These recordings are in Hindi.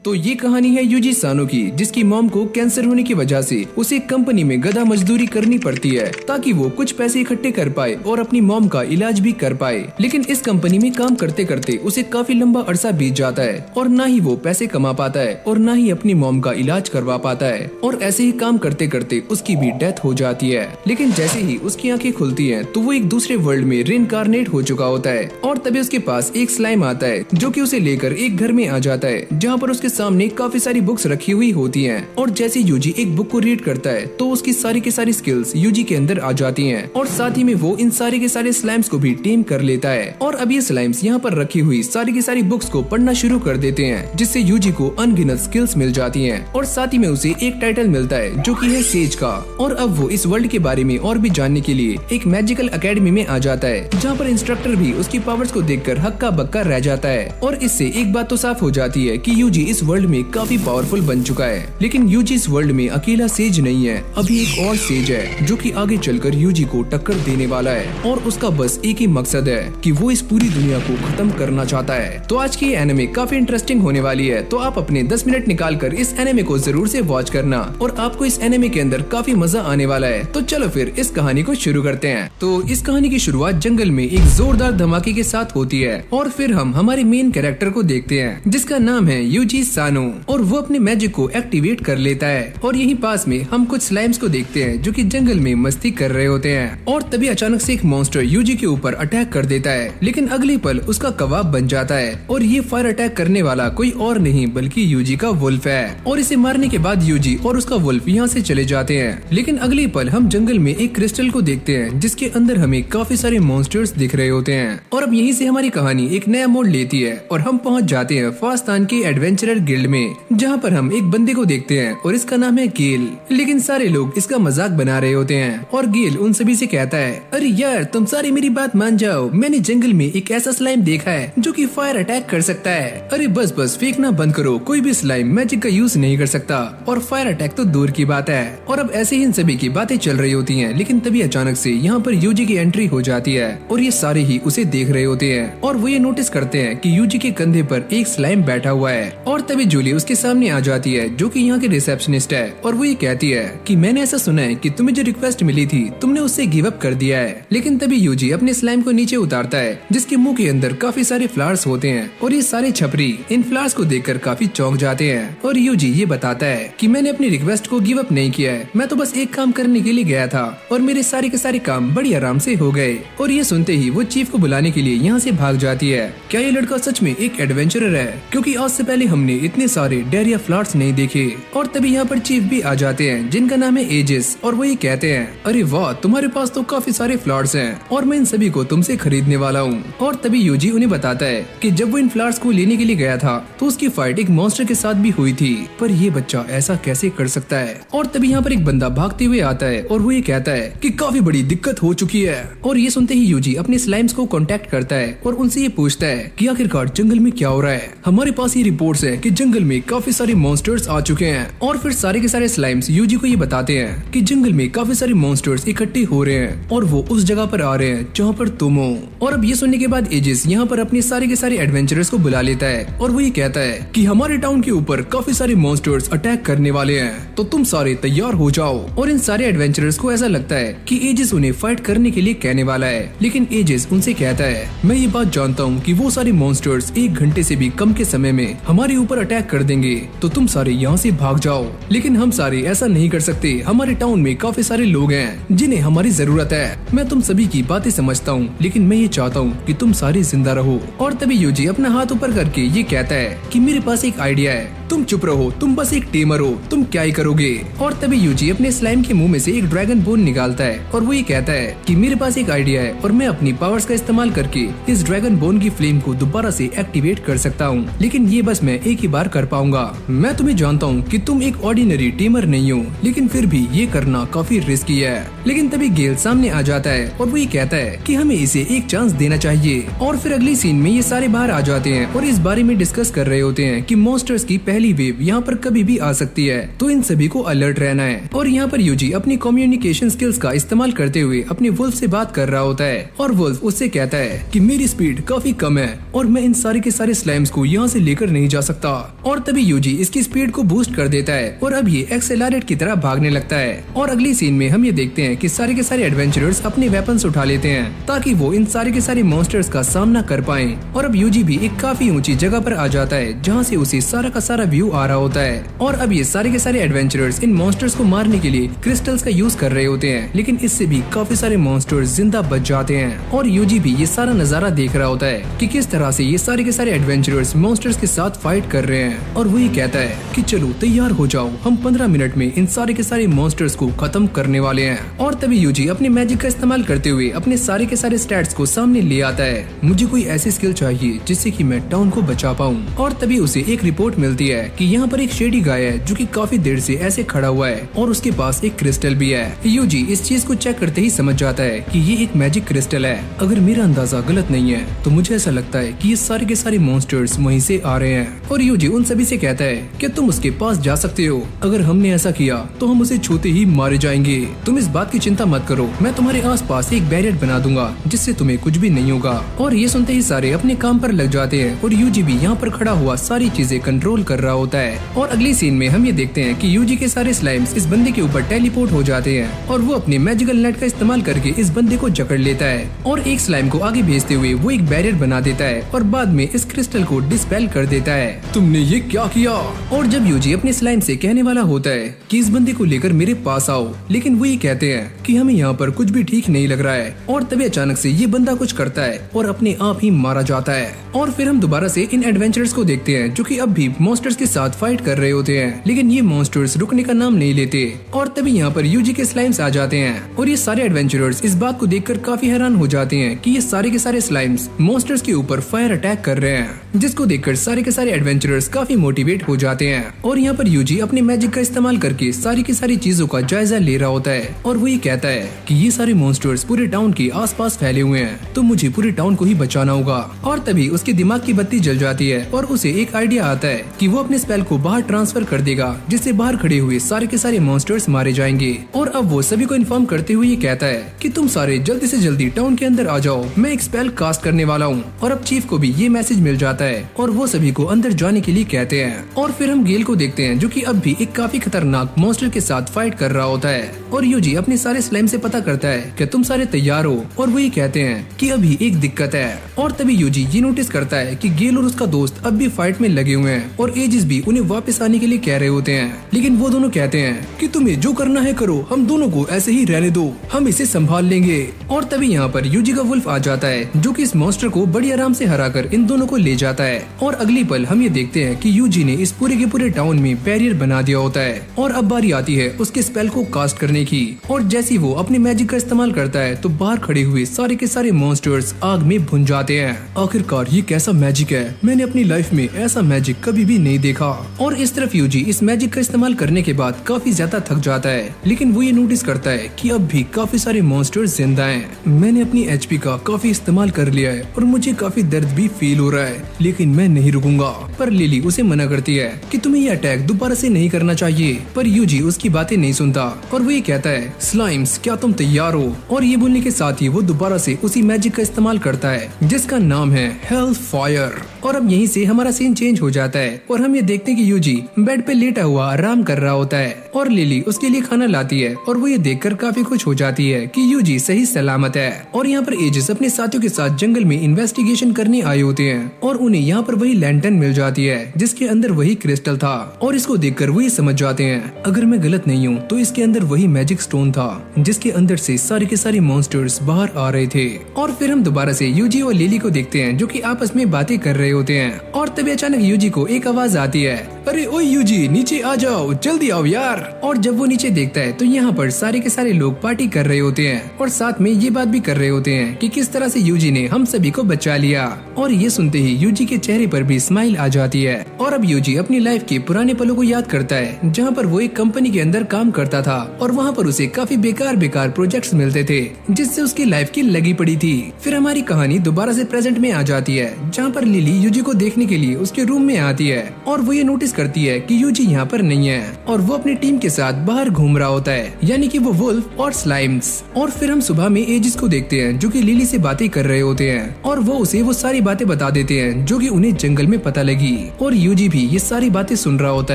तो ये कहानी है यूजी सानो की, जिसकी मॉम को कैंसर होने की वजह से उसे कंपनी में गधा मजदूरी करनी पड़ती है ताकि वो कुछ पैसे इकट्ठे कर पाए और अपनी मॉम का इलाज भी कर पाए। लेकिन इस कंपनी में काम करते करते उसे काफी लंबा अरसा बीत जाता है और न ही वो पैसे कमा पाता है और न ही अपनी मॉम का इलाज करवा पाता है और ऐसे ही काम करते करते उसकी भी डेथ हो जाती है। लेकिन जैसे ही उसकी आंखें खुलती हैं तो वो एक दूसरे वर्ल्ड में रिइंकार्नेट हो चुका होता है और तभी उसके पास एक स्लाइम आता है जो कि उसे लेकर एक घर में आ जाता है जहाँ पर उसके सामने काफी सारी बुक्स रखी हुई होती हैं। और जैसे यूजी एक बुक को रीड करता है तो उसकी सारी की सारी स्किल्स यूजी के अंदर आ जाती हैं और साथ ही में वो इन सारे के सारे स्लाइम्स को भी टीम कर लेता है। और अब ये स्लाइम्स यहाँ पर रखी हुई सारी की सारी बुक्स को पढ़ना शुरू कर देते हैं, जिससे यूजी को अनगिनत स्किल्स मिल जाती हैं और साथ ही में उसे एक टाइटल मिलता है जो कि है सेज का। और अब वो इस वर्ल्ड के बारे में और भी जानने के लिए एक मैजिकल एकेडमी में आ जाता है जहाँ पर इंस्ट्रक्टर भी उसकी पावर्स को देखकर हक्का बक्का रह जाता है। और इससे एक बात तो साफ हो जाती है कि यूजी इस वर्ल्ड में काफी पावरफुल बन चुका है। लेकिन यूजी इस वर्ल्ड में अकेला सेज नहीं है, अभी एक और सेज है जो कि आगे चलकर यूजी को टक्कर देने वाला है और उसका बस एक ही मकसद है कि वो इस पूरी दुनिया को खत्म करना चाहता है। तो आज की एनिमे काफी इंटरेस्टिंग होने वाली है, तो आप अपने 10 मिनट निकाल कर इस एनिमे को जरूर से वॉच करना और आपको इस एनिमे के अंदर काफी मजा आने वाला है। तो चलो फिर इस कहानी को शुरू करते हैं। तो इस कहानी की शुरुआत जंगल में एक जोरदार धमाके के साथ होती है और फिर हम हमारे मेन कैरेक्टर को देखते हैं जिसका नाम है यूजी सानो और वो अपने मैजिक को एक्टिवेट कर लेता है। और यहीं पास में हम कुछ स्लाइम्स को देखते हैं जो कि जंगल में मस्ती कर रहे होते हैं और तभी अचानक से एक मॉन्स्टर यूजी के ऊपर अटैक कर देता है। लेकिन अगले पल उसका कबाब बन जाता है और ये फायर अटैक करने वाला कोई और नहीं बल्कि यूजी का वुल्फ है। और इसे मारने के बाद यूजी और उसका वुल्फ यहाँ से चले जाते हैं। लेकिन अगले पल हम जंगल में एक क्रिस्टल को देखते हैं जिसके अंदर हमें काफी सारे मॉन्स्टर्स दिख रहे होते हैं। और अब यहीं से हमारी कहानी एक नया मोड़ लेती है और हम पहुँच जाते हैं फास्तान के एडवेंचरर गिल्ड में, जहाँ पर हम एक बंदे को देखते हैं और इसका नाम है गेल। लेकिन सारे लोग इसका मजाक बना रहे होते हैं और गेल उन सभी से कहता है, अरे यार तुम सारी मेरी बात मान जाओ, मैंने जंगल में एक ऐसा स्लाइम देखा है जो कि फायर अटैक कर सकता है। अरे बस बस फेंकना बंद करो, कोई भी स्लाइम मैजिक का यूज नहीं कर सकता और फायर अटैक तो दूर की बात है। और अब ऐसे ही इन सभी की बातें चल रही होती हैं, लेकिन तभी अचानक से यहाँ पर यूजी की एंट्री हो जाती है और ये सारे ही उसे देख रहे होते हैं और वो ये नोटिस करते हैं कि यूजी के कंधे पर एक स्लाइम बैठा हुआ है। और तभी जूली उसके सामने आ जाती है जो कि यहाँ की रिसेप्शनिस्ट है और वो ये कहती है कि मैंने ऐसा सुना है कि तुम्हें जो रिक्वेस्ट मिली थी तुमने उससे गिव अप कर दिया है। लेकिन तभी यूजी अपने स्लाइम को नीचे उतारता है जिसके मुंह के अंदर काफी सारे फ्लावर्स होते हैं और ये सारे छपरी इन फ्लावर्स को देखकर काफी चौंक जाते हैं। और यूजी ये बताता है कि मैंने अपनी रिक्वेस्ट को गिव अप नहीं किया है, मैं तो बस एक काम करने के लिए गया था और मेरे सारे के सारे काम बड़ी आराम से हो गए। और ये सुनते ही वो चीफ को बुलाने के लिए यहाँ से भाग जाती है। क्या ये लड़का सच में एक एडवेंचरर है? क्योंकि आज से पहले हमने इतने सारे डायरिया फ्लावर्स नहीं देखे। और तभी यहाँ पर चीफ भी आ जाते हैं जिनका नाम है एजिस और वो ये कहते हैं, अरे वाह तुम्हारे पास तो काफी सारे फ्लावर्स हैं और मैं इन सभी को तुमसे खरीदने वाला हूँ। और तभी यूजी उन्हें बताता है कि जब वो इन फ्लावर्स को लेने के लिए गया था तो उसकी फाइट एक मॉन्स्टर के साथ भी हुई थी, पर ये बच्चा ऐसा कैसे कर सकता है। और तभी यहाँ पर एक बंदा भागते हुए आता है और वो ये कहता है कि काफी बड़ी दिक्कत हो चुकी है। और ये सुनते ही यूजी अपने स्लाइम्स को कांटेक्ट करता है और उनसे ये पूछता है कि आखिरकार जंगल में क्या हो रहा है। हमारे पास ये रिपोर्ट्स है कि जंगल में काफी सारे मॉन्स्टर्स आ चुके हैं। और फिर सारे के सारे स्लाइम्स यूजी को ये बताते हैं कि जंगल में काफी सारे मॉन्स्टर्स इकट्ठे हो रहे हैं और वो उस जगह पर आ रहे हैं जहाँ पर तुम हो। और अब ये सुनने के बाद एजिस यहाँ पर अपने सारे के सारे एडवेंचरर्स को बुला लेता है और वो ये कहता है कि हमारे टाउन के ऊपर काफी सारे मॉन्स्टर्स अटैक करने वाले हैं, तो तुम सारे तैयार हो जाओ। और इन सारे एडवेंचरर्स को ऐसा लगता है कि एजिस उन्हें फाइट करने के लिए कहने वाला है, लेकिन एजिस उनसे कहता है, मैं ये बात जानता हूँ कि वो सारे मॉन्स्टर्स 1 घंटे से भी कम के समय में हमारे ऊपर अटैक कर देंगे, तो तुम सारे यहाँ से भाग जाओ। लेकिन हम सारे ऐसा नहीं कर सकते, हमारे टाउन में काफी सारे लोग हैं जिन्हें हमारी जरूरत है। मैं तुम सभी की बातें समझता हूँ, लेकिन मैं ये चाहता हूँ कि तुम सारे जिंदा रहो। और तभी यूजी अपना हाथ ऊपर करके ये कहता है कि मेरे पास एक आइडिया है, तुम चुप रहो, तुम बस एक टेमर हो, तुम क्या ही करोगे। और तभी यूजी अपने स्लाइम के मुंह में से एक ड्रैगन बोन निकालता है और वो ये कहता है कि मेरे पास एक आइडिया है और मैं अपनी पावर्स का इस्तेमाल करके इस ड्रैगन बोन की फ्लेम को दोबारा से एक्टिवेट कर सकता हूँ, लेकिन ये बस मैं एक ही बार कर पाऊंगा। मैं तुम्हें जानता हूँ कि तुम एक ऑर्डिनरी टेमर नहीं हो, लेकिन फिर भी ये करना काफी रिस्की है। लेकिन तभी गेल सामने आ जाता है और वो ये कहता है कि हमें इसे एक चांस देना चाहिए। और फिर अगली सीन में ये सारे बाहर आ जाते हैं और इस बारे में डिस्कस कर रहे होते हैं कि मॉन्स्टर्स की पहली वेव यहाँ पर कभी भी आ सकती है, तो इन सभी को अलर्ट रहना है। और यहाँ पर यूजी अपनी कम्युनिकेशन स्किल्स का इस्तेमाल करते हुए अपने वुल्फ से बात कर रहा होता है और वुल्फ उससे कहता है कि मेरी स्पीड काफी कम है और मैं इन सारे के सारे स्लाइम्स को यहाँ से लेकर नहीं जा सकता। और तभी यूजी इसकी स्पीड को बूस्ट कर देता है और अब ये एक्सेलरेट की तरह भागने लगता है। और अगली सीन में हम ये देखते हैं कि सारे के सारे एडवेंचरर्स अपने वेपन्स उठा लेते हैं ताकि वो इन सारे के सारे मॉन्स्टर्स का सामना कर पाएं। और अब यूजी भी एक काफी ऊंची जगह पर आ जाता है जहाँ से उसे सारा का सारा व्यू आ रहा होता है। और अब ये सारे के सारे एडवेंचरर्स इन मॉन्स्टर्स को मारने के लिए क्रिस्टल्स का यूज कर रहे होते हैं, लेकिन इससे भी काफी सारे मॉन्स्टर्स जिंदा बच जाते हैं। और यूजी भी ये सारा नजारा देख रहा होता है कि किस तरह से ये सारे के सारे एडवेंचरर्स मॉन्स्टर्स के साथ फाइट कर रहे हैं। और वही कहता है कि चलो तैयार हो जाओ, हम 15 मिनट में इन सारे के सारे मॉन्स्टर्स को खत्म करने वाले हैं। और तभी यूजी अपने मैजिक का इस्तेमाल करते हुए अपने सारे के सारे स्टैट्स को सामने ले आता है। मुझे कोई ऐसी स्किल चाहिए जिससे कि मैं टाउन को बचा पाऊं। और तभी उसे एक रिपोर्ट मिलती है कि यहाँ पर एक शेडी गाय है जो कि काफी देर से ऐसे खड़ा हुआ है और उसके पास एक क्रिस्टल भी है। यूजी इस चीज को चेक करते ही समझ जाता है कि ये एक मैजिक क्रिस्टल है। अगर मेरा अंदाजा गलत नहीं है तो मुझे ऐसा लगता है कि ये सारे के सारे मॉन्स्टर्स वहीं से आ रहे हैं। और यूजी उन सभी से कहता है कि तुम उसके पास जा सकते हो, अगर हमने ऐसा किया तो हम उसे छूते ही मारे जाएंगे। तुम इस बात की चिंता मत करो, मैं तुम्हारे आसपास एक बैरियर बना दूंगा जिससे तुम्हें कुछ भी नहीं होगा। और ये सुनते ही सारे अपने काम पर लग जाते हैं और यूजी भी यहाँ पर खड़ा हुआ सारी चीजें कंट्रोल कर रहा होता है। और अगली सीन में हम ये देखते हैं कि यूजी के सारे स्लाइम्स इस बंदे के ऊपर टेलीपोर्ट हो जाते हैं और वो अपने मैजिकल नेट का इस्तेमाल करके इस बंदे को जकड़ लेता है और एक स्लाइम को आगे भेजते हुए वो एक बैरियर बना देता है और बाद में इस क्रिस्टल को डिस्पेल कर देता है। तुमने ये क्या किया? और जब यूजी अपने स्लाइम से कहने वाला होता है कि इस बंदे को लेकर मेरे पास आओ, लेकिन वो ये कहते हैं कि हमें यहाँ पर कुछ भी ठीक नहीं लग रहा है। और तभी अचानक से ये बंदा कुछ करता है और अपने आप ही मारा जाता है। और फिर हम दोबारा से इन एडवेंचरर्स को देखते हैं जो कि अब भी मॉन्स्टर्स के साथ फाइट कर रहे होते हैं, लेकिन ये मॉन्स्टर्स रुकने का नाम नहीं लेते। और तभी यहाँ पर यूजी के स्लाइम्स आ जाते हैं और ये सारे एडवेंचरर्स इस बात को देखकर काफी हैरान हो जाते हैं कि ये सारे के सारे स्लाइम्स मॉन्स्टर्स के ऊपर फायर अटैक कर रहे हैं, जिसको देखकर सारे के सारे एडवेंचरर्स काफी मोटिवेट हो जाते हैं। और यहाँ पर यूजी अपने मैजिक का इस्तेमाल करके सारी की सारी चीजों का जायजा ले रहा होता है और वो ये कहता है कि ये सारे मॉन्स्टर्स पूरे टाउन के आसपास फैले हुए हैं, तो मुझे पूरे टाउन को ही बचाना होगा। और तभी उसके दिमाग की बत्ती जल जाती है और उसे एक आइडिया आता है कि वो अपने स्पेल को बाहर ट्रांसफर कर देगा, जिससे बाहर खड़े हुए सारे के सारे मॉन्स्टर्स मारे जाएंगे। और अब वो सभी को इन्फॉर्म करते हुए ये कहता है कि तुम सारे जल्दी से जल्दी टाउन के अंदर आ जाओ, मैं एक स्पेल कास्ट करने वाला हूँ। और अब चीफ को भी ये मैसेज मिल जाता है और वो सभी को अंदर जाने के लिए कहते हैं। और फिर हम गेल को देखते हैं जो कि अब भी एक काफी खतरनाक मॉन्स्टर के साथ फाइट कर रहा होता है। और यूजी अपने सारे स्लाइम से पता करता है कि तुम सारे तैयार हो, और वो ये कहते हैं कि अभी एक दिक्कत है। और तभी यूजी ये नोटिस करता है कि गेल और उसका दोस्त अब भी फाइट में लगे हुए हैं और एजिस भी उन्हें वापस आने के लिए कह रहे होते हैं, लेकिन वो दोनों कहते हैं कि तुम्हें जो करना है करो, हम दोनों को ऐसे ही रहने दो, हम इसे संभाल लेंगे। और तभी यहाँ पर यूजी का वुल्फ आ जाता है जो कि इस मॉन्स्टर को बड़ी आराम से हराकर इन दोनों को ले जाता है। और अगली पल हम ये देखते हैं कि यूजी ने इस पूरे के पूरे टाउन में बैरियर बना दिया होता है और अब बारी आती है उसके स्पेल को कास्ट करने की। और जैसे वो अपने मैजिक का इस्तेमाल करता है तो बाहर खड़े हुए सारे के सारे मॉन्स्टर्स आग में भुन जाते हैं। आखिरकार ये कैसा मैजिक है, मैंने अपनी लाइफ में ऐसा मैजिक कभी भी नहीं देखा। और इस तरफ यूजी इस मैजिक का इस्तेमाल करने के बाद काफी ज्यादा थक जाता है, लेकिन वो ये नोटिस करता है कि अब भी काफी सारे मॉन्स्टर्स जिंदा हैं। मैंने अपनी एचपी का काफी इस्तेमाल कर लिया है और मुझे काफी दर्द भी फील हो रहा है, लेकिन मैं नहीं रुकूंगा। पर लिली उसे मना करती है कि तुम्हें ये अटैक दोबारा से नहीं करना चाहिए, पर यूजी उसकी बातें नहीं सुनता और वो ये कहता है स्लाइम्स क्या तुम तैयार हो? और ये बोलने के साथ ही वो दोबारा से उसी मैजिक का इस्तेमाल करता है जिसका नाम है हेल फायर। और अब यहीं से हमारा सीन चेंज हो जाता है और हम ये देखते हैं कि यूजी बेड पे लेटा हुआ आराम कर रहा होता है और लिली उसके लिए खाना लाती है और वो ये देखकर काफी खुश हो जाती है कि यूजी सही सलामत है। और यहाँ पर एजिस अपने साथियों के साथ जंगल में इन्वेस्टिगेशन करने आए होते हैं और उन्हें यहाँ पर वही लैंटर्न मिल जाती है जिसके अंदर वही क्रिस्टल था। और इसको देखकर वो ये समझ जाते हैं अगर मैं गलत नहीं हूँ तो इसके अंदर वही मैजिक स्टोन था जिसके अंदर से सारे के सारे मॉन्स्टर्स बाहर आ रहे थे। और फिर हम दोबारा से यूजी और लिली को देखते हैं जो कि आपस में बातें कर रहे होते हैं। और तभी अचानक यूजी को एक आवाज आती है, अरे ओए यूजी नीचे आ जाओ, जल्दी आओ यार। और जब वो नीचे देखता है तो यहाँ पर सारे के सारे लोग पार्टी कर रहे होते हैं और साथ में ये बात भी कर रहे होते हैं कि किस तरह से यूजी ने हम सभी को बचा लिया। और ये सुनते ही यूजी के चेहरे पर भी स्माइल आ जाती है और अब यूजी अपनी लाइफ के पुराने पलों को याद करता है जहाँ पर वो एक कंपनी के अंदर काम करता था और वहाँ पर उसे काफी बेकार बेकार प्रोजेक्ट्स मिलते थे जिससे उसकी लाइफ की लगी पड़ी थी। फिर हमारी कहानी दोबारा से प्रेजेंट में आ जाती है जहाँ पर लिली यूजी को देखने के लिए उसके रूम में आती है और वो ये नोटिस करती है कि यूजी यहाँ पर नहीं है और वो अपनी टीम के साथ बाहर घूम रहा होता है, यानी कि वो वुल्फ और स्लाइम्स। और फिर हम सुबह में एजिस को देखते हैं जो कि लिली से बातें कर रहे होते हैं और वो उसे वो सारी बातें बता देते हैं जो कि उन्हें जंगल में पता लगी। और यूजी भी ये सारी बातें सुन रहा होता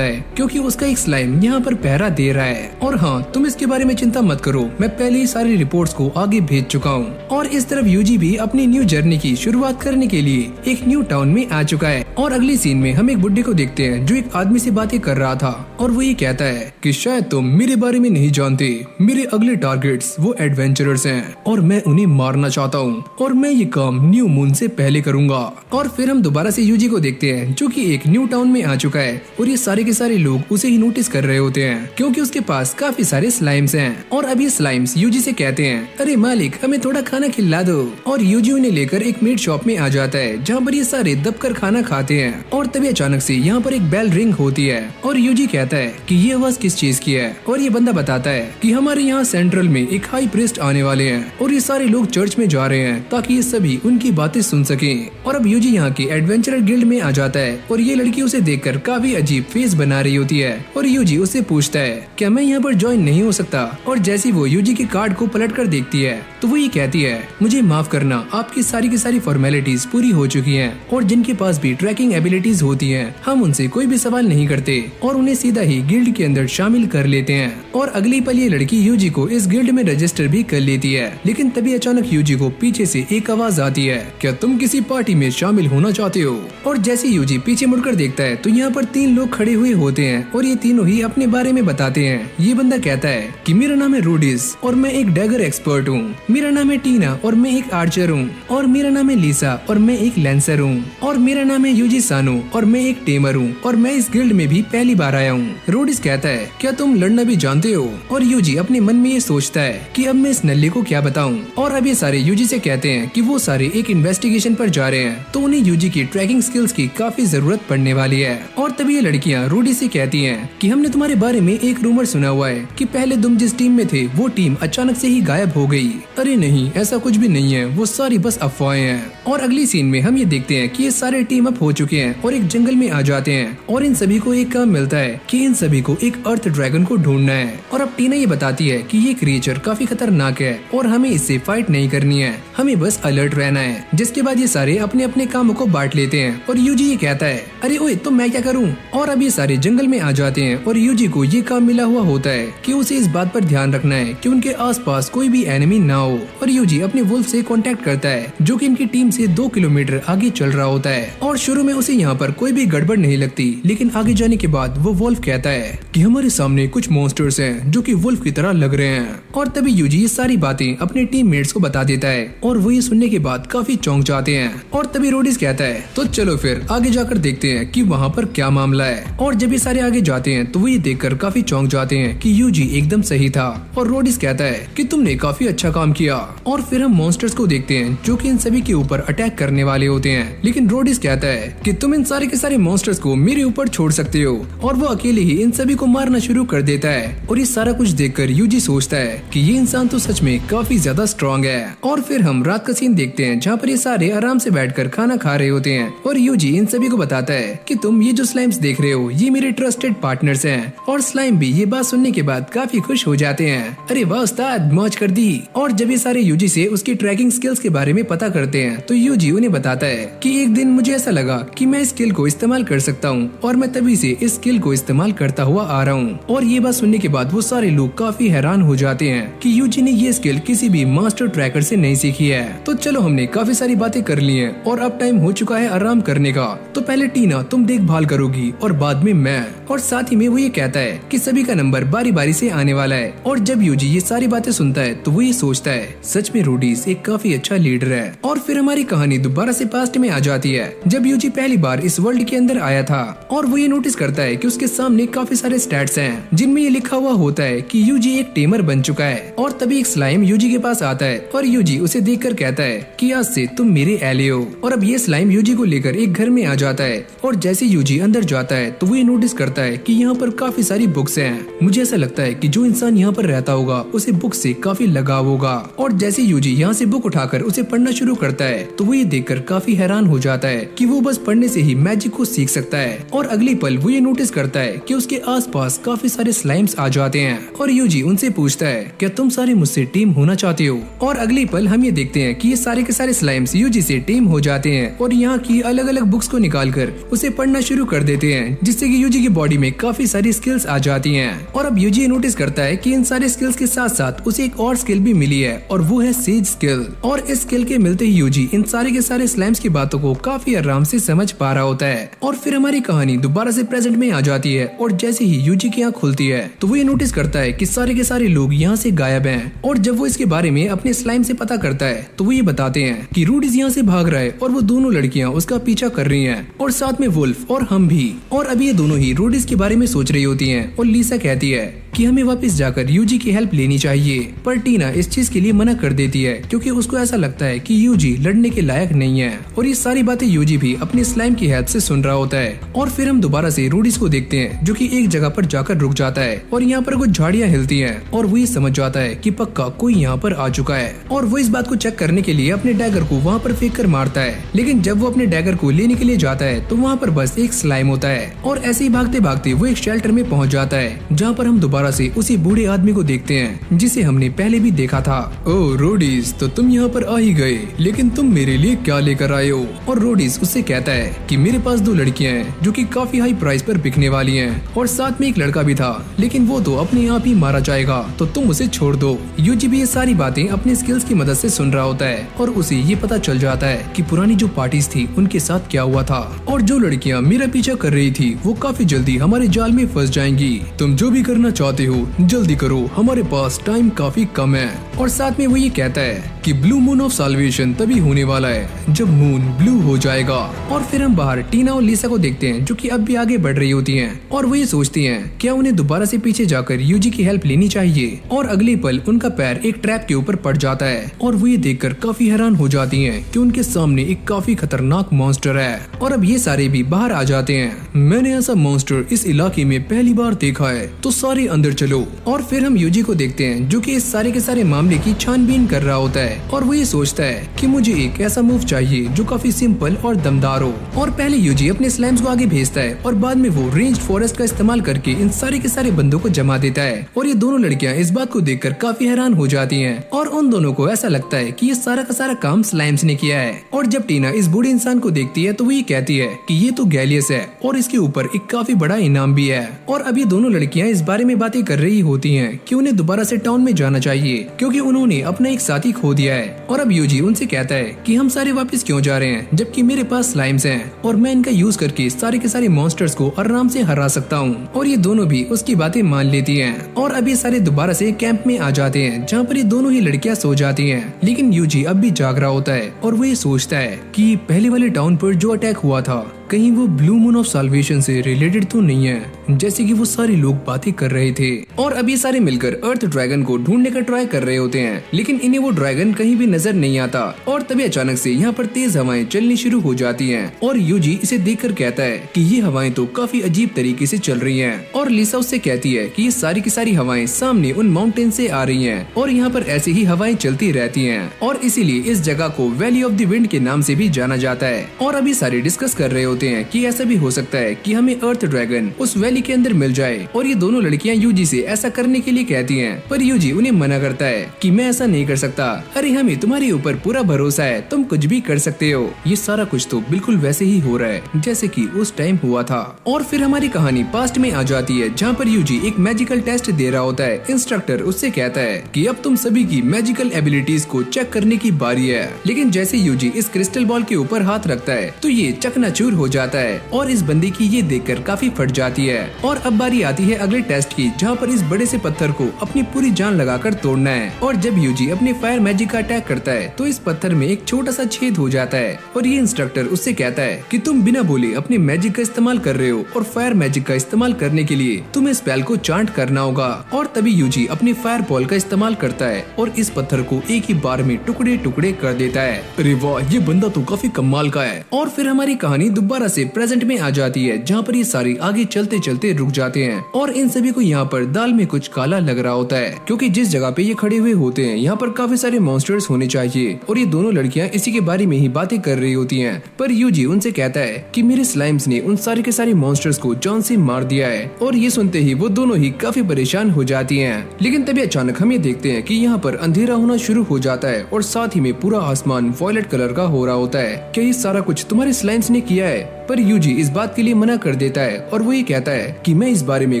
है क्योंकि उसका एक स्लाइम यहाँ पर पहरा दे रहा है। और हाँ, तुम इसके बारे में चिंता मत करो, मैं पहले ही सारी रिपोर्ट्स को आगे भेज चुका हूँ। और इस तरफ यूजी भी अपनी न्यू जर्नी की शुरुआत करने के लिए एक न्यू टाउन में आ चुका है। और अगली सीन में हम एक बुड्ढे को देखते हैं जो एक आदमी से बातें कर रहा था और वो ये कहता है कि शायद तुम मेरे बारे में नहीं जानते, मेरे अगले टारगेट्स वो एडवेंचरर्स हैं और मैं उन्हें मारना चाहता हूँ और मैं ये काम न्यू मून से पहले करूंगा। और फिर हम दोबारा से यूजी को देखते हैं जो कि एक न्यू टाउन में आ चुका है और ये सारे के सारे लोग उसे ही नोटिस कर रहे होते हैं क्योंकि उसके पास काफी सारे स्लाइम्स हैं। और अब ये स्लाइम्स यूजी से कहते हैं, अरे मालिक, हमें थोड़ा खाना खिला दो। और यूजी उन्हें लेकर एक मीट शॉप में आ जाता है जहाँ पर ये सारे दबकर खाना खाते हैं। और तभी अचानक से यहाँ पर एक बेल रिंग होती है और यूजी कहता है कि ये आवाज किस चीज की है। और ये बंदा बताता है कि हमारे यहाँ सेंट्रल में एक हाई प्रीस्ट आने वाले हैं और ये सारे लोग चर्च में जा रहे हैं ताकि ये सभी उनकी बातें सुन सकें। और अब यूजी यहाँ के एडवेंचरर गिल्ड में आ जाता है और ये लड़की उसे देखकर काफी अजीब फेस बना रही होती है और यूजी उससे पूछता है, क्या मैं यहाँ पर ज्वाइन नहीं हो सकता? और जैसे वो यूजी के कार्ड को पलट कर देखती है तो वो ये कहती है, मुझे माफ करना, आपकी सारी की सारी फॉर्मेलिटीज पूरी हो चुकी हैं और जिनके पास भी ट्रैकिंग एबिलिटीज होती हैं हम उनसे कोई भी सवाल नहीं करते और उन्हें सीधा ही गिल्ड के अंदर शामिल कर लेते हैं। और अगली पल ये लड़की यूजी को इस गिल्ड में रजिस्टर भी कर लेती है। लेकिन तभी अचानक यूजी को पीछे से एक आवाज आती है, क्या तुम किसी पार्टी में शामिल होना चाहते हो? और जैसे यूजी पीछे मुड़कर देखता है तो यहाँ पर 3 लोग खड़े हुए होते हैं और ये तीनों ही अपने बारे में बताते हैं। ये बंदा कहता है कि मेरा नाम है रूडिस और मैं एक डैगर एक्सपर्ट हूँ, मेरा नाम है टीना और मैं एक आर्चर हूँ, और मेरा नाम है लीसा और मैं एक लैंसर हूँ, और मेरा नाम है यूजी सानो और मैं एक टेमर हूँ और मैं इस गिल्ड में भी पहली बार आया हूँ। रूडिस कहता है, क्या तुम लड़ना भी जानते हो? और यूजी अपने मन में ये सोचता है कि अब मैं इस नल्ले को क्या बताऊं। और अब ये सारे यूजी से कहते हैं कि वो सारे एक इन्वेस्टिगेशन पर जा रहे हैं तो उन्हें यूजी की ट्रैकिंग स्किल्स की काफी जरूरत पड़ने वाली है। और तभी ये लड़कियां रूडी से कहती हैं कि हमने तुम्हारे बारे में एक रूमर सुना हुआ है कि पहले तुम जिस टीम में थे वो टीम अचानक से ही गायब हो गई। अरे नहीं, ऐसा कुछ भी नहीं है, वो सारी बस अफवाहें हैं। और अगली सीन में हम ये देखते हैं कि ये सारे टीम अप हो चुके हैं और एक जंगल में आ जाते हैं और इन सभी को एक काम मिलता है कि इन सभी को एक अर्थ ड्रैगन को ढूंढना है। और अब टीना ये बताती है कि ये क्रिएचर काफी खतरनाक है और हमें इससे फाइट नहीं करनी है, हमें बस अलर्ट रहना है। जिसके बाद ये सारे अपने अपने कामों को बांट लेते हैं और यूजी ये कहता है, अरे ओए, तो मैं क्या करूं? और अब ये सारे जंगल में आ जाते हैं और यूजी को ये काम मिला हुआ होता है कि उसे इस बात पर ध्यान रखना है कि उनके आसपास कोई भी एनिमी ना हो। और यूजी अपने वुल्फ से कांटेक्ट करता है जो कि इनकी टीम से 2 किलोमीटर आगे चल रहा होता है। और शुरू में उसे यहाँ पर कोई भी गड़बड़ नहीं लगती, लेकिन आगे जाने के बाद वो वुल्फ कहता है कि हमारे सामने कुछ मॉन्स्टर्स हैं जो कि वुल्फ की तरह लग रहे हैं। और तभी यूजी ये सारी बातें अपने टीममेट्स को बता देता है और वो ये सुनने के बाद काफी चौंक जाते हैं। और तभी रोडिस कहता है, तो चलो फिर आगे जाकर देखते हैं कि वहाँ पर क्या मामला है। और जब ये सारे आगे जाते हैं तो वो ये देखकर काफी चौंक जाते हैं कि यूजी एकदम सही था। और रोडिस कहता है कि तुमने काफी अच्छा काम किया। और फिर हम मॉन्स्टर्स को देखते हैं जो कि इन सभी के ऊपर अटैक करने वाले होते हैं, लेकिन रोडिस कहता है कि तुम इन सारे के सारे मॉन्स्टर्स को मेरे ऊपर छोड़ सकते हो। और वो अकेले ही इन सभी को मारना शुरू कर देता है। और ये सारा कुछ देखकर यूजी सोचता है कि ये इंसान तो सच में काफी ज्यादा स्ट्रॉन्ग है। और फिर हम रात का सीन देखते हैं जहाँ पर ये सारे आराम से बैठकर खाना खा रहे होते हैं और यूजी इन सभी को बताता है कि तुम ये जो स्लाइम्स देख रहे हो ये मेरे ट्रस्टेड पार्टनर्स हैं। और स्लाइम भी ये बात सुनने के बाद काफी खुश हो जाते हैं। अरे वाह उस्ताद, मौज कर दी। और जब ये सारे यूजी से उसकी ट्रैकिंग स्किल्स के बारे में पता करते हैं तो यूजी उन्हें बताता है कि एक दिन मुझे ऐसा लगा कि मैं इस स्किल को इस्तेमाल कर सकता हूँ और मैं तभी से इस स्किल को इस्तेमाल करता हुआ आ रहा हूँ। और ये बात सुनने के बाद वो सारे लोग काफी हैरान हो जाते हैं कि यूजी ने ये स्किल किसी भी मास्टर ट्रैकर से नहीं सीखी है। तो चलो, हमने काफी सारी बातें कर ली हैं और अब टाइम हो चुका है आराम करने का। तो पहले टीना तुम देखभाल करोगी और बाद में मैं। और साथ ही में वो ये कहता है कि सभी का नंबर बारी बारी से आने वाला है। और जब यूजी ये सारी बातें सुनता है तो वो ये सोचता है सच में रूडीज एक काफी अच्छा लीडर है। और फिर हमारी कहानी दोबारा से पास्ट में आ जाती है जब यूजी पहली बार इस वर्ल्ड के अंदर आया था। और वो ये नोटिस करता है कि उसके सामने काफी सारे स्टैट्स हैं जिनमें ये लिखा हुआ होता है कि यूजी एक टेमर बन चुका है। और तभी एक स्लाइम यूजी के पास आता है और यूजी उसे देखकर कहता है कि आज से तुम मेरे एले हो। और अब ये स्लाइम यूजी को लेकर एक घर में आ जाता है और जैसे यूजी अंदर जाता है तो वो ये नोटिस करता है कि यहाँ पर काफी सारी बुक्स हैं। मुझे ऐसा लगता है कि जो इंसान यहाँ पर रहता होगा उसे बुक से काफी लगाव होगा। और जैसे यूजी यहाँ से बुक उठाकर उसे पढ़ना शुरू करता है तो वो ये देखकर काफी हैरान हो जाता है कि वो बस पढ़ने से ही मैजिक को सीख सकता है। और अगली पल वो ये नोटिस करता है कि उसके आसपास काफी सारे स्लाइम्स आ जाते हैं और यूजी उनसे पूछता है क्या तुम सारे मुझसे टीम होना चाहते हो। और अगली पल हम ये देखते हैं कि ये सारे के सारे स्लाइम्स यूजी से टीम हो जाते हैं और यहाँ की अलग अलग बुक्स को निकालकर उसे पढ़ना शुरू कर देते हैं, जिससे कि यूजी की बॉडी में काफी सारी स्किल्स आ जाती हैं। और अब यूजी नोटिस करता है कि इन सारे स्किल्स के साथ साथ उसे एक और स्किल भी मिली है और वो है सेज स्किल। और इस स्किल के मिलते ही यूजी इन सारे के सारे स्लाइम्स की बातों को काफी आराम से समझ पा रहा होता है। और फिर हमारी कहानी दोबारा से प्रेजेंट में आ जाती है और जैसे ही यूजी की आंख खुलती है तो वो ये नोटिस करता है कि सारे के सारे लोग यहाँ से गायब हैं। और जब वो इसके बारे में अपने स्लाइम से पता करता है तो वो ये बताते हैं कि रूडीज यहाँ से भाग रहा है और वो दोनों लड़कियाँ उसका पीछा कर रही हैं और साथ में वुल्फ और हम भी। और अभी ये दोनों ही रूडीज के बारे में सोच रही होती हैं और लीसा कहती है कि हमें वापस जाकर यूजी की हेल्प लेनी चाहिए, पर टीना इस चीज के लिए मना कर देती है क्योंकि उसको ऐसा लगता है कि यूजी लड़ने के लायक नहीं है। और ये सारी बातें यूजी भी अपने स्लाइम की हेल्प से सुन रहा होता है। और फिर हम दोबारा से रूडीज को देखते हैं जो कि एक जगह पर जाकर रुक जाता है और यहाँ पर कुछ झाड़ियाँ हिलती हैं और वो ये समझ जाता है कि पक्का कोई यहाँ पर आ चुका है। और वो इस बात को चेक करने के लिए अपने डैगर को वहाँ पर फेंक कर मारता है, लेकिन जब वो अपने डैगर को लेने के लिए जाता है तो वहाँ पर बस एक स्लाइम होता है। और ऐसे ही भागते भागते वो एक शेल्टर में पहुँच जाता है जहाँ पर हम दोबारा से उसी बूढ़े आदमी को देखते हैं जिसे हमने पहले भी देखा था। ओह रोडीज, तो तुम यहाँ पर आ ही गए, लेकिन तुम मेरे लिए क्या लेकर आए हो। और रोडीज उससे कहता है कि मेरे पास 2 लड़कियां हैं जो कि काफी हाई प्राइस पर बिकने वाली हैं और साथ में एक लड़का भी था, लेकिन वो तो अपने आप ही मारा जाएगा, तो तुम उसे छोड़ दो। यूजी भी ये सारी बातें अपने स्किल्स की मदद से सुन रहा होता है और उसे ये पता चल जाता है कि पुरानी जो पार्टीज थी उनके साथ क्या हुआ था और जो लड़कियाँ मेरा पीछा कर रही थी वो काफी जल्दी हमारे जाल में फंस जाएंगी। तुम जो भी करना चाहते हो जल्दी करो, हमारे पास टाइम काफी कम है। और साथ में वो ये कहता है कि ब्लू मून ऑफ साल्वेशन तभी होने वाला है जब मून ब्लू हो जाएगा। और फिर हम बाहर टीना और लीसा को देखते हैं जो कि अब भी आगे बढ़ रही होती हैं और वो ये सोचती हैं क्या उन्हें दोबारा से पीछे जाकर यूजी की हेल्प लेनी चाहिए। और अगले पल उनका पैर एक ट्रैप के ऊपर पड़ जाता है और वो ये देखकर काफी हैरान हो जाती हैं कि उनके सामने एक काफी खतरनाक मॉन्स्टर है। और अब ये सारे भी बाहर आ जाते हैं। मैंने ऐसा मॉन्स्टर इस इलाके में पहली बार देखा है, तो सारे अंदर चलो। और फिर हम यूजी को देखते हैं जो कि इस सारे के सारे मामले की छानबीन कर रहा होता है और वो ये सोचता है कि मुझे एक ऐसा मूव चाहिए जो काफी सिंपल और दमदार हो। और पहले यूजी अपने स्लाइम्स को आगे भेजता है और बाद में वो रेंज्ड फॉरेस्ट का इस्तेमाल करके इन सारे के सारे बंदों को जमा देता है। और ये दोनों लड़कियां इस बात को देखकर काफी हैरान हो जाती हैं और उन दोनों को ऐसा लगता है कि ये सारा का सारा काम स्लाइम्स ने किया है। और जब टीना इस बूढ़े इंसान को देखती है तो वो ये कहती है कि ये तो गैलियस है और इसके ऊपर एक काफी बड़ा इनाम भी है। और अब ये दोनों लड़कियां इस बारे में बातें कर रही होती हैं कि उन्हें दोबारा से टाउन में जाना चाहिए क्योंकि उन्होंने अपना एक साथी खो दिया है। और अब यूजी उनसे कहता है कि हम सारे वापस क्यों जा रहे हैं जबकि मेरे पास स्लाइम्स हैं और मैं इनका यूज करके सारे के सारे मॉन्स्टर्स को आराम से हरा सकता हूँ। और ये दोनों भी उसकी बातें मान लेती हैं। और अब ये सारे दोबारा से कैंप में आ जाते हैं जहाँ पर ये दोनों ही लड़कियाँ सो जाती हैं, लेकिन यूजी अब भी जाग रहा होता है और वो ये सोचता है कि पहले वाले टाउन पर जो अटैक हुआ था कहीं वो ब्लू मून ऑफ साल्वेशन से रिलेटेड तो नहीं है जैसे कि वो सारे लोग बातें कर रहे थे। और अब ये सारे मिलकर अर्थ ड्रैगन को ढूंढने का ट्राई कर रहे होते हैं, लेकिन इन्हें वो ड्रैगन कहीं भी नजर नहीं आता। और तभी अचानक से यहाँ पर तेज हवाएं चलनी शुरू हो जाती हैं और यूजी इसे देखकर कहता है कि ये हवाएं तो काफी अजीब तरीके से चल रही हैं। और लीसा उससे कहती है कि ये सारी की सारी हवाएं सामने उन माउंटेन से आ रही हैं और यहाँ पर ऐसे ही हवाएं चलती रहती हैं और इसीलिए इस जगह को वैली ऑफ द विंड के नाम से भी जाना जाता है। और अभी सारे डिस्कस कर रहे होते हैं कि ऐसा भी हो सकता है कि हमें अर्थ ड्रैगन उस वैली के अंदर मिल जाए। और ये दोनों लड़कियां यूजी से ऐसा करने के लिए कहती हैं, पर यूजी उन्हें मना करता है कि मैं ऐसा नहीं कर सकता। अरे हमें तुम्हारे ऊपर पूरा भरोसा है, तुम कुछ भी कर सकते हो। ये सारा कुछ तो बिल्कुल वैसे ही हो रहा है जैसे कि उस टाइम हुआ था। और फिर हमारी कहानी पास्ट में आ जाती है जहाँ पर यूजी एक मैजिकल टेस्ट दे रहा होता है। इंस्ट्रक्टर उससे कहता है कि अब तुम सभी की मैजिकल एबिलिटीज को चेक करने की बारी है। लेकिन जैसे यूजी इस क्रिस्टल बॉल के ऊपर हाथ रखता है तो ये चकनाचूर हो जाता है और इस बंदे की ये देखकर काफी फट जाती है। और अब बारी आती है अगले टेस्ट की जहाँ पर इस बड़े से पत्थर को अपनी पूरी जान लगाकर तोड़ना है। और जब यूजी अपने फायर मैजिक का अटैक करता है तो इस पत्थर में एक छोटा सा छेद हो जाता है और ये इंस्ट्रक्टर उससे कहता है कि तुम बिना बोले अपने मैजिक का इस्तेमाल कर रहे हो और फायर मैजिक का इस्तेमाल करने के लिए तुम्हें स्पेल को चांट करना होगा। और तभी यूजी अपनी फायर बॉल का इस्तेमाल करता है और इस पत्थर को एक ही बार में टुकड़े टुकड़े कर देता है। अरे वाह, ये बंदा तो काफी कमाल का है। और फिर हमारी कहानी दोबारा दोबारा से प्रेजेंट में आ जाती है, जहाँ पर ये सारे आगे चलते चलते रुक जाते हैं और इन सभी को यहाँ पर दाल में कुछ काला लग रहा होता है, क्योंकि जिस जगह पे ये खड़े हुए होते हैं यहाँ पर काफी सारे मॉन्स्टर्स होने चाहिए और ये दोनों लड़कियां इसी के बारे में ही बातें कर रही होती हैं। पर यूजी उनसे कहता है कि मेरे स्लाइम्स ने उन सारे के सारे मॉन्स्टर्स को जान से मार दिया है और ये सुनते ही वो दोनों ही काफी परेशान हो जाती हैं। लेकिन तभी अचानक हम ये देखते हैं कि यहाँ पर अंधेरा होना शुरू हो जाता है और साथ ही में पूरा आसमान वॉयलेट कलर का हो रहा होता है। क्या ये सारा कुछ तुम्हारे स्लाइम्स ने किया है? पर यूजी इस बात के लिए मना कर देता है और वो ये कहता है कि मैं इस बारे में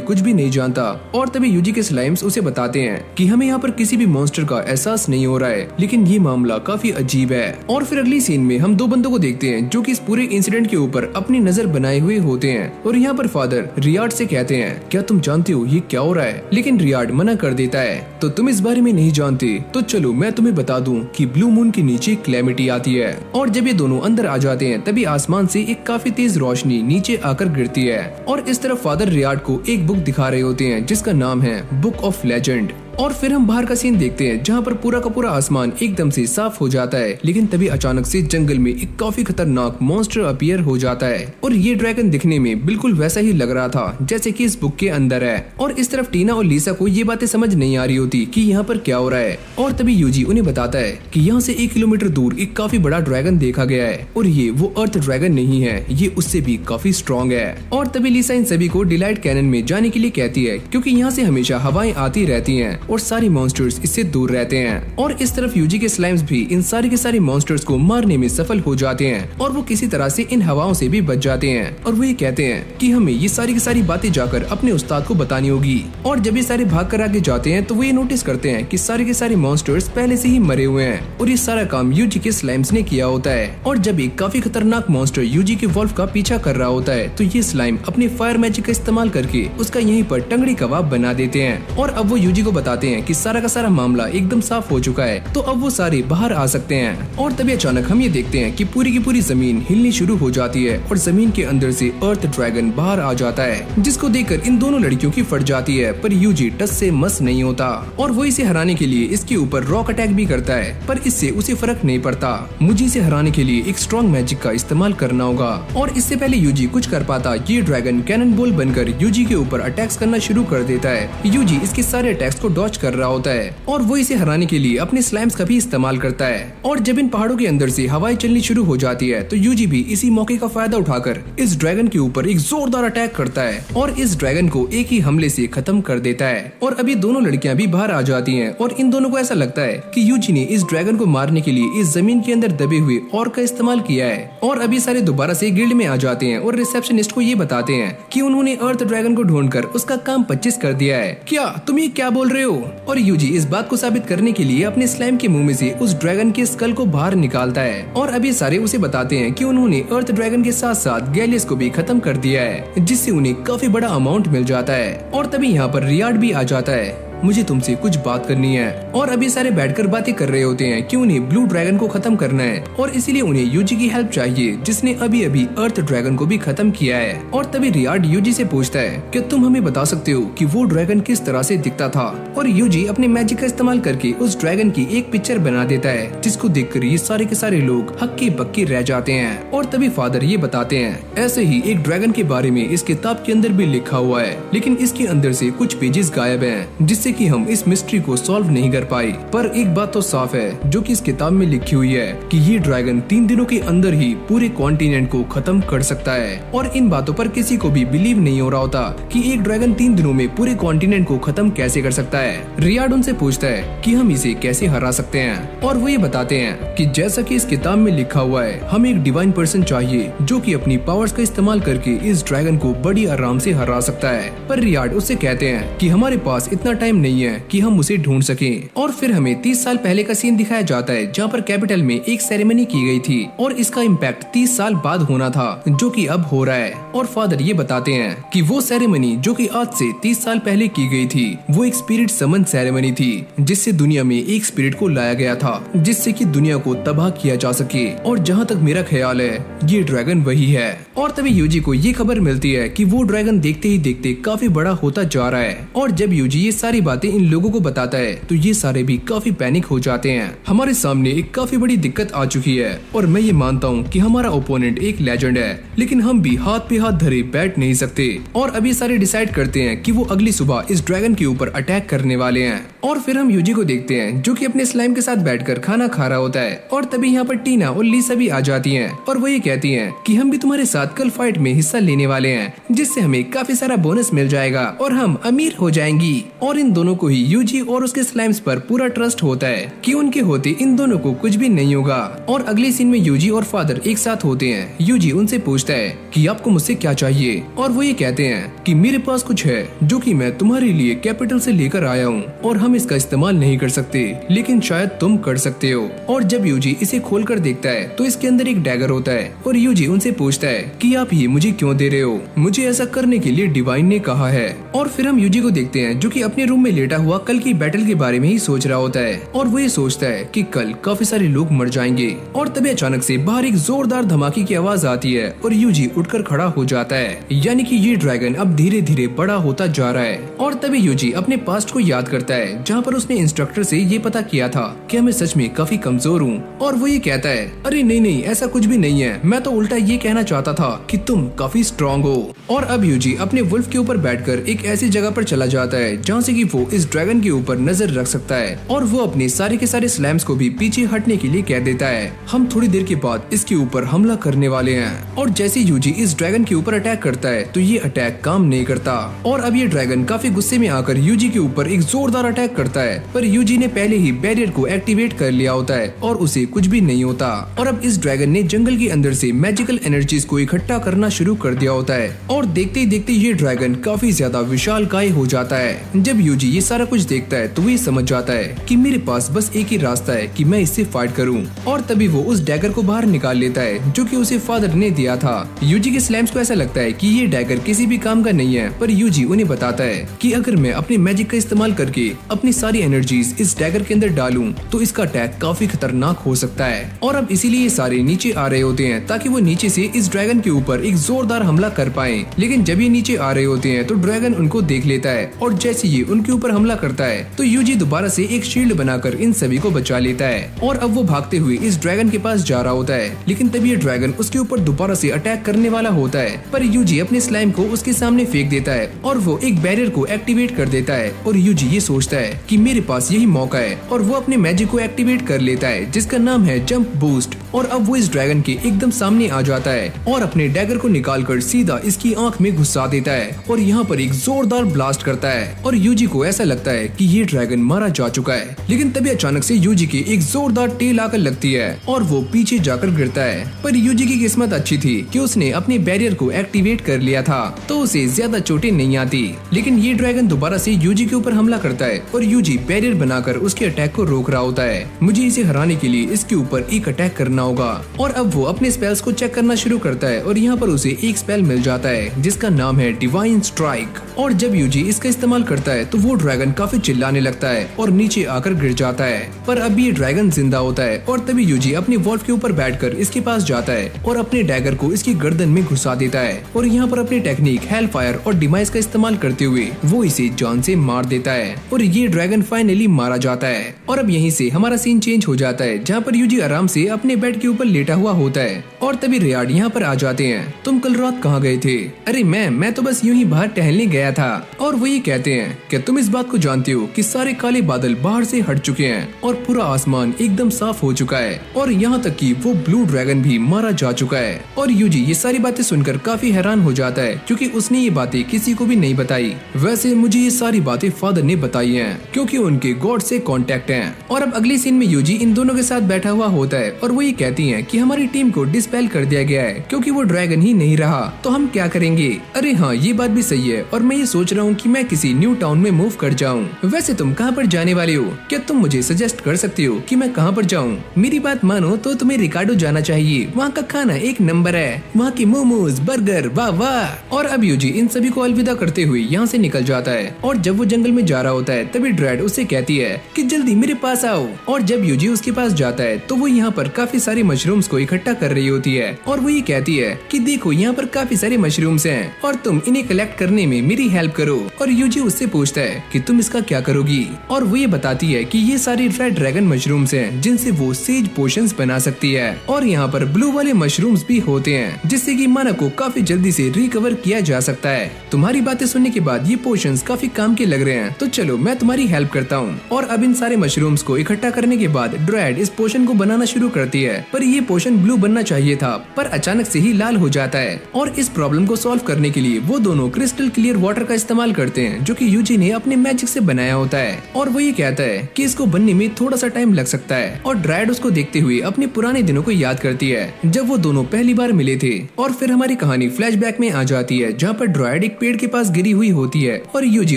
कुछ भी नहीं जानता। और तभी यूजी के स्लाइम्स उसे बताते हैं कि हमें यहाँ पर किसी भी मॉन्स्टर का एहसास नहीं हो रहा है, लेकिन ये मामला काफी अजीब है। और फिर अगली सीन में हम दो बंदों को देखते हैं जो कि इस पूरे इंसिडेंट के ऊपर अपनी नजर बनाए हुए होते हैं और यहाँ पर फादर रियाड से कहते हैं क्या तुम जानते हो ये क्या हो रहा है? लेकिन रियाड मना कर देता है। तो तुम इस बारे में नहीं जानते तो चलो मैं तुम्हें बता दूं कि ब्लू मून के नीचे क्लैमिटी आती है। और जब ये दोनों अंदर आ जाते हैं तभी आसमान से एक काफी तेज रोशनी नीचे आकर गिरती है और इस तरफ फादर रियाड को एक बुक दिखा रहे होते हैं जिसका नाम है बुक ऑफ लेजेंड। और फिर हम बाहर का सीन देखते हैं जहाँ पर पूरा का पूरा आसमान एकदम से साफ हो जाता है, लेकिन तभी अचानक से जंगल में एक काफी खतरनाक मॉन्स्टर अपीयर हो जाता है और ये ड्रैगन दिखने में बिल्कुल वैसा ही लग रहा था जैसे कि इस बुक के अंदर है। और इस तरफ टीना और लीसा को ये बातें समझ नहीं आ रही होती कि यहाँ पर क्या हो रहा है। और तभी यूजी उन्हें बताता है कि यहाँ से 1 किलोमीटर दूर एक काफी बड़ा ड्रैगन देखा गया है और ये वो अर्थ ड्रैगन नहीं है, ये उससे भी काफी स्ट्रॉन्ग है। और तभी लीसा इन सभी को डिलाइट कैनन में जाने के लिए कहती है, क्योंकि यहाँ से हमेशा हवाएं आती रहती हैं और सारे मॉन्स्टर्स इससे दूर रहते हैं। और इस तरफ यूजी के स्लाइम्स भी इन सारे के सारे मॉन्स्टर्स को मारने में सफल हो जाते हैं और वो किसी तरह से इन हवाओं से भी बच जाते हैं। और वो ये कहते हैं कि हमें ये सारी की सारी बातें जाकर अपने उस्ताद को बतानी होगी। और जब ये सारे भाग कर आगे जाते हैं तो वो ये नोटिस करते हैं कि सारे के सारे मॉन्स्टर्स पहले से ही मरे हुए हैं और ये सारा काम यूजी के स्लाइम्स ने किया होता है। और जब एक काफी खतरनाक मॉन्स्टर यूजी के वॉल्फ का पीछा कर रहा होता है तो ये स्लाइम अपने फायर मैजिक का इस्तेमाल करके उसका यहीं पर टंगड़ी कबाब बना देते हैं। और अब वो यूजी को बताते हैं कि सारा का सारा मामला एकदम साफ हो चुका है, तो अब वो सारे बाहर आ सकते हैं। और तभी अचानक हम ये देखते हैं कि पूरी की पूरी जमीन हिलनी शुरू हो जाती है और जमीन के अंदर से अर्थ ड्रैगन बाहर आ जाता है, जिसको देखकर इन दोनों लड़कियों की फट जाती है। पर यूजी टस से मस नहीं होता और वो इसे हराने के लिए इसके ऊपर रॉक अटैक भी करता है, पर इससे उसे फर्क नहीं पड़ता। मुझे इसे हराने के लिए एक स्ट्रॉन्ग मैजिक का इस्तेमाल करना होगा। और इससे पहले यूजी कुछ कर पाता, ये ड्रैगन कैनन बॉल बनकर यूजी के ऊपर अटैक्स करना शुरू कर देता है। यूजी इसके सारे अटैक्स को डॉज कर रहा होता है और वो इसे हराने के लिए अपने स्लाइम्स का भी इस्तेमाल करता है। और जब इन पहाड़ों के अंदर से हवाएं चलनी शुरू हो जाती है तो यूजी भी इसी मौके का फायदा उठाकर इस ड्रैगन के ऊपर एक जोरदार अटैक करता है और इस ड्रैगन को एक ही हमले से खत्म कर देता है। और अभी दोनों लड़कियां भी बाहर आ जाती हैं और इन दोनों को ऐसा लगता है कि यूजी ने इस ड्रैगन को मारने के लिए इस जमीन के अंदर दबे हुए और का इस्तेमाल किया है। और अभी सारे दोबारा से गिल्ड में आ जाते हैं और रिसेप्शनिस्ट को ये बताते हैं कि उन्होंने अर्थ ड्रैगन को ढूंढकर उसका काम 25 कर दिया है। क्या तुम ये क्या बोल रहे हो? और यूजी इस बात को साबित करने के लिए अपने स्लाइम के मुंह में से उस ड्रैगन के स्कल को बाहर निकालता है। और अभी सारे उसे बताते हैं कि उन्होंने अर्थ ड्रैगन के साथ साथ गैलियस को भी खत्म कर दिया है, जिससे उन्हें काफी बड़ा अमाउंट मिल जाता है। और तभी यहाँ पर रियाड भी आ जाता है। मुझे तुमसे कुछ बात करनी है। और अभी सारे बैठकर बातें कर रहे होते हैं कि उन्हें ब्लू ड्रैगन को खत्म करना है और इसीलिए उन्हें यूजी की हेल्प चाहिए, जिसने अभी अभी अर्थ ड्रैगन को भी खत्म किया है। और तभी रियाड यूजी से पूछता है कि तुम हमें बता सकते हो कि वो ड्रैगन किस तरह से दिखता था। और यूजी अपने मैजिक का इस्तेमाल करके उस ड्रैगन की एक पिक्चर बना देता है, जिसको देखकर ये सारे के सारे लोग हक्के बक्के रह जाते हैं। और तभी फादर ये बताते हैं ऐसे ही एक ड्रैगन के बारे में इस किताब के अंदर भी लिखा हुआ है, लेकिन इसके अंदर से कुछ पेजेस गायब हैं, जिससे कि हम इस मिस्ट्री को सॉल्व नहीं कर पाए। पर एक बात तो साफ है जो कि इस किताब में लिखी हुई है कि ये ड्रैगन 3 दिनों के अंदर ही पूरे कॉन्टिनेंट को खत्म कर सकता है। और इन बातों पर किसी को भी बिलीव नहीं हो रहा होता कि एक ड्रैगन 3 दिनों में पूरे कॉन्टिनेंट को खत्म कैसे कर सकता है। रियाड उनसे पूछता है कि हम इसे कैसे हरा सकते हैं और वो ये बताते हैं कि जैसा कि इस किताब में लिखा हुआ है, हमें एक डिवाइन पर्सन चाहिए जो कि अपनी पावर्स का इस्तेमाल करके इस ड्रैगन को बड़ी आराम से हरा सकता है। पर रियाड उससे कहते हैं कि हमारे पास इतना टाइम नहीं है कि हम उसे ढूंढ सकें। और फिर हमें 30 साल पहले का सीन दिखाया जाता है जहाँ पर कैपिटल में एक सेरेमनी की गई थी और इसका इम्पैक्ट 30 साल बाद होना था, जो कि अब हो रहा है। और फादर ये बताते हैं कि वो सेरेमनी जो कि आज से 30 साल पहले की गई थी, वो एक स्पिरिट समन सेरेमनी थी, जिससे दुनिया में एक स्पिरिट को लाया गया था जिससे कि दुनिया को तबाह किया जा सके। और जहाँ तक मेरा ख्याल है ये ड्रैगन वही है। और तभी यूजी को ये खबर मिलती है कि वो ड्रैगन देखते ही देखते काफी बड़ा होता जा रहा है। और जब यूजी ये सारी बातें इन लोगों को बताता है तो ये सारे भी काफी पैनिक हो जाते हैं। हमारे सामने एक काफी बड़ी दिक्कत आ चुकी है और मैं ये मानता हूँ कि हमारा ओपोनेंट एक लेजेंड है, लेकिन हम भी हाथ पे हाथ धरे बैठ नहीं सकते। और अभी सारे डिसाइड करते हैं कि वो अगली सुबह इस ड्रैगन के ऊपर अटैक करने वाले हैं। और फिर हम यूजी को देखते हैं जो कि अपने स्लाइम के साथ बैठकर खाना खा रहा होता है। और तभी यहाँ पर टीना और लीसा भी आ जाती हैं और वो ये कहती हैं कि हम भी तुम्हारे साथ कल फाइट में हिस्सा लेने वाले हैं, जिससे हमें काफी सारा बोनस मिल जाएगा और हम अमीर हो जाएंगी। और इन दोनों को ही यूजी और उसके स्लाइम्स पर पूरा ट्रस्ट होता है कि उनके होते इन दोनों को कुछ भी नहीं होगा। और अगले सीन में यूजी और फादर एक साथ होते हैं। यूजी उनसे पूछता है कि आपको मुझसे क्या चाहिए, और वो ये कहते हैं कि मेरे पास कुछ है जो कि मैं तुम्हारे लिए कैपिटल से लेकर आया हूँ और हम इसका इस्तेमाल नहीं कर सकते, लेकिन शायद तुम कर सकते हो। और जब यूजी इसे खोलकर देखता है तो इसके अंदर एक डैगर होता है और यूजी उनसे पूछता है कि आप ये मुझे क्यों दे रहे हो, मुझे ऐसा करने के लिए डिवाइन ने कहा है। और फिर हम यूजी को देखते हैं जो कि अपने रूम में लेटा हुआ कल की बैटल के बारे में ही सोच रहा होता है और वो ये सोचता है कि कल काफी सारे लोग मर जाएंगे। और तभी अचानक से बाहर एक जोरदार धमाके की आवाज आती है और यूजी उठकर खड़ा हो जाता है, यानी कि ये ड्रैगन अब धीरे धीरे बड़ा होता जा रहा है। और तभी यूजी अपने पास्ट को याद करता है जहाँ पर उसने इंस्ट्रक्टर से ये पता किया था कि मैं सच में काफी कमजोर हूँ। और वो ये कहता है अरे नहीं ऐसा कुछ भी नहीं है, मैं तो उल्टा ये कहना चाहता था कि तुम काफी स्ट्रॉन्ग हो। और अब यूजी अपने वुल्फ के ऊपर बैठकर एक ऐसी जगह पर चला जाता है जहाँ से कि वो इस ड्रैगन के ऊपर नजर रख सकता है और वो अपने सारे के सारे स्लैम्स को भी पीछे हटने के लिए कह देता है। हम थोड़ी देर के बाद इसके ऊपर हमला करने वाले हैं। और जैसे यूजी इस ड्रैगन के ऊपर अटैक करता है तो ये अटैक काम नहीं करता और अब ये ड्रैगन काफी गुस्से में आकर यूजी के ऊपर एक जोरदार अटैक करता है, पर यूजी ने पहले ही बैरियर को एक्टिवेट कर लिया होता है और उसे कुछ भी नहीं होता। और अब इस ड्रैगन ने जंगल के अंदर से मैजिकल एनर्जीज को इकट्ठा करना शुरू कर दिया होता है और देखते ही देखते ये ड्रैगन काफी ज्यादा विशालकाय हो जाता है। जब यूजी ये सारा कुछ देखता है तो वो समझ जाता है कि मेरे पास बस एक ही रास्ता है कि मैं इससे फाइट करूं। और तभी वो उस डैगर को बाहर निकाल लेता है जो कि उसे फादर ने दिया था। यूजी के स्लैम्स को ऐसा लगता है कि ये डैगर किसी भी काम का नहीं है, पर यूजी उन्हें बताता है कि अगर मैं अपने मैजिक का इस्तेमाल करके अपनी सारी एनर्जीज इस डैगर के अंदर डालूं तो इसका अटैक काफी खतरनाक हो सकता है। और अब इसीलिए सारे नीचे आ रहे होते हैं ताकि वो नीचे से इस ड्रैगन के ऊपर एक जोरदार हमला कर पाए। लेकिन जब ये नीचे आ रहे होते हैं तो ड्रैगन उनको देख लेता है और जैसे ये उनके ऊपर हमला करता है तो यूजी दोबारा से एक शील्ड बनाकर इन सभी को बचा लेता है। और अब वो भागते हुए इस ड्रैगन के पास जा रहा होता है, लेकिन तभी ये ड्रैगन उसके ऊपर दोबारा से अटैक करने वाला होता है, पर यूजी अपने स्लाइम को उसके सामने फेंक देता है और वो एक बैरियर को एक्टिवेट कर देता है। और यूजी ये सोचता है कि मेरे पास यही मौका है और वो अपने मैजिक को एक्टिवेट कर लेता है जिसका नाम है जंप बूस्ट। और अब वो इस ड्रैगन के एकदम सामने आ जाता है और अपने डैगर को निकालकर सीधा इसकी आंख में घुसा देता है और यहाँ पर एक जोरदार ब्लास्ट करता है और यूजी को ऐसा लगता है कि ये ड्रैगन मारा जा चुका है। लेकिन तभी अचानक से यूजी की एक जोरदार टेल आकर लगती है और वो पीछे जाकर गिरता है। पर यूजी की किस्मत अच्छी थी कि उसने अपने बैरियर को एक्टिवेट कर लिया था तो उसे ज्यादा चोटें नहीं आती। लेकिन ये ड्रैगन दोबारा से यूजी के ऊपर हमला करता है और यूजी बैरियर बनाकर उसके अटैक को रोक रहा होता है। मुझे इसे हराने के लिए इसके ऊपर एक अटैक करना होगा। और अब वो अपने स्पेल्स को चेक करना शुरू करता है और यहाँ पर उसे एक स्पेल मिल जाता है जिसका नाम है डिवाइन स्ट्राइक। और जब यूजी इसका इस्तेमाल करता है तो वो ड्रैगन काफी चिल्लाने लगता है और नीचे आकर गिर जाता है। पर अब ये ड्रैगन जिंदा होता है और तभी यूजी अपने वॉल्फ के ऊपर बैठकर इसके पास जाता है और अपने डैगर को इसकी गर्दन में घुसा देता है और यहाँ पर अपनी टेक्निक हेल फायर और डिमाइस का इस्तेमाल करते हुए वो इसे जान से मार देता है और ये ड्रैगन फाइनली मारा जाता है। और अब यहीं से हमारा सीन चेंज हो जाता है जहाँ पर यूजी आराम से अपने बेड के ऊपर लेटा हुआ होता है और तभी रियार्ड यहाँ पर आ जाते हैं। तुम कल रात कहाँ गए थे? अरे मैं तो बस यूं ही बाहर टहलने गया था। और वो ये कहते हैं कि तुम इस बात को जानते हो कि सारे काले बादल बाहर से हट चुके हैं और पूरा आसमान एकदम साफ हो चुका है और यहाँ तक कि वो ब्लू ड्रैगन भी मारा जा चुका है। और यूजी ये सारी बातें सुनकर काफी हैरान हो जाता है क्योंकि उसने ये बातें किसी को भी नहीं बताई। वैसे मुझे ये सारी बातें फादर ने बताई हैं क्योंकि उनके गॉड से कांटेक्ट हैं। और अब अगले सीन में यूजी इन दोनों के साथ बैठा हुआ होता है और वो ये कहती हैं कि हमारी टीम को डिस्पेल कर दिया गया है क्योंकि वो ड्रैगन ही नहीं रहा, तो हम क्या करेंगे? अरे हाँ, ये बात भी सही है और मैं ये सोच रहा हूँ कि मैं किसी न्यू टाउन में मूव कर जाऊँ। वैसे तुम कहाँ पर जाने वाले हो? क्या तुम मुझे सजेस्ट कर सकती हो कि मैं कहाँ पर जाऊँ? मेरी बात मानो तो तुम्हें रिकार्डो जाना चाहिए, वहाँ का खाना एक नंबर है, वहाँ की मोमोज बर्गर वाह वाह। और अब यूजी इन सभी को अलविदा करते हुए यहाँ से निकल जाता है और जब वो जंगल में जा रहा होता है तब तभी ड्रेड उससे कहती है कि जल्दी मेरे पास आओ। और जब यूजी उसके पास जाता है तो वो यहाँ पर काफी सारे मशरूम्स को इकट्ठा कर रही होती है और वो ये कहती है कि देखो यहाँ पर काफी सारे मशरूम्स हैं और तुम इन्हें कलेक्ट करने में मेरी हेल्प करो। और यूजी उससे पूछता है कि तुम इसका क्या करोगी, और वो ये बताती है कि ये सारे रेड ड्रैगन मशरूम्स हैं जिनसे वो सेज पोशंस बना सकती है। और यहाँ पर ब्लू वाले मशरूम्स भी होते हैं जिससे कि माना को काफी जल्दी से रिकवर किया जा सकता है। तुम्हारी बातें सुनने के बाद ये पोशंस काफी काम के लग रहे हैं, तो चलो मैं तुम्हारी हेल्प करता हूँ। और अब इन सारे मशरूम्स को इकट्ठा करने के बाद ड्रेड इस पोशन को बनाना शुरू करती है, पर ये पोशन ब्लू बनना चाहिए था पर अचानक से ही लाल हो जाता है। और इस प्रॉब्लम को सॉल्व करने के लिए वो दोनों क्रिस्टल क्लियर वाटर का इस्तेमाल करते हैं जो कि यूजी ने अपने मैजिक से बनाया होता है। और वो ये कहता है कि इसको बनने में थोड़ा सा टाइम लग सकता है। और ड्रेड उसको देखते हुए अपने पुराने दिनों को याद करती है जब वो दोनों पहली बार मिले थे। और फिर हमारी कहानी फ्लैशबैक में आ जाती है जहाँ पर ड्रेड एक पेड़ के पास गिरी हुई होती है और यूजी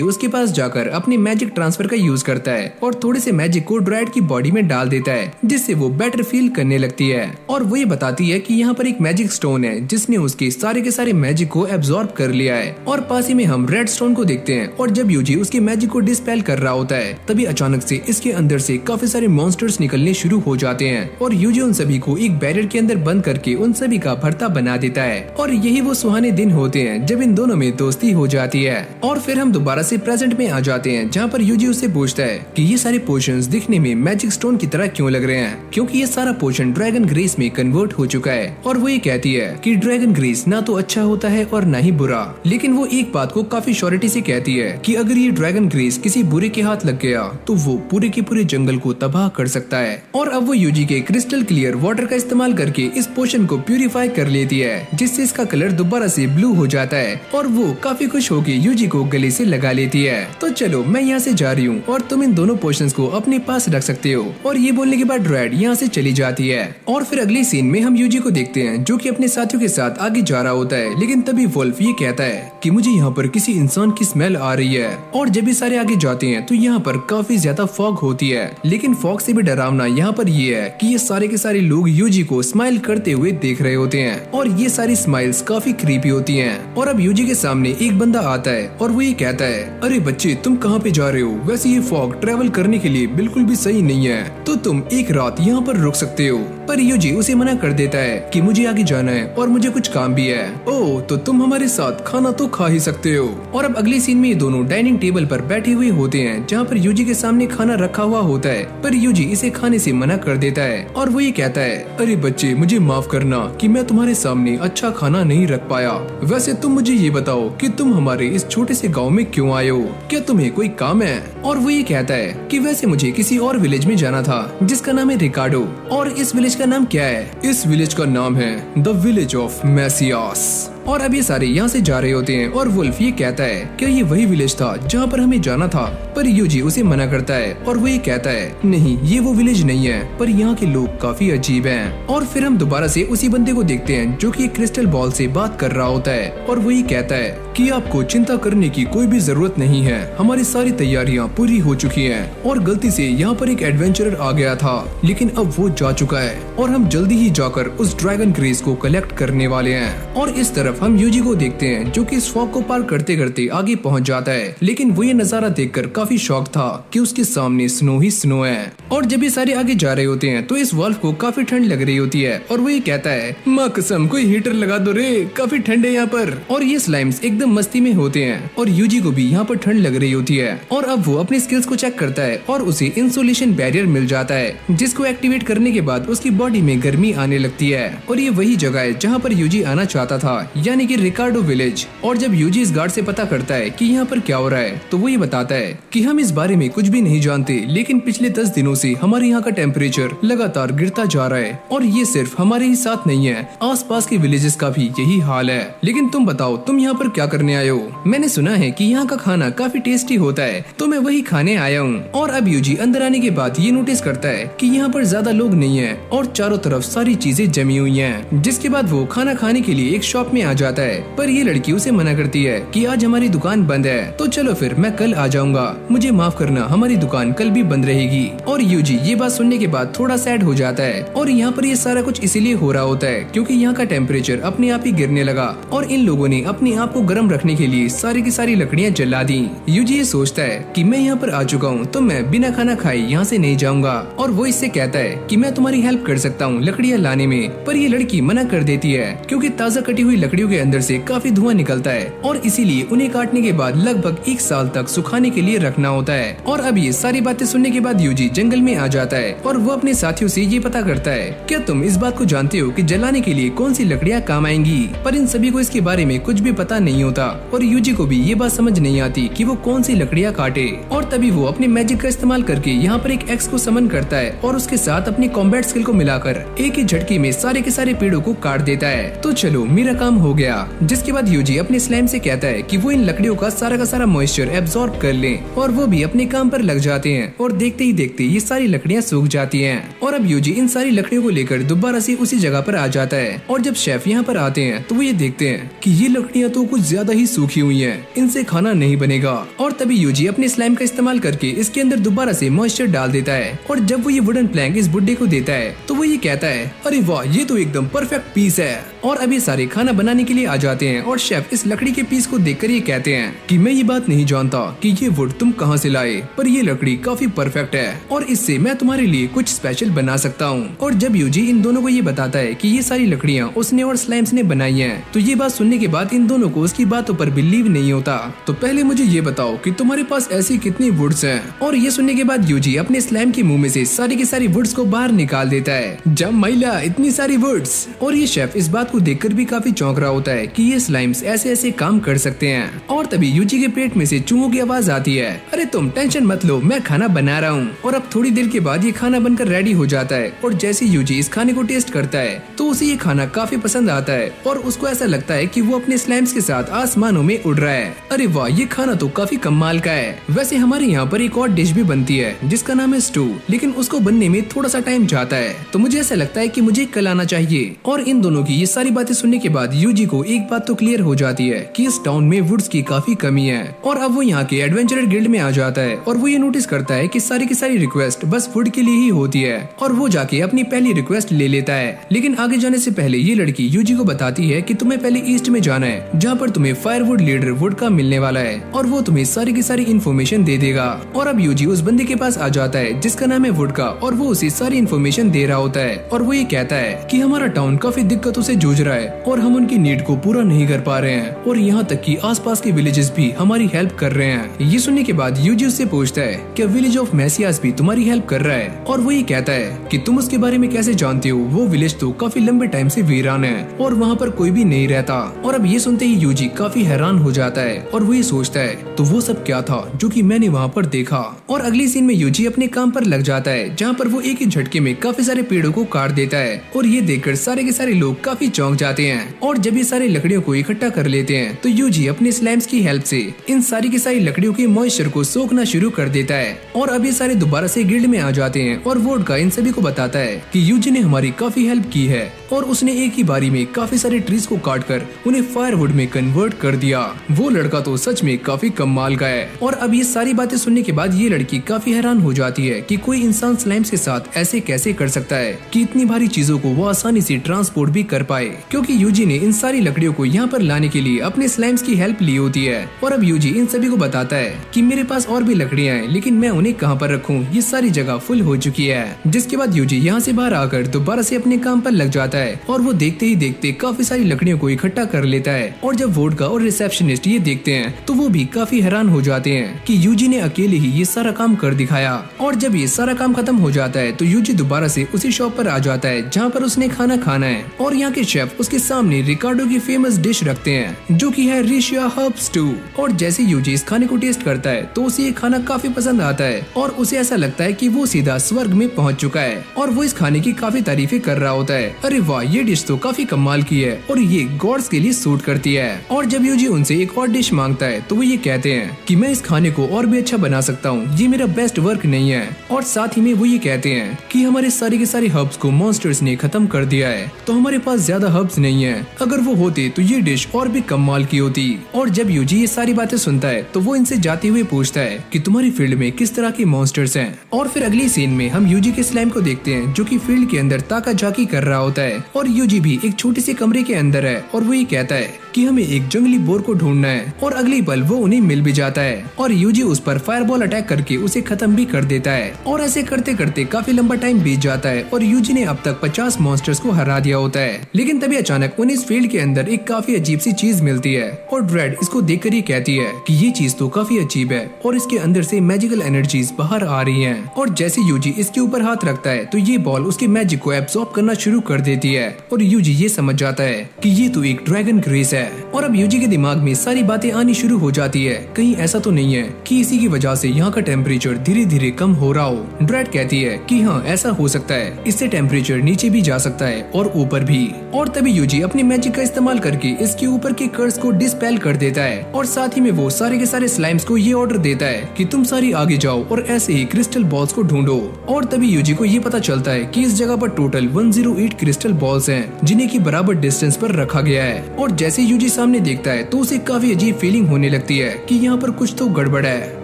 उसके पास जाकर अपने मैजिक ट्रांसफर का यूज करता है और थोड़े से मैजिक को ड्रेड की बॉडी में डाल देता है जिससे वो बेटर फील करने लगती है। और वो ये बताती है कि यहाँ पर एक मैजिक स्टोन है जिसने उसके सारे के सारे मैजिक को एब्जॉर्ब कर लिया है। और पास ही में हम रेड स्टोन को देखते हैं और जब यूजी उसके मैजिक को डिस्पेल कर रहा होता है तभी अचानक से इसके अंदर से काफी सारे मॉन्स्टर्स निकलने शुरू हो जाते हैं और यूजी उन सभी को एक बैरियर के अंदर बंद करके उन सभी का भरता बना देता है। और यही वो सुहाने दिन होते हैं जब इन दोनों में दोस्ती हो जाती है। और फिर हम दोबारा से प्रेजेंट में आ जाते हैं जहाँ पर यूजी उससे पूछता है कि ये सारे पोशंस दिखने में मैजिक स्टोन की तरह क्यों लग रहे हैं, क्योंकि ये सारा पोशन ड्रैगन ग्रेस में कन्वर्ट हो चुका है। और वो ये कहती है कि ड्रैगन ग्रेस ना तो अच्छा होता है और ना ही बुरा, लेकिन वो एक बात को काफी श्योरिटी से कहती है कि अगर ये ड्रैगन ग्रेस किसी बुरे के हाथ लग गया तो वो पूरे के पूरे जंगल को तबाह कर सकता है। और अब वो यूजी के क्रिस्टल क्लियर वाटर का इस्तेमाल करके इस पोशन को प्यूरिफाई कर लेती है जिससे इसका कलर दोबारा से ब्लू हो जाता है और वो काफी खुश होकर यूजी को गले से लगा लेती है। तो चलो मैं यहाँ से जा रही हूँ और तुम इन दोनों पोशंस को अपने पास रख सकते हो। और ये बोलने के बाद ड्रेड यहाँ से चली जाती है। और फिर अगली सीन में हम यूजी को देखते हैं जो कि अपने साथियों के साथ आगे जा रहा होता है, लेकिन तभी वुल्फ ये कहता है कि मुझे यहाँ पर किसी इंसान की स्मेल आ रही है। और जब ये सारे आगे जाते हैं तो यहाँ पर काफी ज्यादा फॉग होती है, लेकिन फॉग से भी डरावना यहाँ पर ये है कि ये सारे के सारे लोग यूजी को स्माइल करते हुए देख रहे होते हैं और ये सारी स्माइल्स काफी क्रीपी होती हैं। और अब यूजी के सामने एक बंदा आता है और वो ये कहता है, अरे बच्चे तुम कहाँ पे जा रहे हो, वैसे ये फॉग ट्रेवल करने के लिए बिल्कुल भी सही नहीं है, तो तुम एक रात यहाँ पर रुक सकते हो। पर यूजी उसे मना कर देता है कि मुझे आगे जाना है और मुझे कुछ काम भी है। ओह तो तुम हमारे साथ खाना तो खा ही सकते हो। और अब अगली सीन में ये दोनों डाइनिंग टेबल पर बैठे हुए होते हैं जहाँ पर यूजी के सामने खाना रखा हुआ होता है, पर यूजी इसे खाने से मना कर देता है और वो ये कहता है, अरे बच्चे मुझे माफ करना कि मैं तुम्हारे सामने अच्छा खाना नहीं रख पाया। वैसे तुम मुझे ये बताओ कि तुम हमारे इस छोटे से गाँव में क्यों आए हो, क्या तुम्हें कोई काम है? और वो ये कहता है कि वैसे मुझे किसी और विलेज में जाना था जिसका नाम है रिकार्डो। और इस विलेज का नाम क्या है? इस विलेज का नाम है द विलेज ऑफ मैसियास। और अब ये सारे यहाँ से जा रहे होते हैं और वुल्फ ये कहता है कि ये वही विलेज था जहाँ पर हमें जाना था, पर यूजी उसे मना करता है और वो ये कहता है नहीं ये वो विलेज नहीं है, पर यहाँ के लोग काफी अजीब हैं। और फिर हम दोबारा से उसी बंदे को देखते हैं जो कि एक क्रिस्टल बॉल से बात कर रहा होता है और वो ये कहता है कि आपको चिंता करने की कोई भी जरूरत नहीं है, हमारी सारी तैयारियाँ पूरी हो चुकी हैं और गलती से यहाँ पर एक एडवेंचरर आ गया था, लेकिन अब वो जा चुका है और हम जल्दी ही जाकर उस ड्रैगन ग्रेस को कलेक्ट करने वाले हैं। और इस तरफ हम यूजी को देखते हैं जो कि इस फॉग को पार करते करते आगे पहुंच जाता है, लेकिन वो ये नजारा देखकर काफी शॉक था कि उसके सामने स्नो ही स्नो है। और जब ये सारे आगे जा रहे होते हैं तो इस वुल्फ को काफी ठंड लग रही होती है और वो ये कहता है, माँ कसम कोई हीटर लगा दो रे, काफी ठंड है यहाँ पर। और ये स्लाइम्स एकदम मस्ती में होते हैं और यूजी को भी यहाँ पर ठंड लग रही होती है। और अब वो अपनी स्किल्स को चेक करता है और उसे इंसुलेशन बैरियर मिल जाता है जिसको एक्टिवेट करने के बाद उसकी बॉडी में गर्मी आने लगती है। और ये वही जगह है जहाँ पर यूजी आना चाहता था, यानी कि रिकार्डो विलेज। और जब यूजी इस गार्ड से पता करता है कि यहाँ पर क्या हो रहा है तो वो ये बताता है कि हम इस बारे में कुछ भी नहीं जानते, लेकिन पिछले 10 दिनों से हमारे यहाँ का टेम्परेचर लगातार गिरता जा रहा है और ये सिर्फ हमारे ही साथ नहीं है, आसपास के विलेजेस का भी यही हाल है। लेकिन तुम बताओ तुम यहाँ पर क्या करने आए हो? मैंने सुना है कि यहाँ का खाना काफी टेस्टी होता है, तो मैं वही खाने आया हूँ। और अब यूजी अंदर आने के बाद ये नोटिस करता है कि यहाँ पर ज्यादा लोग नहीं है और चारों तरफ सारी चीजें जमी हुई हैं। जिसके बाद वो खाना खाने के लिए एक शॉप में आ जाता है, पर ये लड़की उसे मना करती है कि आज हमारी दुकान बंद है, तो चलो फिर मैं कल आ जाऊंगा, मुझे माफ करना, हमारी दुकान कल भी बंद रहेगी। और यूजी ये बात सुनने के बाद थोड़ा सैड हो जाता है। और यहाँ पर ये सारा कुछ इसीलिए हो रहा होता है क्योंकि यहाँ का टेम्परेचर अपने आप ही गिरने लगा और इन लोगों ने अपने आप को गर्म रखने के लिए सारी की सारी लकड़ियाँ जला दी। यूजी ये सोचता है कि मैं यहाँ पर आ चुका हूँ तो मैं बिना खाना खाए यहाँ से नहीं जाऊंगा। और वो इससे कहता है कि मैं तुम्हारी हेल्प कर सकता हूँ लकड़ियाँ लाने में, पर ये लड़की मना कर देती है क्योंकि ताज़ा कटी हुई लकड़ियों के अंदर से काफी धुआं निकलता है और इसीलिए उन्हें काटने के बाद लगभग 1 साल तक सुखाने के लिए रखना होता है। और अब ये सारी बातें सुनने के बाद यूजी जंगल में आ जाता है और वो अपने साथियों से ये पता करता है, क्या तुम इस बात को जानते हो कि जलाने के लिए कौन सी लकड़ियाँ काम आएंगी? पर इन सभी को इसके बारे में कुछ भी पता नहीं होता और यूजी को भी ये बात समझ नहीं आती कि वो कौन सी लकड़ियाँ काटे। और तभी वो अपने मैजिक का इस्तेमाल करके यहाँ पर एक एक्स को समन करता है और उसके साथ अपनी कॉम्बैट स्किल को मिलाकर एक ही झटके में सारे के सारे पेड़ों को काट देता है। तो चलो मेरा काम हो गया। जिसके बाद यूजी अपने स्लाइम से कहता है कि वो इन लकड़ियों का सारा मॉइस्चर एब्जॉर्ब कर ले और वो भी अपने काम पर लग जाते हैं और देखते ही देखते ये सारी लकड़ियाँ सूख जाती हैं। और अब यूजी इन सारी लकड़ियों को लेकर दोबारा से उसी जगह पर आ जाता है और जब शेफ यहाँ पर आते हैं तो वो ये देखते हैं कि ये लकड़ियाँ तो कुछ ज्यादा ही सूखी हुई हैं, इनसे खाना नहीं बनेगा। और तभी यूजी अपने स्लाइम का इस्तेमाल करके इसके अंदर दोबारा से मॉइस्चर डाल देता है और जब वो ये वुडन प्लैंक इस बुड्ढे को देता है तो वो ये कहता है, अरे वाह ये तो एकदम परफेक्ट पीस है। और अभी सारे खाना बनाने के लिए आ जाते हैं और शेफ इस लकड़ी के पीस को देखकर ये कहते हैं कि मैं ये बात नहीं जानता कि ये वुड तुम कहाँ से लाए, पर ये लकड़ी काफी परफेक्ट है और इससे मैं तुम्हारे लिए कुछ स्पेशल बना सकता हूँ। और जब यूजी इन दोनों को ये बताता है कि ये सारी लकड़ियाँ उसने और स्लाइम्स ने बनाई हैं, तो ये बात सुनने के बाद इन दोनों को उसकी बातों पर बिलीव नहीं होता। तो पहले मुझे ये बताओ कि तुम्हारे पास ऐसी कितनी वुड्स हैं? और ये सुनने के बाद यूजी अपने स्लाइम के मुंह में से सारी की सारी वुड्स को बाहर निकाल देता है। जब महिला इतनी सारी वुड्स। और ये शेफ इस बात को देखकर भी काफी चौंक रहा होता है कि ये स्लाइम्स ऐसे ऐसे काम कर सकते हैं। और तभी यूजी के पेट में से चूहों की आवाज आती है, अरे तुम टेंशन मत लो, मैं खाना बना रहा हूँ। और अब थोड़ी देर के बाद ये खाना बनकर रेडी हो जाता है और जैसे यूजी इस खाने को टेस्ट करता है तो उसे ये खाना काफी पसंद आता है और उसको ऐसा लगता है कि वो अपने स्लाइम्स के साथ आसमानों में उड़ रहा है। अरे वाह ये खाना तो काफी कमाल का है। वैसे हमारे यहाँ पर एक और डिश भी बनती है जिसका नाम है स्टू, लेकिन उसको बनने में थोड़ा सा टाइम जाता है, तो मुझे ऐसा लगता है कि मुझे कल आना चाहिए। और इन दोनों की ये सारी बातें सुनने के बाद यूजी को एक बात तो क्लियर हो जाती है कि इस टाउन में वुड्स की काफी कमी है। और अब वो यहाँ के एडवेंचरर गिल्ड में आ जाता है और वो ये नोटिस करता है कि सारी की सारी रिक्वेस्ट बस वुड के लिए ही होती है और वो जाके अपनी पहली रिक्वेस्ट ले लेता है। लेकिन आगे जाने से पहले ये लड़की यूजी को बताती है कि तुम्हें पहले ईस्ट में जाना है जहाँ पर तुम्हें फायरवुड लीडर वुड का मिलने वाला है और वो तुम्हें सारी की सारी इन्फॉर्मेशन दे देगा। और अब यूजी उस बंदे के पास आ जाता है जिसका नाम है वुड का और वो उसे सारी इन्फॉर्मेशन दे रहा होता है और वो ये कहता है कि हमारा टाउन काफी दिक्कतों से जूझ रहा है और हम उनकी नीड को पूरा नहीं कर पा रहे हैं और यहाँ तक कि आसपास के विलेजेस भी हमारी हेल्प कर रहे हैं। ये सुनने के बाद यूजी उससे पूछता है क्या विलेज ऑफ मैसियास भी तुम्हारी हेल्प कर रहा है? और वो ये कहता है कि तुम उसके बारे में कैसे जानते हो, वो विलेज तो काफी लंबे टाइम से वीरान है और वहाँ पर कोई भी नहीं रहता। और अब ये सुनते ही यूजी काफी हैरान हो जाता है और वो ये सोचता है तो वो सब क्या था जो कि मैंने वहाँ पर देखा। और अगली सीन में यूजी अपने काम पर लग जाता है जहाँ पर वो एक ही झटके में काफी सारे पेड़ों को काट देता है और ये देखकर सारे के सारे लोग काफी चौंक जाते हैं। और जब ये सारी लकड़ियों को इकट्ठा कर लेते हैं तो यूजी अपने स्लाइम्स की हेल्प से इन सारी की सारी लकड़ियों के मॉइस्चर को सोखना शुरू कर देता है। और अब ये सारे दोबारा से गिल्ड में आ जाते हैं और वुड का इन सभी को बताता है कि यूजी ने हमारी काफी हेल्प की है और उसने एक ही बारी में काफी सारे ट्रीज को काटकर उन्हें फायरवुड में कन्वर्ट कर दिया। वो लड़का तो सच में काफी कमाल का है। और अब ये सारी बातें सुनने के बाद ये लड़की काफी हैरान हो जाती है कि कोई इंसान स्लाइम्स के साथ ऐसे कैसे कर सकता है कि इतनी भारी चीजों को वो आसानी से ट्रांसपोर्ट भी कर पाए, क्योंकि यूजी ने इन सारी लकड़ियों को यहाँ पर लाने के लिए अपने स्लाइम्स की हेल्प ली होती है। और अब यूजी इन सभी को बताता है कि मेरे पास और भी लकड़ियाँ हैं लेकिन मैं उन्हें कहाँ पर रखूँ, ये सारी जगह फुल हो चुकी है। जिसके बाद यूजी यहाँ से बाहर आकर दोबारा से अपने काम पर लग जाता है और वो देखते ही देखते काफी सारी लकड़ियों को इकट्ठा कर लेता है। और जब वोडका और रिसेप्शनिस्ट ये देखते हैं तो वो भी काफी हैरान हो जाते हैं कि यूजी ने अकेले ही ये सारा काम कर दिखाया। और जब ये सारा काम खत्म हो जाता है तो यूजी दोबारा से उसी शॉप पर आ जाता है जहाँ पर उसने खाना खाना है और यहाँ के शेफ उसके सामने रिकार्डो की फेमस डिश रखते हैं जो कि है रिशिया हर्ब स्टू। और जैसे यूजी इस खाने को टेस्ट करता है तो उसे ये खाना काफी पसंद आता है और उसे ऐसा लगता है कि वो सीधा स्वर्ग में पहुँच चुका है और वो इस खाने की काफी तारीफें कर रहा होता है। अरे वाह ये डिश तो काफी कमाल की है और ये गॉड्स के लिए सूट करती है। और जब यूजी उनसे एक और डिश मांगता है तो वो ये कहते हैं कि मैं इस खाने को और भी अच्छा बना सकता हूँ, ये मेरा बेस्ट वर्क नहीं है। और साथ ही में वो ये कहते हैं कि हमारे सारे के सारे हर्ब्स को मॉन्स्टर्स ने खत्म कर दिया है, तो हमारे पास ज्यादा हर्ब्स नहीं है, अगर वो होते तो ये डिश और भी कमाल की होती। और जब यूजी ये सारी बातें सुनता है तो वो इनसे जाते हुए पूछता है कि तुम्हारी फील्ड में किस तरह के मॉन्स्टर्स हैं। और फिर अगली सीन में हम यूजी के स्लाइम को देखते हैं जो कि फील्ड के अंदर ताका झाकी कर रहा होता है और यूजी भी एक छोटे से कमरे के अंदर है और वो ये कहता है कि हमें एक जंगली बोर को ढूंढना है। और अगली पल वो उन्हें मिल भी जाता है और यूजी उस पर फायरबॉल अटैक करके उसे खत्म भी कर देता है। और ऐसे करते करते काफी लंबा टाइम बीत जाता है और यूजी ने अब तक 50 मॉन्स्टर्स को हरा दिया होता है। लेकिन तभी अचानक उन्हें इस फील्ड के अंदर एक काफी अजीब सी चीज मिलती है और ड्रेड इसको देखकर ये कहती है कि ये चीज तो काफी अजीब है और इसके अंदर से मैजिकल एनर्जीज बाहर आ रही है। और जैसे यूजी इसके ऊपर हाथ रखता है तो ये बॉल उसके मैजिक को एब्सॉर्ब करना शुरू कर देती है और यूजी ये समझ जाता है कि ये तो एक ड्रैगन ग्रेस है। और अब यूजी के दिमाग में सारी बातें आनी शुरू हो जाती है, कहीं ऐसा तो नहीं है कि इसी की वजह से यहाँ का टेम्परेचर धीरे धीरे कम हो रहा हो। ड्रेड कहती है कि हाँ ऐसा हो सकता है, इससे टेम्परेचर नीचे भी जा सकता है और ऊपर भी। और तभी यूजी अपने मैजिक का इस्तेमाल करके इसके ऊपर के कर्स को डिस्पेल कर देता है और साथ ही में वो सारे के सारे स्लाइम्स को ये ऑर्डर देता है कि तुम सारी आगे जाओ और ऐसे ही क्रिस्टल बॉल्स को ढूंढो। और तभी यूजी को ये पता चलता है कि इस जगह पर टोटल 108 क्रिस्टल बॉल्स हैं जिन्हें की बराबर डिस्टेंस पर रखा गया है। और जैसे यूजी सामने देखता है तो उसे काफी अजीब फीलिंग होने लगती है कि यहाँ पर कुछ तो गड़बड़ है,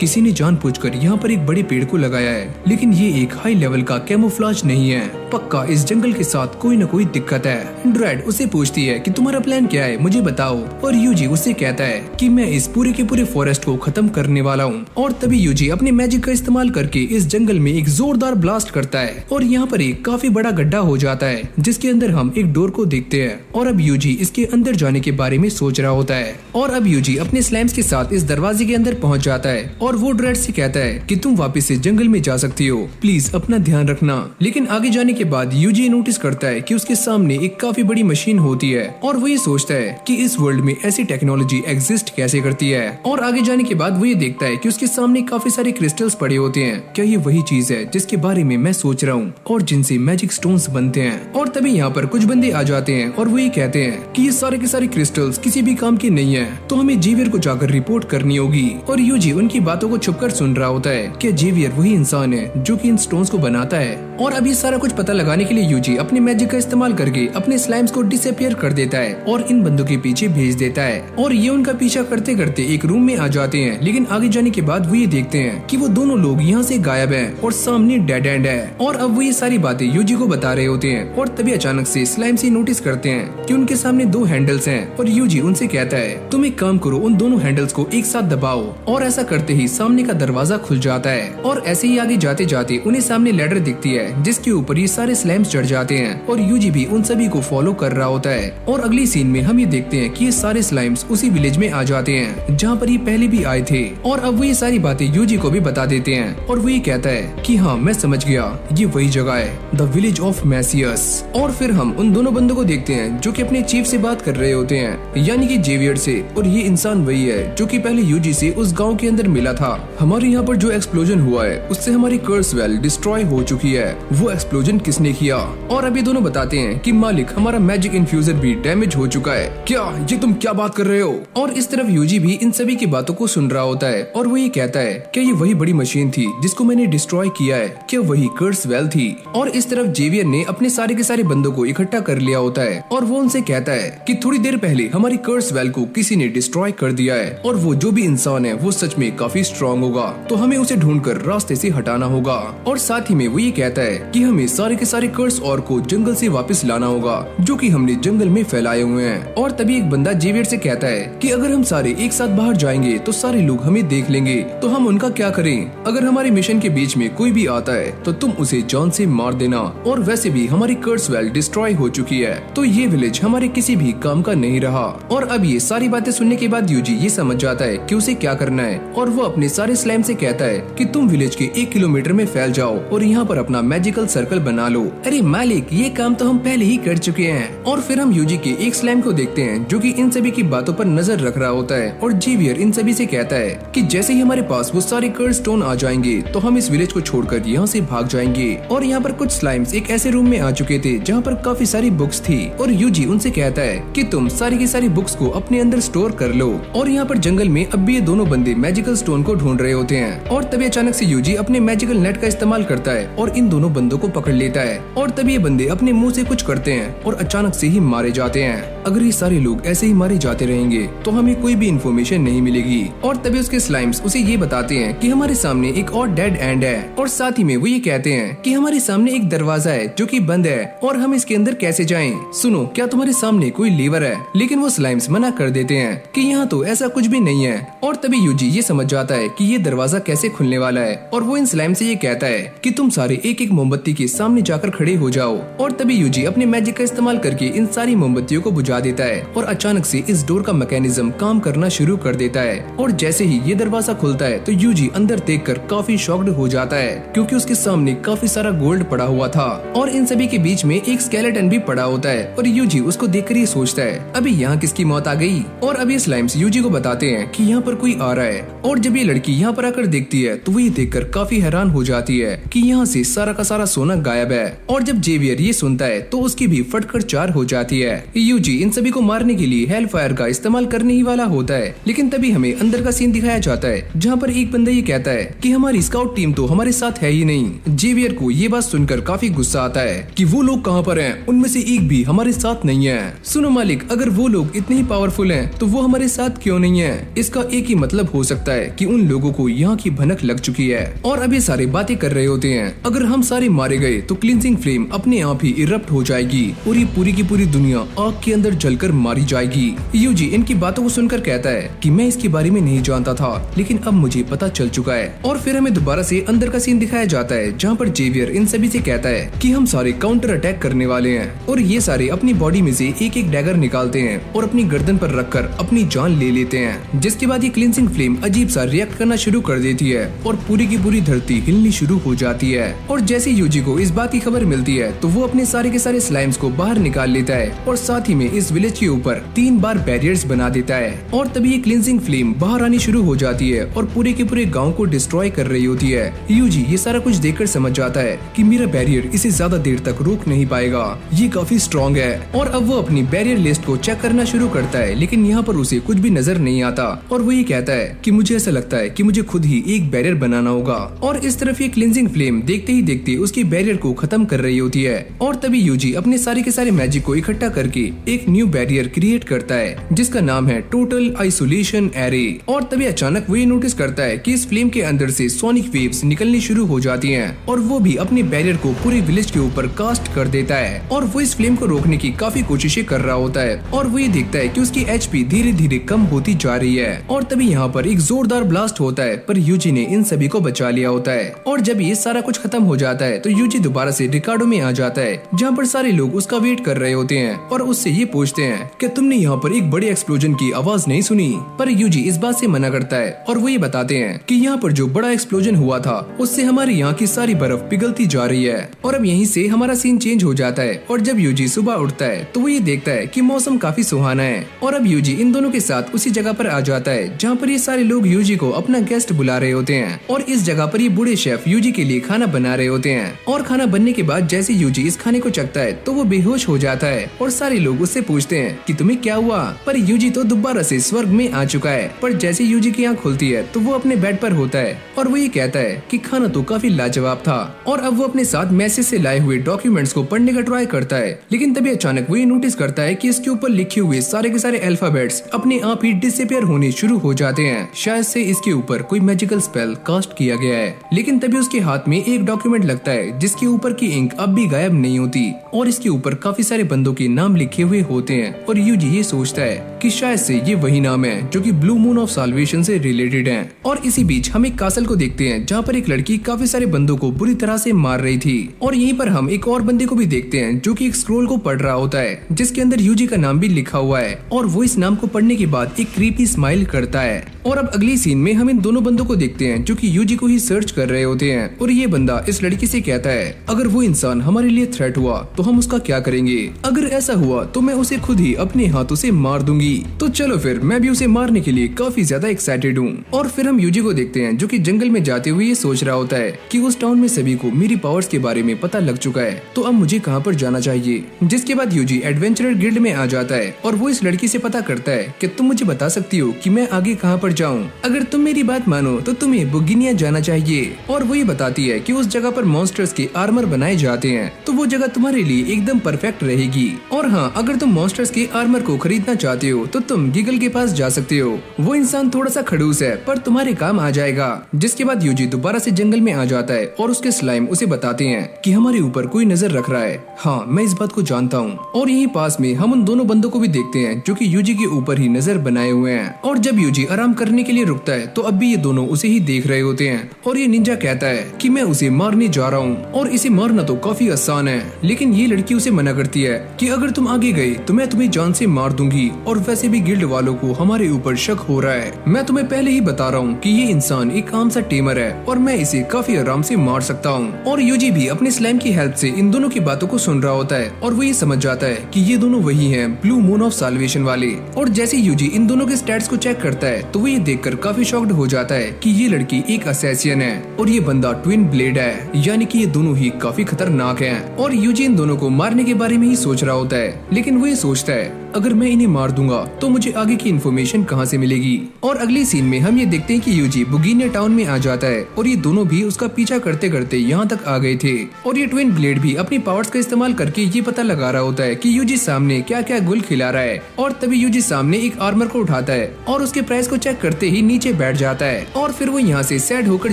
किसी ने जानबूझकर यहाँ पर एक बड़े पेड़ को लगाया है, लेकिन ये एक हाई लेवल का कैमोफ्लेज नहीं है, पक्का इस जंगल के साथ कोई न कोई दिक्कत है। ड्रेड उसे पूछती है कि तुम्हारा प्लान क्या है, मुझे बताओ। और यूजी उससे कहता है कि मैं इस पूरे के पूरे फॉरेस्ट को खत्म करने वाला हूँ। और तभी यूजी अपने मैजिक का इस्तेमाल करके इस जंगल में एक जोरदार ब्लास्ट करता है और यहाँ पर एक काफी बड़ा गड्ढा हो जाता है जिसके अंदर हम एक डोर को देखते हैं। और अब यूजी इसके अंदर जाने के बारे में सोच रहा होता है और अब यूजी अपने स्लाइम्स के साथ इस दरवाजे के अंदर पहुंच जाता है और वो ड्रेड से कहता है कि तुम वापस से जंगल में जा सकती हो, प्लीज अपना ध्यान रखना। लेकिन आगे जाने के बाद यूजी नोटिस करता है कि उसके सामने एक काफी बड़ी मशीन होती है और वो ये सोचता है कि इस वर्ल्ड में ऐसी टेक्नोलॉजी एग्जिस्ट कैसे करती है। और आगे जाने के बाद वो ये देखता है कि उसके सामने काफी सारे क्रिस्टल्स पड़े होते हैं। क्या ये वही चीज है जिसके बारे में मैं सोच रहा हूँ और जिनसे मैजिक स्टोन्स बनते हैं। और तभी यहाँ पर कुछ बंदे आ जाते हैं और वो ये कहते हैं कि ये सारे के सारे क्रिस्टल्स किसी भी काम के नहीं है, तो हमें जेवियर को जाकर रिपोर्ट करनी होगी। और यूजी उनकी बातों को छुपकर सुन रहा होता है कि जेवियर वही इंसान है जो कि इन स्टोन्स को बनाता है। और अभी सारा कुछ पता लगाने के लिए यूजी अपने मैजिक का इस्तेमाल करके अपने स्लाइम्स को डिसअपियर कर देता है और इन बंदों के पीछे भेज देता है। और ये उनका पीछा करते करते एक रूम में आ जाते हैं, लेकिन आगे जाने के बाद वो ये देखते हैं कि वो दोनों लोग यहाँ से गायब हैं और सामने डेड एंड है। और अब वो ये सारी बातें यूजी को बता रहे होते हैं और तभी अचानक से स्लाइम से नोटिस करते हैं कि उनके सामने 2 हैंडल्स हैं और यूजी उनसे कहता है तुम एक काम करो, उन दोनों हैंडल्स को एक साथ दबाओ। और ऐसा करते ही सामने का दरवाजा खुल जाता है और ऐसे ही आगे जाते जाते उन्हें सामने लैडर दिखती है जिसके ऊपर ये सारे स्लाइम्स चढ़ जाते हैं और यूजी भी उन सभी को फॉलो कर रहा होता है। और अगली सीन में हम ये देखते हैं कि ये सारे स्लाइम्स उसी विलेज में आ जाते हैं जहाँ पर ये पहले भी आए थे। और अब वो ये सारी बातें यूजी को भी बता देते हैं और वो ये कहता है कि हाँ मैं समझ गया, ये वही जगह है, द विलेज ऑफ मैसियस। और फिर हम उन दोनों बंदों को देखते हैं जो कि अपने चीफ से बात कर रहे होते हैं, यानी कि जेवियर से। और ये इंसान वही है जो कि पहले यूजी से उस गांव के अंदर मिला था। हमारे यहाँ पर जो एक्सप्लोजन हुआ है उससे हमारी कर्स वेल डिस्ट्रॉय हो चुकी है, वो एक्सप्लोजन किसने किया? और अभी दोनों बताते हैं कि मालिक हमारा मैजिक इन्फ्यूजर भी डैमेज हो चुका है। क्या ये तुम क्या बात कर रहे हो? और इस तरफ यूजी भी इन सभी की बातों को सुन रहा होता है और वो ये कहता है क्या ये वही बड़ी मशीन थी जिसको मैंने डिस्ट्रॉय किया है? क्या वही कर्स वेल थी? और इस तरफ जेवियर ने अपने सारे के सारे बंदों को इकट्ठा कर लिया होता है और वो उनसे कहता है कि थोड़ी देर पहले हमारी कर्स वेल को किसी ने डिस्ट्रॉय कर दिया है और वो जो भी इंसान है वो सच में काफी स्ट्रॉन्ग होगा, तो हमें उसे ढूंढकर रास्ते से हटाना होगा। और साथ ही में वो ये कहता है कि हमें सारे के सारे कर्स और को जंगल से वापस लाना होगा जो कि हमने जंगल में फैलाए हुए हैं। और तभी एक बंदा जेवियर से कहता है कि अगर हम सारे एक साथ बाहर जाएंगे तो सारे लोग हमें देख लेंगे, तो हम उनका क्या करें? अगर हमारे मिशन के बीच में कोई भी आता है तो तुम उसे जान से मार देना। और वैसे भी हमारी कर्स वेल डिस्ट्रॉय हो चुकी है, तो ये विलेज हमारे किसी भी काम का नहीं रहा। और अब ये सारी बातें सुनने के बाद यूजी ये समझ जाता है कि उसे क्या करना है और वो अपने सारे स्लाइम से कहता है कि तुम विलेज के 1 किलोमीटर में फैल जाओ और यहाँ पर अपना मैजिकल सर्कल बना बना लो। अरे मालिक, ये काम तो हम पहले ही कर चुके हैं। और फिर हम यूजी के एक स्लाइम को देखते हैं जो कि इन सभी की बातों पर नजर रख रहा होता है और जेवियर इन सभी से कहता है कि जैसे ही हमारे पास वो सारे कर्स स्टोन आ जाएंगे तो हम इस विलेज को छोड़कर यहाँ से भाग जाएंगे। और यहाँ पर कुछ स्लाइम्स एक ऐसे रूम में आ चुके थे जहाँ पर काफी सारी बुक्स थी और यूजी उनसे कहता है कि तुम सारी की सारी बुक्स को अपने अंदर स्टोर कर लो। और यहाँ पर जंगल में अब भी ये दोनों बंदे मैजिकल स्टोन को ढूंढ रहे होते हैं और तभी अचानक से यूजी अपने मैजिकल नेट का इस्तेमाल करता है और इन दोनों बंदों को पकड़ लेता है। और तभी ये बंदे अपने मुंह से कुछ करते हैं और अचानक से ही मारे जाते हैं। अगर ये सारे लोग ऐसे ही मारे जाते रहेंगे तो हमें कोई भी इन्फॉर्मेशन नहीं मिलेगी। और तभी उसके स्लाइम्स उसे ये बताते हैं कि हमारे सामने एक और डेड एंड है और साथ ही में वो ये कहते हैं कि हमारे सामने एक दरवाजा है जो कि बंद है और हम इसके अंदर कैसे जाएं? सुनो, क्या तुम्हारे सामने कोई लीवर है? लेकिन वो स्लाइम्स मना कर देते हैं कि यहाँ तो ऐसा कुछ भी नहीं है। और तभी यूजी ये समझ जाता है कि ये दरवाजा कैसे खुलने वाला है और वो इन स्लाइम से ये कहता है कि तुम सारे एक एक मोमबत्ती के सामने जाकर खड़े हो जाओ। और तभी यूजी अपने मैजिक का इस्तेमाल करके इन सारी मोमबत्तियों को बुझा देता है और अचानक से इस डोर का मैकेनिज्म काम करना शुरू कर देता है। और जैसे ही ये दरवाजा खुलता है तो यूजी अंदर देखकर काफी शॉक्ड हो जाता है क्योंकि उसके सामने काफी सारा गोल्ड पड़ा हुआ था और इन सभी के बीच में एक स्केलेटन भी पड़ा होता है। और यूजी उसको देखकर ये सोचता है अभी यहाँ किसकी मौत आ गई। और अभी स्लाइम्स यूजी को बताते हैं कि यहाँ पर कोई आ रहा है। और जब ये लड़की यहाँ पर आकर देखती है तो वो ये देखकर काफी हैरान हो जाती है कि यहाँ से सारा का सारा सोना गायब है। और जब जेवियर ये सुनता है तो उसकी भी फटकर चार हो जाती है। यूजी इन सभी को मारने के लिए हेल फायर का इस्तेमाल करने ही वाला होता है, लेकिन तभी हमें अंदर का सीन दिखाया जाता है जहाँ पर एक बंदा ये कहता है कि हमारी स्काउट टीम तो हमारे साथ है ही नहीं। जेवियर को ये बात सुनकर काफी गुस्सा आता है कि वो लोग कहाँ पर हैं? उनमें से एक भी हमारे साथ नहीं है। सुनो मालिक, अगर वो लोग इतने ही पावरफुल हैं तो वो हमारे साथ क्यों नहीं है? इसका एक ही मतलब हो सकता है कि उन लोगों को यहाँ की भनक लग चुकी है और अब ये सारे बातें कर रहे होते हैं। अगर हम सारे मारे गए तो क्लींजिंग फ्लेम अपने आप ही इरप्ट हो जाएगी और ये पूरी की पूरी दुनिया आग के अंदर जलकर मारी जाएगी। यूजी इनकी बातों को सुनकर कहता है कि मैं इसके बारे में नहीं जानता था, लेकिन अब मुझे पता चल चुका है। और फिर हमें दोबारा से अंदर का सीन दिखाया जाता है जहाँ पर जेवियर इन सभी से कहता है कि हम सारे काउंटर अटैक करने वाले हैं। और ये सारे अपनी बॉडी में से एक एक डैगर निकालते हैं और अपनी गर्दन पर रखकर अपनी जान ले लेते हैं। जिसके बाद ये क्लींजिंग फ्लेम अजीब सा रिएक्ट करना शुरू कर देती है और पूरी की पूरी धरती हिलनी शुरू हो जाती है। और जैसे यूजी को इस बात की खबर मिलती है तो वो अपने सारे के सारे स्लाइम्स को बाहर निकाल लेता है और साथ ही में इस विलेज के ऊपर 3 बार बैरियर्स बना देता है। और तभी ये क्लींजिंग फ्लेम बाहर आनी शुरू हो जाती है और पूरे के पूरे गांव को डिस्ट्रॉय कर रही होती है। यूजी ये सारा कुछ देखकर समझ जाता है कि मेरा बैरियर इसे ज्यादा देर तक रोक नहीं पाएगा, ये काफी स्ट्रॉन्ग है। और अब वो अपनी बैरियर लिस्ट को चेक करना शुरू करता है, लेकिन यहाँ पर उसे कुछ भी नजर नहीं आता और वो ये कहता है कि मुझे ऐसा लगता है कि मुझे खुद ही एक बैरियर बनाना होगा। और इस तरफ ये क्लींजिंग फ्लेम देखते ही देखते उसकी बैरियर को खत्म कर रही होती है। और तभी यूजी अपने सारे के सारे मैजिक को इकट्ठा करके एक न्यू बैरियर क्रिएट करता है जिसका नाम है टोटल आइसोलेशन एरे। और तभी अचानक वो ये नोटिस करता है कि इस फ्लेम के अंदर से सोनिक वेव्स निकलनी शुरू हो जाती हैं और वो भी अपने बैरियर को पूरे विलेज के ऊपर कास्ट कर देता है। और वो इस फ्लेम को रोकने की काफी कोशिशें कर रहा होता है और वो ये देखता है कि उसकी एचपी धीरे धीरे कम होती जा रही है। और तभी यहाँ पर एक जोरदार ब्लास्ट होता है पर यूजी ने इन सभी को बचा लिया होता है। और जब ये सारा कुछ खत्म हो जाता है तो यूजी दोबारा से रिकार्डो में आ जाता है जहाँ पर सारे लोग उसका वेट कर रहे होते हैं और उससे ये पूछते हैं कि तुमने यहाँ पर एक बड़े एक्सप्लोजन की आवाज नहीं सुनी? पर यूजी इस बात से मना करता है और वो ये बताते हैं कि यहाँ पर जो बड़ा एक्सप्लोजन हुआ था उससे हमारे यहाँ की सारी बर्फ पिघलती जा रही है। और अब यहीं से हमारा सीन चेंज हो जाता है और जब यूजी सुबह उठता है तो वो ये देखता है कि मौसम काफी सुहाना है। और अब यूजी इन दोनों के साथ उसी जगह पर आ जाता है जहाँ पर ये सारे लोग यूजी को अपना गेस्ट बुला रहे होते हैं और इस जगह पर ये बूढ़े शेफ यूजी के लिए खाना बना रहे होते हैं। और खाना बनने के बाद जैसे यूजी इस खाने को चखता है तो वो बेहोश हो जाता है और सारे लोग उससे पूछते हैं कि तुम्हें क्या हुआ? पर यूजी तो दोबारा से स्वर्ग में आ चुका है। पर जैसे यूजी की आँख खुलती है तो वो अपने बेड पर होता है और वो ये कहता है कि खाना तो काफी लाजवाब था। और अब वो अपने साथ मैसेज से लाए हुए डॉक्यूमेंट्स को पढ़ने का ट्राई करता है, लेकिन तभी अचानक वो ये नोटिस करता है कि इसके ऊपर लिखे हुए सारे के सारे अल्फाबेट्स अपने आप ही डिसअपीयर होने शुरू हो जाते हैं। शायद से इसके ऊपर कोई मैजिकल स्पेल कास्ट किया गया है। लेकिन तभी उसके हाथ में एक डॉक्यूमेंट लगता है जिसके ऊपर की इंक अब भी गायब नहीं होती और इसके ऊपर काफी सारे बंदों के नाम लिखे हुए होते हैं। और यूजी ये सोचता है कि शायद से ये वही नाम है जो कि ब्लू मून ऑफ साल्वेशन से रिलेटेड है। और इसी बीच हम एक कासल को देखते हैं जहाँ पर एक लड़की काफी सारे बंदों को बुरी तरह से मार रही थी। और यहीं पर हम एक और बंदे को भी देखते हैं जो कि एक स्क्रोल को पढ़ रहा होता है जिसके अंदर यूजी का नाम भी लिखा हुआ है और वो इस नाम को पढ़ने के बाद एक क्रीपी स्माइल करता है। और अब अगली सीन में हम इन दोनों बंदों को देखते हैं जो कि यूजी को ही सर्च कर रहे होते हैं और ये बंदा इस लड़की से कहता है अगर वो इंसान हमारे लिए थ्रेट हुआ तो हम उसका क्या करेंगे, अगर ऐसा हुआ तो मैं उसे खुद ही अपने हाथों से मार दूंगी। तो चलो फिर मैं भी उसे मारने के लिए काफी ज्यादा एक्साइटेड हूँ। और फिर हम यूजी को देखते हैं जो कि जंगल में जाते हुए ये सोच रहा होता है कि उस टाउन में सभी को मेरी पावर्स के बारे में पता लग चुका है, तो अब मुझे कहाँ पर जाना चाहिए। जिसके बाद यूजी एडवेंचरर गिल्ड में आ जाता है और वो इस लड़की से पता करता है कि तुम मुझे बता सकती हो कि मैं आगे कहाँ पर जाऊँ, अगर तुम मेरी बात मानो तो तुम्हें बुगिनिया जाना चाहिए। और वो ये बताती है कि उस जगह पर मॉन्स्टर्स के आर्मर बनाए जाते हैं, तो वो जगह तुम्हारे लिए एकदम परफेक्ट रहेगी। और हाँ, अगर तुम मॉन्स्टर्स के आर्मर को खरीदना चाहते हो तो तुम गीगल के पास जा सकते हो, वो इंसान थोड़ा सा खड़ूस है पर तुम्हारे काम आ जाएगा। जिसके बाद यूजी दोबारा से जंगल में आ जाता है और उसके स्लाइम उसे बताते हैं कि हमारे ऊपर कोई नजर रख रहा है। हाँ, मैं इस बात को जानता हूँ। और यहीं पास में हम उन दोनों बंदों को भी देखते हैं जो कि यूजी के ऊपर ही नजर बनाए हुए हैं। और जब यूजी आराम करने के लिए रुकता है तो अब भी ये दोनों उसे ही देख रहे होते हैं। और ये निंजा कहता है कि मैं उसे मारने जा रहा हूँ और इसे मारना तो काफी आसान है, लेकिन ये लड़की उसे मना करती है कि अगर तुम आगे गए तो मैं तुम्हें जान से मार दूंगी, और वैसे भी गिल्ड वालों को हमारे ऊपर शक हो रहा है। मैं तुम्हें पहले ही बता रहा हूँ कि ये इंसान एक आम सा टेमर है और मैं इसे काफी आराम से मार सकता हूँ। और यूजी भी अपने स्लाइम की हेल्प से इन दोनों की बातों को सुन रहा होता है और वो ये समझ जाता है कि ये दोनों वही हैं ब्लू मून ऑफ साल्वेशन वाले। और जैसे यूजी इन दोनों के स्टैट्स को चेक करता है तो वो ये देखकर काफी शॉक्ड हो जाता है कि ये लड़की एक असैसियन है और ये बंदा ट्विन ब्लेड है, यानी कि ये दोनों ही काफी खतरनाक हैं। और यूजी इन दोनों को मारने के बारे में ही सोच रहा होता है, लेकिन वो ये सोचता है अगर मैं इन्हें मार दूंगा तो मुझे आगे की इन्फॉर्मेशन कहां से मिलेगी। और अगली सीन में हम ये देखते हैं कि यूजी बुगिनिया टाउन में आ जाता है और ये दोनों भी उसका पीछा करते करते यहाँ तक आ गए थे। और ये ट्विन ब्लेड भी अपनी पावर्स का इस्तेमाल करके ये पता लगा रहा होता है कि यूजी सामने क्या क्या गुल खिला रहा है। और तभी यूजी सामने एक आर्मर को उठाता है और उसके प्राइस को चेक करते ही नीचे बैठ जाता है। और फिर वो यहाँ से सैड होकर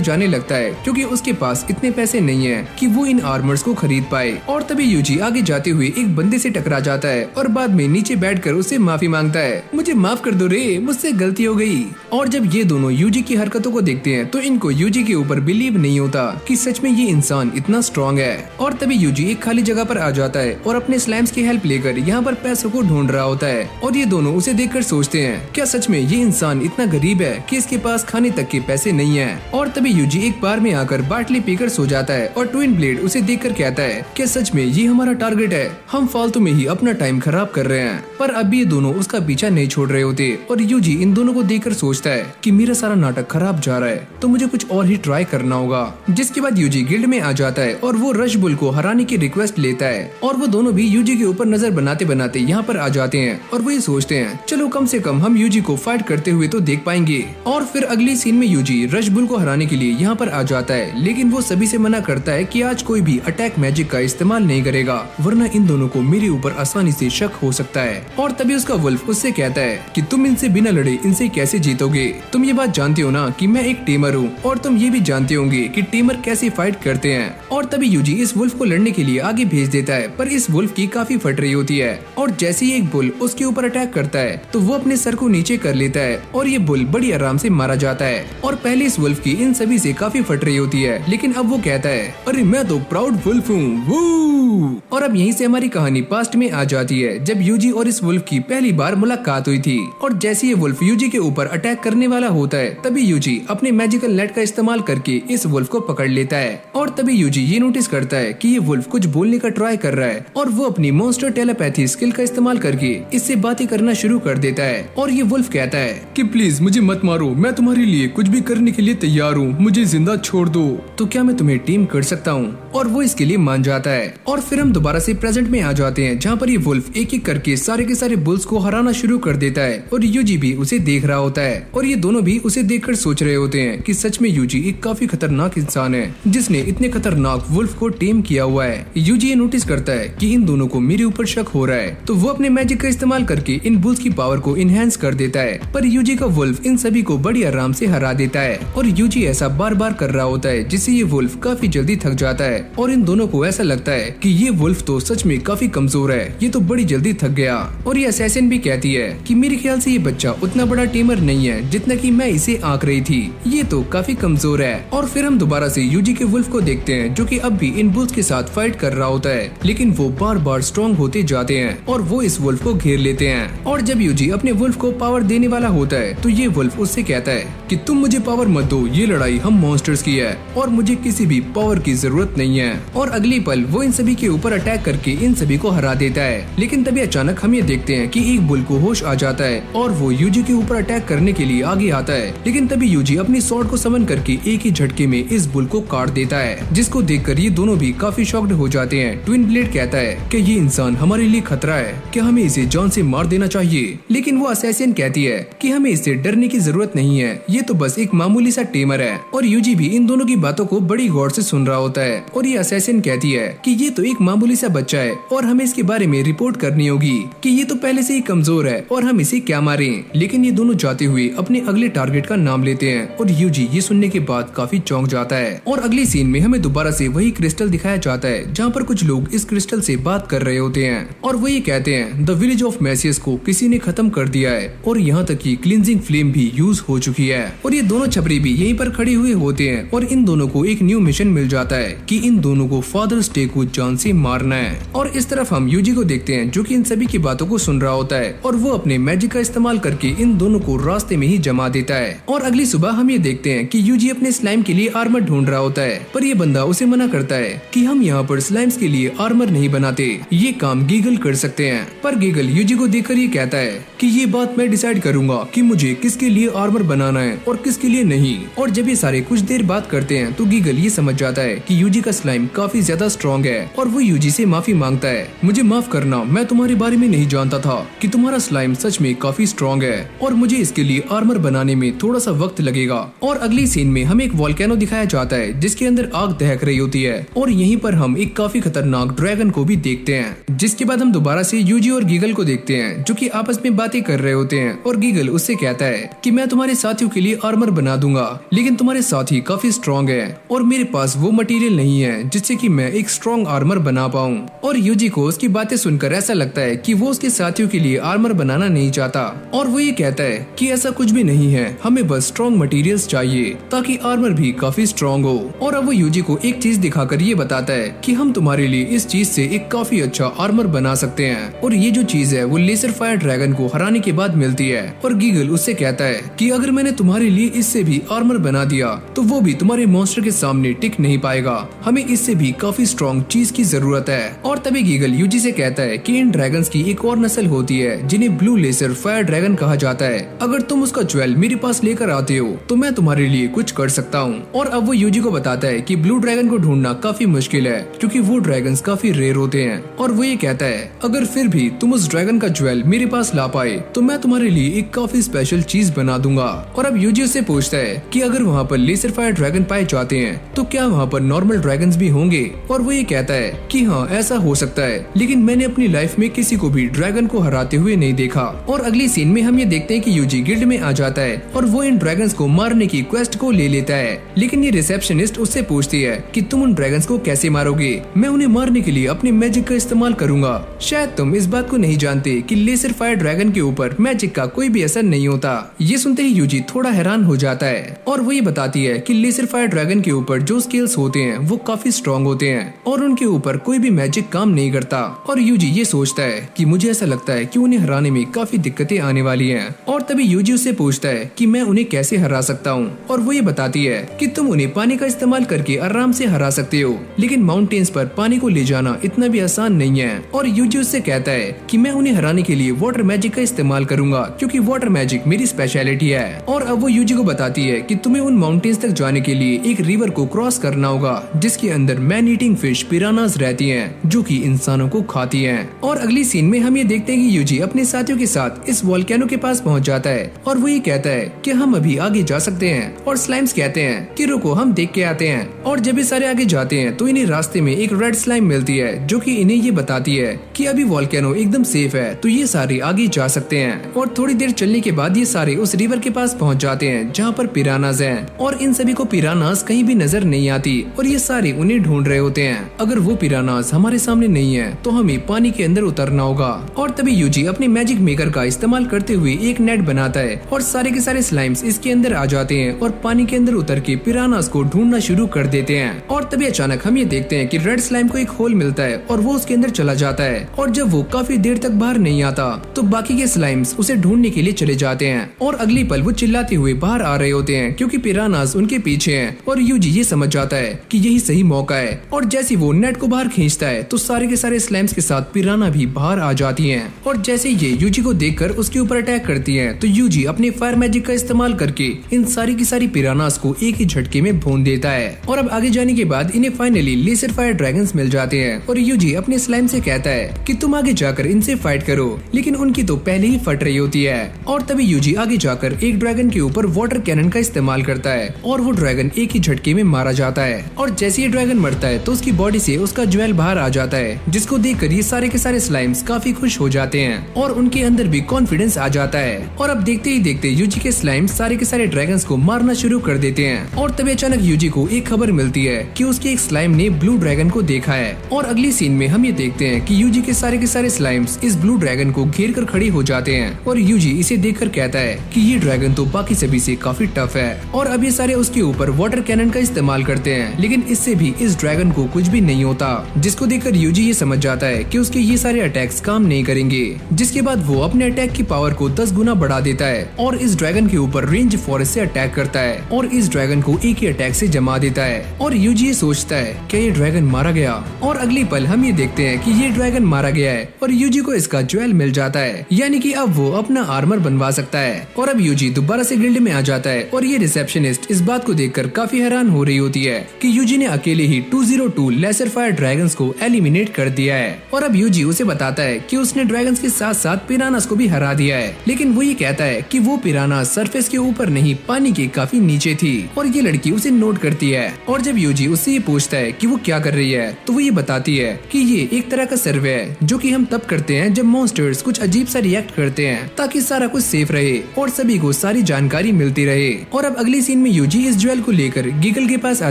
जाने लगता है क्योंकि उसके पास इतने पैसे नहीं है कि वो इन आर्मर्स को खरीद पाए। और तभी यूजी आगे जाते हुए एक बंदे से टकरा जाता है और बाद में नीचे बैठकर उससे माफी मांगता है, मुझे माफ कर दो रे, मुझसे गलती हो गई। और जब ये दोनों यूजी की हरकतों को देखते हैं तो इनको यूजी के ऊपर बिलीव नहीं होता कि सच में ये इंसान इतना स्ट्रॉन्ग है। और तभी यूजी एक खाली जगह पर आ जाता है और अपने स्लाइम्स की हेल्प लेकर यहाँ पर पैसों को ढूंढ रहा होता है। और ये दोनों उसे देखकर सोचते हैं क्या सच में ये इंसान इतना गरीब है कि इसके पास खाने तक के पैसे नहीं है। और तभी यूजी एक बार में आकर बाटली पीकर सो जाता है और ट्विन ब्लेड उसे देखकर कहता है कि सच में ये हमारा टारगेट है, हम फालतू में ही अपना टाइम खराब कर रहे हैं। पर अब ये दोनों उसका पीछा नहीं छोड़ रहे होते और यूजी इन दोनों को देखकर सोचता है कि मेरा सारा नाटक खराब जा रहा है तो मुझे कुछ और ही ट्राई करना होगा। जिसके बाद यूजी गिल्ड में आ जाता है और वो रश बुल को हराने की रिक्वेस्ट लेता है और वो दोनों भी यूजी के ऊपर नजर बनाते बनाते यहाँ पर आ जाते हैं और वो ये सोचते हैं चलो कम से कम हम यूजी को फाइट करते हुए तो देख पाएंगे। और फिर अगली सीन में यूजी रश बुल को हराने के लिए यहाँ पर आ जाता है, लेकिन वो सभी से मना करता है कि आज कोई भी अटैक मैजिक का इस्तेमाल नहीं करेगा वरना इन दोनों को मेरे ऊपर आसानी से शक हो सकता है। और तभी उसका वुल्फ उससे कहता है कि तुम इनसे बिना लड़े इनसे कैसे जीतोगे, तुम ये बात जानते हो ना कि मैं एक टेमर हूँ और तुम ये भी जानते होंगे कि टेमर कैसे फाइट करते हैं। और तभी यूजी इस वुल्फ को लड़ने के लिए आगे भेज देता है पर इस वुल्फ की काफी फट रही होती है और जैसे ही एक बुल उसके ऊपर अटैक करता है तो वो अपने सर को नीचे कर लेता है और ये बुल बड़ी आराम से मारा जाता है। और पहले इस वुल्फ की इन सभी से काफी फट रही होती है, लेकिन अब वो कहता है अरे मैं तो प्राउड वुल्फ हूँ। और अब यहीं से हमारी कहानी पास्ट में आ जाती है जब यूजी और इस वुल्फ की पहली बार मुलाकात हुई थी। और जैसे ये वुल्फ यूजी के ऊपर अटैक करने वाला होता है तभी यूजी अपने मैजिकल नेट का इस्तेमाल करके इस वुल्फ को पकड़ लेता है। और तभी यूजी ये नोटिस करता है कि ये वुल्फ कुछ बोलने का ट्राई कर रहा है और वो अपनी मॉन्स्टर टेलीपैथी स्किल का इस्तेमाल करके इससे बातें करना शुरू कर देता है। और ये वुल्फ कहता है कि प्लीज मुझे मत मारो, मैं तुम्हारे लिए कुछ भी करने के लिए तैयार हूँ, मुझे जिंदा छोड़ दो, तो क्या मैं तुम्हें टीम कर सकता हूँ। और वो इसके लिए मान जाता है। और फिर हम दोबारा से प्रेजेंट में आ जाते हैं जहाँ पर ये वुल्फ एक एक करके सारे के सारे बुल्स को हराना शुरू कर देता है और यूजी भी उसे देख रहा होता है। और ये दोनों भी उसे देखकर सोच रहे होते हैं कि सच में यूजी एक काफी खतरनाक इंसान है जिसने इतने खतरनाक वुल्फ को टेम किया हुआ है। यूजी ये नोटिस करता है कि इन दोनों को मेरे ऊपर शक हो रहा है तो वो अपने मैजिक का इस्तेमाल करके इन बुल्स की पावर को इनहेंस कर देता है, पर यूजी का वुल्फ इन सभी को बड़ी आराम से हरा देता है। और यूजी ऐसा बार बार कर रहा होता है जिससे ये वुल्फ काफी जल्दी थक जाता है और इन दोनों को ऐसा लगता है कि ये वुल्फ तो सच में काफी कमजोर है, ये तो बड़ी जल्दी थक गया। और ये असैसिन भी कहती है कि मेरे ख्याल से ये बच्चा उतना बड़ा टेमर नहीं है जितना कि मैं इसे आंक रही थी, ये तो काफी कमजोर है। और फिर हम दोबारा से यूजी के वुल्फ को देखते हैं जो कि अब भी इन बुल्स के साथ फाइट कर रहा होता है, लेकिन वो बार बार स्ट्रॉन्ग होते जाते हैं और वो इस वुल्फ को घेर लेते हैं। और जब यूजी अपने वुल्फ को पावर देने वाला होता है तो ये वुल्फ उससे कहता है कि तुम मुझे पावर मत दो, ये लड़ाई हम मॉन्स्टर्स की है और मुझे किसी भी पावर की जरूरत नहीं है। और अगली पल वो इन सभी के ऊपर अटैक करके इन सभी को हरा देता है। लेकिन तभी अचानक हम ये देखते हैं कि एक बुल को होश आ जाता है और वो यूजी के ऊपर अटैक करने के लिए आगे आता है, लेकिन तभी यूजी अपनी स्वॉर्ड को समन करके एक ही झटके में इस बुल को काट देता है, जिसको देखकर ये दोनों भी काफी शॉक्ड हो जाते हैं। ट्विन ब्लेड कहता है कि ये इंसान हमारे लिए खतरा है, क्या हमें इसे जान से मार देना चाहिए। लेकिन वो असैसिन कहती है कि हमें इससे डरने की जरूरत नहीं है, ये तो बस एक मामूली सा टेमर है। और यूजी भी इन दोनों की बातों को बड़ी गौर से सुन रहा होता है और ये असैसिन कहती है कि ये तो एक मामूली सा बच्चा है और हमें इसके बारे में रिपोर्ट करनी होगी कि ये तो पहले से ही कमजोर है और हम इसे क्या मारें। लेकिन ये दोनों जाते हुए अपने अगले टारगेट का नाम लेते हैं और यूजी ये सुनने के बाद काफी चौंक जाता है। और अगली सीन में हमें दोबारा से वही क्रिस्टल दिखाया जाता है जहाँ पर कुछ लोग इस क्रिस्टल से बात कर रहे होते हैं और वो ये कहते हैं द विलेज ऑफ मैसियस को किसी ने खत्म कर दिया है और यहाँ तक कि क्लींजिंग फ्लेम भी यूज हो चुकी है। और ये दोनों छपरी भी यहीं पर खड़े हुए होते हैं और इन दोनों को एक न्यू मिशन मिल जाता है कि इन दोनों को फादर्स डे को जान से मारना है। और इस तरफ हम यूजी को देखते हैं जो कि इन सभी की बातों को सुन रहा होता है और वो अपने मैजिक का इस्तेमाल करके इन दोनों को रास्ते में ही जमा देता है। और अगली सुबह हम ये देखते हैं कि यूजी अपने स्लाइम के लिए आर्मर ढूंढ रहा होता है, पर ये बंदा उसे मना करता है कि हम यहाँ पर स्लाइम्स के लिए आर्मर नहीं बनाते, ये काम गीगल कर सकते हैं। पर गीगल यूजी को देखकर ये कहता है कि ये बात मैं डिसाइड करूंगा कि मुझे किसके लिए आर्मर बनाना है और किसके लिए नहीं। और जब ये सारे कुछ देर बात करते हैं तो गीगल ये समझ जाता है कि यूजी का स्लाइम काफी ज्यादा स्ट्रॉन्ग है और वो यूजी से माफी मांगता है, मुझे माफ करना, मैं तुम्हारे बारे में नहीं जानता था कि तुम्हारा स्लाइम सच में काफी स्ट्रॉन्ग है और मुझे इसके लिए आर्मर बनाने में थोड़ा सा वक्त लगेगा। और अगली सीन में हमें एक वोल्केनो दिखाया जाता है जिसके अंदर आग दहक रही होती है और यहीं पर हम एक काफी खतरनाक ड्रैगन को भी देखते हैं। जिसके बाद हम दोबारा से यूजी और गीगल को देखते हैं जो कि आपस में बातें कर रहे होते हैं और गीगल उससे कहता है कि मैं तुम्हारे साथियों के लिए आर्मर बना दूंगा, लेकिन तुम्हारे साथी काफी स्ट्रॉन्ग है और मेरे पास वो मटेरियल नहीं है जिससे कि मैं एक स्ट्रॉन्ग आर्मर बना पाऊं। और यूजी को उसकी बातें सुनकर ऐसा लगता है कि वो उसके साथियों के लिए आर्मर बनाना नहीं चाहता और वो ये कहता है कि ऐसा कुछ भी नहीं है, हमें बस स्ट्रॉन्ग मटेरियल्स चाहिए ताकि आर्मर भी काफी स्ट्रॉन्ग हो। और अब वो यूजी को एक चीज दिखाकर ये बताता है कि हम तुम्हारे लिए इस चीज से एक काफी अच्छा आर्मर बना सकते हैं और ये जो चीज है वो लेजर फायर ड्रैगन को हराने के बाद मिलती है। और गीगल उससे कहता है कि अगर मैंने तुम्हारे लिए इससे भी आर्मर बना दिया तो वो भी तुम्हारे मॉन्स्टर के सामने टिक नहीं पाएगा, हमें इससे भी काफी स्ट्रॉन्ग चीज की जरूरत है। और तभी गीगल यूजी से कहता है कि इन ड्रैगन्स की एक और नस्ल होती है जिन्हें ब्लू लेजर फायर ड्रैगन कहा जाता है, अगर तुम उसका ज्वेल मेरे पास लेकर आते हो तो मैं तुम्हारे लिए कुछ कर सकता हूँ। और अब वो यूजी को बताता है कि ब्लू ड्रैगन को ढूंढना काफी मुश्किल है क्योंकि वो ड्रैगन्स काफी रेयर होते हैं। और वो ये कहता है अगर फिर भी तुम उस ड्रैगन का ज्वेल मेरे पास ला पाए तो मैं तुम्हारे लिए एक काफी स्पेशल चीज बना दूंगा। और अब यूजी उससे पूछता है कि अगर वहाँ पर लेजर फायर ड्रैगन पाए जाते हैं तो क्या वहाँ पर नॉर्मल ड्रैगन्स भी होंगे। और वो ये कहता है कि हाँ ऐसा हो सकता है, लेकिन मैंने अपनी लाइफ में किसी को भी ड्रैगन को हराते हुए नहीं देखा। और अगली सीन में हम ये देखते हैं कि यूजी गिल्ड में आ जाता है और वो इन ड्रैगन्स को मारने की क्वेस्ट को ले लेता है, लेकिन ये रिसेप्शनिस्ट उससे पूछती है कि तुम उन ड्रैगन्स को कैसे मारोगे, मैं उन्हें मारने के लिए अपने मैजिक का इस्तेमाल करूंगा। शायद तुम इस बात को नहीं जानते कि लेजर फायर ड्रैगन के ऊपर मैजिक का कोई भी असर नहीं होता। ये सुनते ही यूजी थोड़ा हैरान हो जाता है और वो ये बताती है कि लेजर फायर ड्रैगन के ऊपर जो स्किल्स होते हैं वो काफी स्ट्रॉन्ग होते हैं और उनके ऊपर कोई भी मैजिक काम नहीं करता। और यूजी ये सोचता है कि मुझे ऐसा लगता है कि उन्हें हराने में काफी दिक्कतें आने वाली हैं। और तभी यूजी उससे पूछता है कि मैं उन्हें कैसे हरा सकता हूँ और वो ये बताती है कि तुम उन्हें पानी का इस्तेमाल करके आराम से हरा सकते हो, लेकिन माउंटेन्स पर पानी को ले जाना इतना भी आसान नहीं है। और यूजी उससे कहता है कि मैं उन्हें हराने के लिए वाटर मैजिक का इस्तेमाल करूंगा क्योंकि वाटर मैजिक मेरी स्पेशलिटी है। और अब वो यूजी को बताती है कि तुम्हें उन माउंटेन्स तक जाने के लिए एक रिवर को क्रॉस करना होगा जिसके अंदर मैन ईटिंग फिश पिरानास रहती हैं जो कि इंसानों को खाती हैं। और अगली सीन में हम ये देखते हैं कि यूजी अपने साथियों के साथ इस वोल्केनो के पास पहुंच जाता है और वो ये कहता है कि हम अभी आगे जा सकते हैं। और स्लाइम्स कहते हैं कि रुको हम देख के आते हैं। और जब ये सारे आगे जाते हैं तो इन्हें रास्ते में एक रेड स्लाइम मिलती है जो कि इन्हें ये बताती है कि अभी वोल्केनो एकदम सेफ है तो ये सारे आगे जा सकते हैं। और थोड़ी देर चलने के बाद ये सारे उस रिवर के पास पहुंच जाते हैं जहाँ पर पिरानास हैं और इन सभी को पिरानास कहीं भी नजर नहीं आती और ये सारे उन्हें ढूंढ रहे होते हैं। अगर वो पिरानास हमारे सामने नहीं है तो हमें पानी के अंदर उतरना होगा और तभी यूजी अपने मैजिक मेकर का इस्तेमाल करते हुए एक नेट बनाता है और सारे के सारे स्लाइम्स इसके अंदर आ जाते हैं और पानी के अंदर उतर के पिरानास को ढूंढना शुरू कर देते हैं। और तभी अचानक हम ये देखते हैं कि रेड स्लाइम को एक होल मिलता है और वो उसके अंदर चला जाता है और जब वो काफी देर तक बाहर नहीं आता तो बाकी के स्लाइम्स उसे ढूंढने के लिए चले जाते हैं और अगली पल वो चिल्लाते हुए बाहर आ रहे होते हैं क्योंकि पिरानास उनके पीछे हैं। और यूजी ये समझ जाता है कि यही सही मौका है और जैसे वो नेट को बाहर खींचता है तो सारे के सारे स्लाइम्स के साथ पिराना भी बाहर आ जाती हैं। और जैसे ये यूजी को देखकर उसके ऊपर अटैक करती हैं तो यूजी अपने फायर मैजिक का इस्तेमाल करके इन सारी की सारी पिरानास को एक ही झटके में भून देता है। और अब आगे जाने के बाद इन्हें फाइनली लेजर फायर ड्रैगन्स मिल जाते हैं और यूजी अपने स्लाइम से कहता है कि तुम आगे जाकर इनसे फाइट करो, लेकिन उनकी तो पहले ही फट रही होती है। और तभी यूजी आगे जाकर एक ड्रैगन के ऊपर वाटर कैनन का इस्तेमाल करता है और वो ड्रैगन एक ही झटके में मारा जाता है। और जैसे ये ड्रैगन मरता है तो उसकी बॉडी से उसका ज्वेल बाहर आ जाता है, जिसको देखकर ये सारे के सारे स्लाइम्स काफी खुश हो जाते हैं और उनके अंदर भी कॉन्फिडेंस आ जाता है। और अब देखते ही देखते यूजी के स्लाइम्स सारे के सारे ड्रैगन्स को मारना शुरू कर देते हैं। और तभी अचानक यूजी को एक खबर मिलती है कि उसके एक स्लाइम ने ब्लू ड्रैगन को देखा है। और अगली सीन में हम ये देखते हैं कि यूजी के सारे स्लाइम्स इस ब्लू ड्रैगन को घेर कर खड़े हो जाते हैं और यूजी इसे देखकर कहता है कि ये ड्रैगन तो बाकी सभी से काफी टफ है। और अब ये सारे उसके ऊपर वाटर कैनन का इस्तेमाल करते हैं, लेकिन इससे भी इस ड्रैगन को कुछ भी नहीं होता, जिसको देखकर यूजी ये समझ जाता है कि उसके ये सारे अटैक्स काम नहीं करेंगे। जिसके बाद वो अपने अटैक की पावर को 10 गुना बढ़ा देता है और इस ड्रैगन के ऊपर रेंज फॉरेस्ट से अटैक करता है और इस ड्रैगन को एक ही अटैक से जमा देता है। और यूजी ये सोचता है कि ये ड्रैगन मारा गया और अगली पल हम ये देखते हैं कि ये ड्रैगन मारा गया है और यूजी को इसका ज्वेल मिल जाता है, यानी कि अब वो अपना आर्मर बनवा सकता है। और अब यूजी दोबारा से गिल्ड में आ जाता है और ये रिसेप्शनिस्ट इस बात को देखकर काफी हैरान हो रही होती है कि यूजी ने अकेले ही 202 लेसर फायर ड्रैगन्स को एलिमिनेट कर दिया है। और अब यूजी उसे बताता है कि उसने ड्रैगन्स के साथ साथ पिरानास को भी हरा दिया है, लेकिन वो ये कहता है कि वो पिराना सरफेस के ऊपर नहीं पानी के काफी नीचे थी। और ये लड़की उसे नोट करती है और जब यूजी उससे ये पूछता है कि वो क्या कर रही है तो वो ये बताती है कि ये एक तरह का सर्वे है जो कि हम तब करते हैं जब मॉन्स्टर्स कुछ अजीब सा रिएक्ट करते हैं, ताकि सारा कुछ सेफ रहे और सभी को सारी जानकारी मिलती रहे। और अब अगली सीन में यूजी इस ज्वेल को लेकर गीगल के पास आ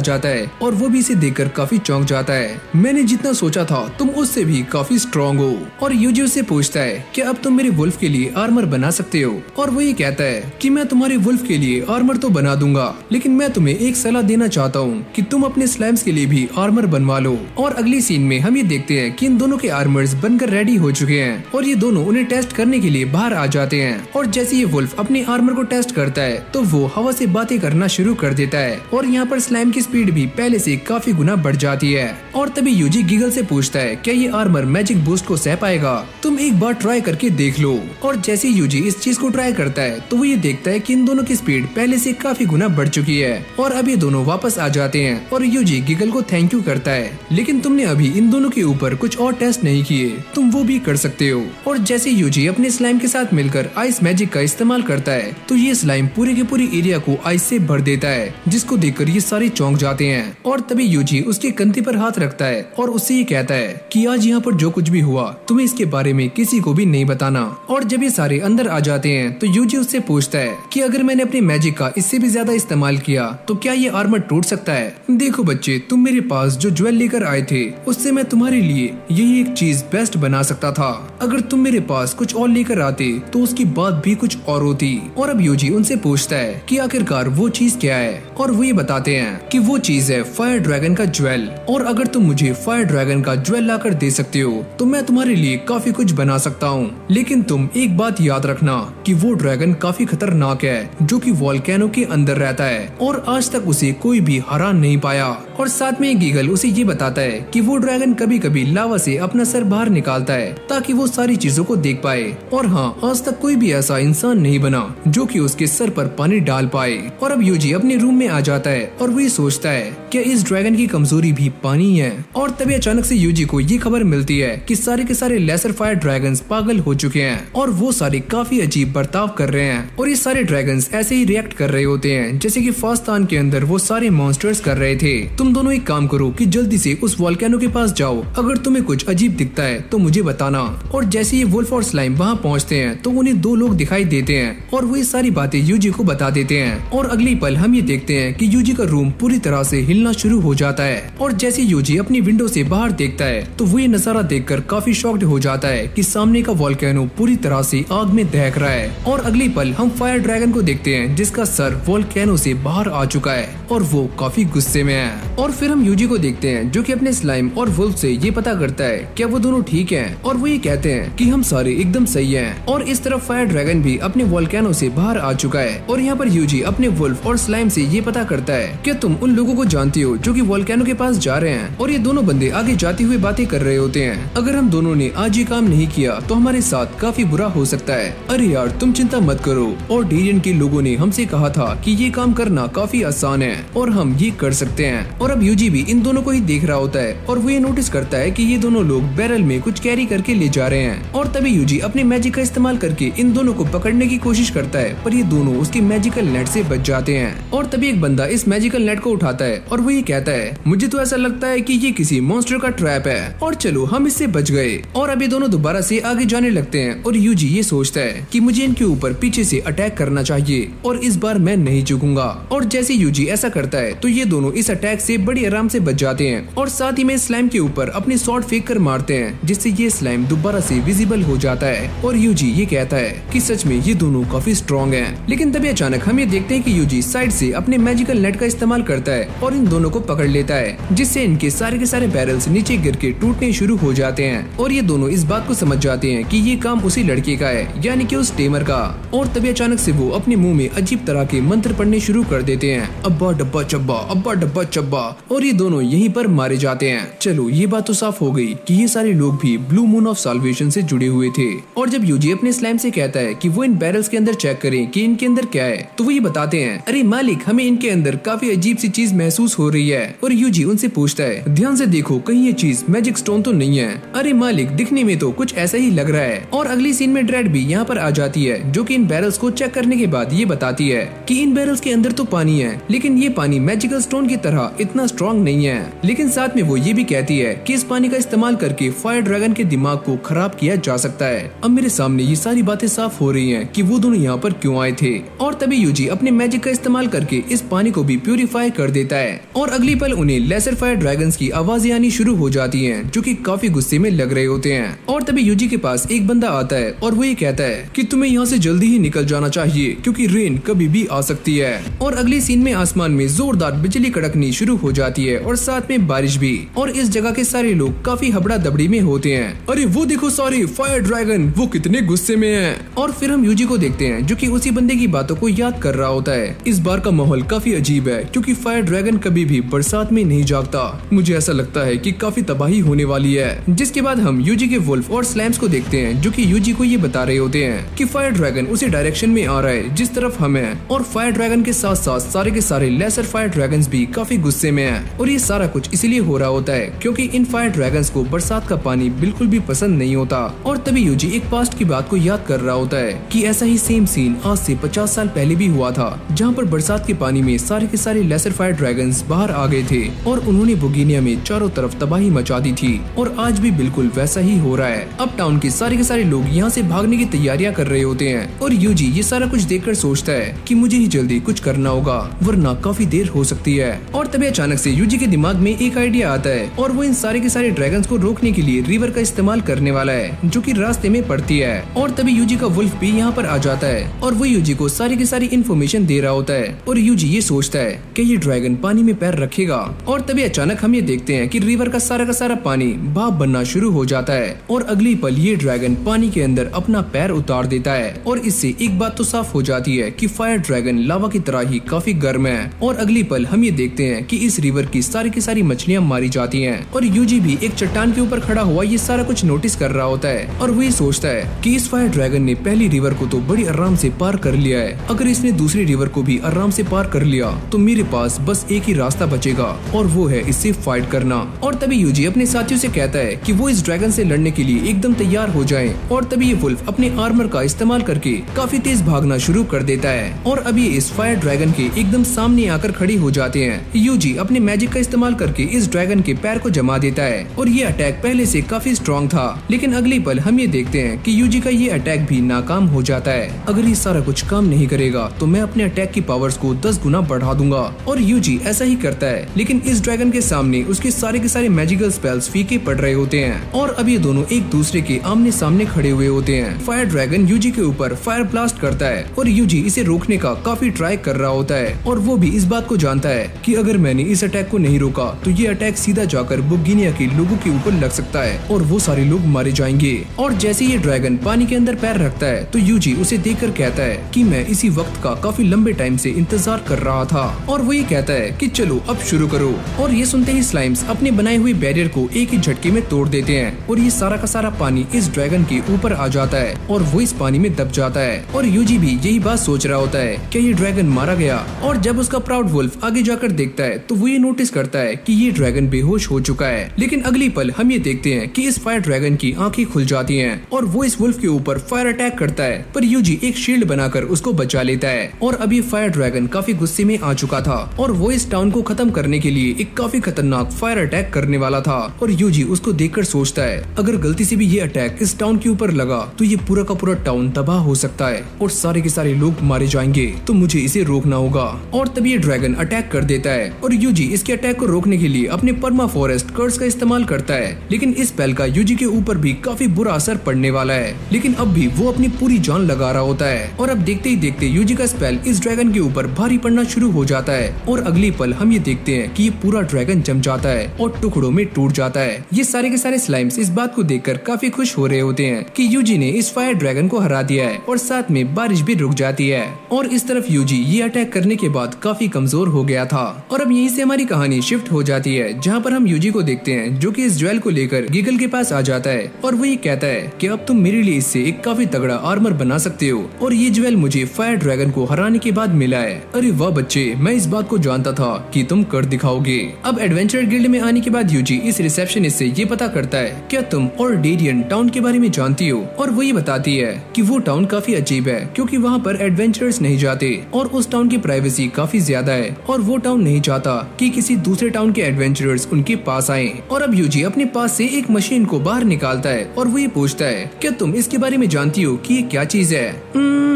जाता है और वो भी इसे देखकर काफी चौंक जाता है। मैंने जितना सोचा था तुम उससे भी काफी स्ट्रॉन्ग हो। और यूजी उससे पूछता है कि अब तुम मेरे वुल्फ के लिए आर्मर बना सकते हो और वो ये कहता है कि मैं तुम्हारे वुल्फ के लिए आर्मर तो बना दूंगा, लेकिन मैं तुम्हें एक सलाह देना चाहता हूँ कि तुम अपने स्लाइम्स के लिए भी आर्मर बनवा लो। और अगली सीन में हम ये देखते हैं कि इन दोनों के आर्मर्स बनकर रेडी हो चुके हैं और ये दोनों उन्हें टेस्ट करने के लिए बाहर आ जाते हैं। और जैसे ये वुल्फ अपने आर्मर को टेस्ट करता है तो वो हवा से बातें करना शुरू कर देता है और यहाँ पर स्लाइम की स्पीड भी पहले से काफी गुना बढ़ जाती है। और तभी यूजी गीगल से पूछता है क्या ये आर्मर मैजिक बूस्ट को सह पाएगा, तुम एक बार ट्राई करके देख लो। और जैसे यूजी इस चीज को ट्राई करता है तो वो ये देखता है कि इन दोनों की स्पीड पहले से काफी गुना बढ़ चुकी है और अब ये दोनों वापस आ जाते हैं और यूजी गीगल को थैंक यू करता है, लेकिन तुमने अभी इन दोनों के ऊपर कुछ और टेस्ट नहीं किए, तुम वो भी कर सकते हो। और जैसे यूजी अपने स्लाइम के साथ मिलकर आइस मैजिक का इस्तेमाल करता है तो ये स्लाइम पूरे के पूरे एरिया को आइस से भर देता है, जिसको देखकर ये सारे चौंक जाते हैं। और तभी यूजी उसके कंधे पर हाथ रखता है और उससे ये कहता है कि आज यहाँ पर जो कुछ भी हुआ तुम्हें इसके बारे में किसी को भी नहीं बताना। और जब ये सारे अंदर आ जाते हैं तो यूजी उससे पूछता है कि अगर मैंने अपने मैजिक का इससे भी ज्यादा इस्तेमाल किया तो क्या ये आर्मर टूट सकता है। देखो बच्चे, तुम मेरे पास जो ज्वेल लेकर आए थे उससे मैं तुम्हारे लिए यही एक चीज बेस्ट बना सकता था, अगर तुम मेरे पास कुछ और लेकर आते तो उसकी बात भी कुछ और होती। और अब यूजी उनसे पूछता है कि आखिरकार वो चीज क्या है और वो ये बताते हैं कि वो चीज है फायर ड्रैगन का ज्वेल, और अगर तुम मुझे फायर ड्रैगन का ज्वेल लाकर दे सकते हो तो मैं तुम्हारे लिए काफी कुछ बना सकता हूँ, लेकिन तुम एक बात याद रखना कि वो ड्रैगन काफी खतरनाक है जो कि वोल्केनो के अंदर रहता है और आज तक उसे कोई भी हरा नहीं पाया। और साथ में गीगल उसे ये बताता है कि वो ड्रैगन कभी कभी लावा से अपना सर बाहर निकालता है ताकि वो सारी चीजों को देख पाए, और हाँ, आज तक कोई भी ऐसा इंसान नहीं बना जो कि उसके सर पर पानी डाल पाए। और अब यूजी अपने रूम में आ जाता है और वो ये सोचता है कि इस ड्रैगन की कमजोरी भी पानी है। और तभी अचानक से यूजी को ये खबर मिलती है कि सारे के सारे लेसर फायर ड्रैगन्स पागल हो चुके हैं और वो सारे काफी अजीब बर्ताव कर रहे हैं और ये सारे ड्रैगन्स ऐसे ही रिएक्ट कर रहे होते हैं जैसे कि फास्तान के अंदर वो सारे मॉन्स्टर्स कर रहे थे। तुम तुम दोनों एक काम करो कि जल्दी से उस वोल्केनो के पास जाओ, अगर तुम्हें कुछ अजीब दिखता है तो मुझे बताना। और जैसे ये वुल्फ और स्लाइम वहाँ पहुँचते हैं तो उन्हें दो लोग दिखाई देते हैं और वो ये सारी बातें यूजी को बता देते हैं। और अगले पल हम ये देखते हैं कि यूजी का रूम पूरी तरह से हिलना शुरू हो जाता है। और जैसे यूजी अपनी विंडो से बाहर देखता है तो वो ये नजारा देखकर काफी शॉक्ड हो जाता है कि सामने का वोल्केनो पूरी तरह से आग में दहक रहा है। और अगले पल हम फायर ड्रैगन को देखते हैं जिसका सर वोल्केनो से बाहर आ चुका है और वो काफी गुस्से में है। और फिर हम यूजी को देखते हैं जो कि अपने स्लाइम और वुल्फ से ये पता करता है क्या वो दोनों ठीक हैं, और वो ये कहते हैं कि हम सारे एकदम सही हैं। और इस तरफ फायर ड्रैगन भी अपने वोल्केनो से बाहर आ चुका है। और यहाँ पर यूजी अपने वुल्फ और स्लाइम से ये पता करता है क्या तुम उन लोगों को जानती हो जो कि वोल्केनो के पास जा रहे हैं। और ये दोनों बंदे आगे जाते हुए बातें कर रहे होते हैं, अगर हम दोनों ने आज ये काम नहीं किया तो हमारे साथ काफी बुरा हो सकता है। अरे यार तुम चिंता मत करो, और डेरियन के लोगों ने हमसे कहा था कि ये काम करना काफी आसान है और हम ये कर सकते हैं। और अब यूजी भी इन दोनों को ही देख रहा होता है और वो ये नोटिस करता है कि ये दोनों लोग बैरल में कुछ कैरी करके ले जा रहे हैं। और तभी यूजी अपने मैजिक का इस्तेमाल करके इन दोनों को पकड़ने की कोशिश करता है, पर ये दोनों उसके मैजिकल नेट से बच जाते हैं। और तभी एक बंदा इस मैजिकल नेट को उठाता है और वो ये कहता है मुझे तो ऐसा लगता है कि ये किसी मॉन्स्टर का ट्रैप है और चलो हम इससे बच गए। और अभी दोनों दोबारा से आगे जाने लगते हैं और यूजी ये सोचता है कि मुझे इनके ऊपर पीछे से अटैक करना चाहिए और इस बार मैं नहीं झुकूंगा। और जैसे यूजी ऐसा करता है तो ये दोनों इस अटैक से बड़ी आराम से बच जाते हैं और साथ ही में स्लाइम के ऊपर अपने स्वॉर्ड फेंक कर मारते हैं, जिससे ये स्लाइम दोबारा से विजिबल हो जाता है। और यूजी ये कहता है कि सच में ये दोनों काफी स्ट्रॉन्ग हैं। लेकिन तभी अचानक हम ये देखते हैं कि यूजी साइड से अपने मैजिकल नेट का इस्तेमाल करता है और इन दोनों को पकड़ लेता है, जिससे इनके सारे के सारे बैरल्स नीचे गिर के टूटने शुरू हो जाते हैं। और ये दोनों इस बात को समझ जाते हैं कि ये काम उसी लड़के का है, यानी कि उस टेमर का। और तभी अचानक से वो अपने मुंह में अजीब तरह के मंत्र पढ़ने शुरू कर देते हैं, अब्बा डब्बा चब्बा, अब्बा डब्बा चब्बा। और ये दोनों यहीं पर मारे जाते हैं। चलो ये बात तो साफ हो गई कि ये सारे लोग भी ब्लू मून ऑफ साल्वेशन से जुड़े हुए थे। और जब यूजी अपने स्लाइम से कहता है कि वो इन बैरल्स के अंदर चेक करें कि इनके अंदर क्या है, तो वो ये बताते हैं अरे मालिक हमें इनके अंदर काफी अजीब सी चीज महसूस हो रही है। और यूजी उनसे पूछता है ध्यान से देखो कहीं ये चीज मैजिक स्टोन तो नहीं है। अरे मालिक दिखने में तो कुछ ऐसा ही लग रहा है। और अगली सीन में ड्रेड भी यहाँ पर आ जाती है जो कि इन बैरल्स को चेक करने के बाद ये बताती है कि इन बैरल्स के अंदर तो पानी है, लेकिन ये पानी मैजिकल स्टोन की तरह इतना स्ट्रॉन्ग नहीं है। लेकिन साथ में वो ये भी कहती है कि इस पानी का इस्तेमाल करके फायर ड्रैगन के दिमाग को खराब किया जा सकता है। अब मेरे सामने ये सारी बातें साफ हो रही हैं कि वो दोनों यहाँ पर क्यों आए थे। और तभी यूजी अपने मैजिक का इस्तेमाल करके इस पानी को भी प्यूरिफाई कर देता है। और अगली पल उन्हें लेसर फायर ड्रैगन्स की आवाजें आनी शुरू हो जाती हैं, जो कि काफी गुस्से में लग रहे होते हैं। और तभी यूजी के पास एक बंदा आता है और वो ये कहता है कि तुम्हें यहाँ से जल्दी ही निकल जाना चाहिए क्योंकि रेन कभी भी आ सकती है। और अगली सीन में आसमान में जोरदार बिजली कड़कनी शुरू हो जाती है और साथ में बारिश भी। और इस जगह के सारे लोग काफी हबड़ा दबड़ी में होते हैं। अरे वो देखो सारे फायर ड्रैगन, वो कितने गुस्से में हैं। और फिर हम यूजी को देखते हैं जो कि उसी बंदे की बातों को याद कर रहा होता है। इस बार का माहौल काफी अजीब है क्योंकि फायर ड्रैगन कभी भी बरसात में नहीं जागता। मुझे ऐसा लगता है कि काफी तबाही होने वाली है। जिसके बाद हम यूजी के वुल्फ और स्लैम्स को देखते हैं जो कि यूजी को ये बता रहे होते हैं कि फायर ड्रैगन उसी डायरेक्शन में आ रहा है जिस तरफ हम हैं। और फायर ड्रैगन के साथ साथ सारे के सारे लेसर फायर ड्रैगन्स भी काफी गुस्से में हैं। और ये सारा कुछ इसलिए हो रहा होता है क्योंकि इन फायर ड्रैगन्स को बरसात का पानी बिल्कुल भी पसंद नहीं होता। और तभी यूजी एक पास्ट की बात को याद कर रहा होता है कि ऐसा ही सेम सीन आज से 50 साल पहले भी हुआ था, जहाँ पर बरसात के पानी में सारे के सारे लेसर फायर ड्रैगन्स बाहर आ गए थे और उन्होंने बोगीनिया में चारों तरफ तबाही मचा दी थी। और आज भी बिल्कुल वैसा ही हो रहा है। अब टाउन के सारे लोग यहाँ से भागने की तैयारियां कर रहे होते हैं और यूजी ये सारा कुछ देखकर सोचता है कि मुझे ही जल्दी कुछ करना होगा वरना काफी देर हो सकती है। और तभी अचानक से यूजी के दिमाग में एक आइडिया आता है और वो इन सारे के सारे ड्रैगन्स को रोकने के लिए रिवर का इस्तेमाल करने वाला है जो कि रास्ते में पड़ती है। और तभी यूजी का वुल्फ भी यहाँ पर आ जाता है और वो यूजी को सारी की सारी इन्फॉर्मेशन दे रहा होता है। और यूजी ये सोचता है कि ये ड्रैगन पानी में पैर रखेगा। और तभी अचानक हम ये देखते हैं कि रिवर का सारा पानी भाप बनना शुरू हो जाता है और अगली पल ये ड्रैगन पानी के अंदर अपना पैर उतार देता है। और इससे एक बात तो साफ हो जाती है कि फायर ड्रैगन लावा की तरह ही काफी गर्म है। और अगली पल हम ये देखते हैं कि इस रिवर की सारी मछलियां मारी जाती हैं और यूजी भी एक चट्टान के ऊपर खड़ा हुआ ये सारा कुछ नोटिस कर रहा होता है। और वो ये सोचता है कि इस फायर ड्रैगन ने पहली रिवर को तो बड़ी आराम से पार कर लिया है, अगर इसने दूसरी रिवर को भी आराम से पार कर लिया तो मेरे पास बस एक ही रास्ता बचेगा और वो है इससे फाइट करना। और तभी यूजी अपने साथियों से कहता है कि वो इस ड्रैगन से लड़ने के लिए एकदम तैयार हो जाएं। और तभी ये वुल्फ अपने आर्मर का इस्तेमाल करके काफी तेज भागना शुरू कर देता है और अभी इस फायर ड्रैगन के एकदम सामने आकर खड़ी हो जाते हैं। यूजी अपने मैजिक का इस्तेमाल करके इस ड्रैगन के पैर को जमा देता है और ये अटैक पहले से काफी स्ट्रॉन्ग था, लेकिन अगले पल हम ये देखते हैं कि यूजी का ये अटैक भी नाकाम हो जाता है। अगर ये सारा कुछ काम नहीं करेगा तो मैं अपने अटैक की पावर्स को 10 गुना बढ़ा दूंगा, और यूजी ऐसा ही करता है। लेकिन इस ड्रैगन के सामने उसके सारे के सारे मैजिकल स्पेल्स फीके पड़ रहे होते हैं और अब ये दोनों एक दूसरे के आमने सामने खड़े हुए होते हैं। फायर ड्रैगन यूजी के ऊपर फायर ब्लास्ट करता है और यूजी इसे रोकने का काफी ट्राई कर रहा होता है, और वो भी इस बात को जानता है कि अगर मैंने इस अटैक को नहीं रोका तो ये अटैक सीधा जाकर बुगिनिया के लोगों के ऊपर लग सकता है और वो सारे लोग मारे जाएंगे। और जैसे ये ड्रैगन पानी के अंदर पैर रखता है तो यूजी उसे देखकर कहता है कि मैं इसी वक्त का काफी लंबे टाइम से इंतजार कर रहा था, और वो ये कहता है कि चलो अब शुरू करो। और ये सुनते ही स्लाइम्स अपने बनाए हुए बैरियर को एक ही झटके में तोड़ देते हैं और ये सारा का सारा पानी इस ड्रैगन के ऊपर आ जाता है और वो इस पानी में दब जाता है। और यूजी भी यही बात सोच रहा होता है कि ये ड्रैगन मारा गया, और जब उसका प्राउड वुल्फ आगे जाकर देखता है तो वो ये नोटिस करता है कि ये ड्रैगन बेहोश हो चुका है। लेकिन अगली पल हम ये देखते हैं कि इस फायर ड्रैगन की आंखें खुल जाती हैं और वो इस वुल्फ के ऊपर फायर अटैक करता है, पर यूजी एक शील्ड बनाकर उसको बचा लेता है। और अभी फायर ड्रैगन काफी गुस्से में आ चुका था और वो इस टाउन को खत्म करने के लिए एक काफी खतरनाक फायर अटैक करने वाला था। और यूजी उसको देखकर सोचता है अगर गलती से भी ये अटैक इस टाउन के ऊपर लगा तो ये पूरा का पूरा टाउन तबाह हो सकता है और सारे के सारे लोग मारे जाएंगे, तो मुझे इसे रोकना होगा। और तभी ये ड्रैगन अटैक कर देता है और यूजी इसके अटैक को रोकने के लिए अपने परमा फॉरेस्ट कर्स का इस्तेमाल करता है, लेकिन इस स्पेल का यूजी के ऊपर भी काफी बुरा असर पड़ने वाला है। लेकिन अब भी वो अपनी पूरी जान लगा रहा होता है और अब देखते ही देखते यूजी का स्पेल इस ड्रैगन के ऊपर भारी पड़ना शुरू हो जाता है और अगली पल हम ये देखते हैं कि ये पूरा ड्रैगन जम जाता है और टुकड़ों में टूट जाता है। ये सारे के सारे स्लाइम्स इस बात को देखकर काफी खुश हो रहे होते हैं कि यूजी ने इस फायर ड्रैगन को हरा दिया है और साथ में बारिश भी रुक जाती है। और इस तरफ यूजी ये अटैक करने के बाद काफी कमजोर हो गया था और अब यहीं से हमारी कहानी शिफ्ट हो जाती है, जहाँ पर हम यूजी को देखते हैं जो कि इस ज्वेल को लेकर गिगल के पास आ जाता है और वो ये कहता है कि अब तुम मेरे लिए इससे एक काफी तगड़ा आर्मर बना सकते हो और ये ज्वेल मुझे फायर ड्रैगन को हराने के बाद मिला है। अरे वाह बच्चे, मैं इस बात को जानता था कि तुम कर दिखाओगे। अब एडवेंचर गिल्ड में आने के बाद यूजी इस रिसेप्शनिस्ट से ये पता करता है क्या तुम ऑर्डेरियन टाउन के बारे में जानती हो, और वो ये बताती है कि वो टाउन काफी अजीब है क्योंकि वहाँ पर एडवेंचर्स नहीं जाते और उस टाउन की प्राइवेसी काफी ज्यादा है और वो टाउन नहीं चाहता कि किसी दूसरे टाउन के एडवेंचरर्स उनके पास आए। और अब यूजी अपने पास से एक मशीन को बाहर निकालता है और वो ये पूछता है क्या तुम इसके बारे में जानती हो कि ये क्या चीज है।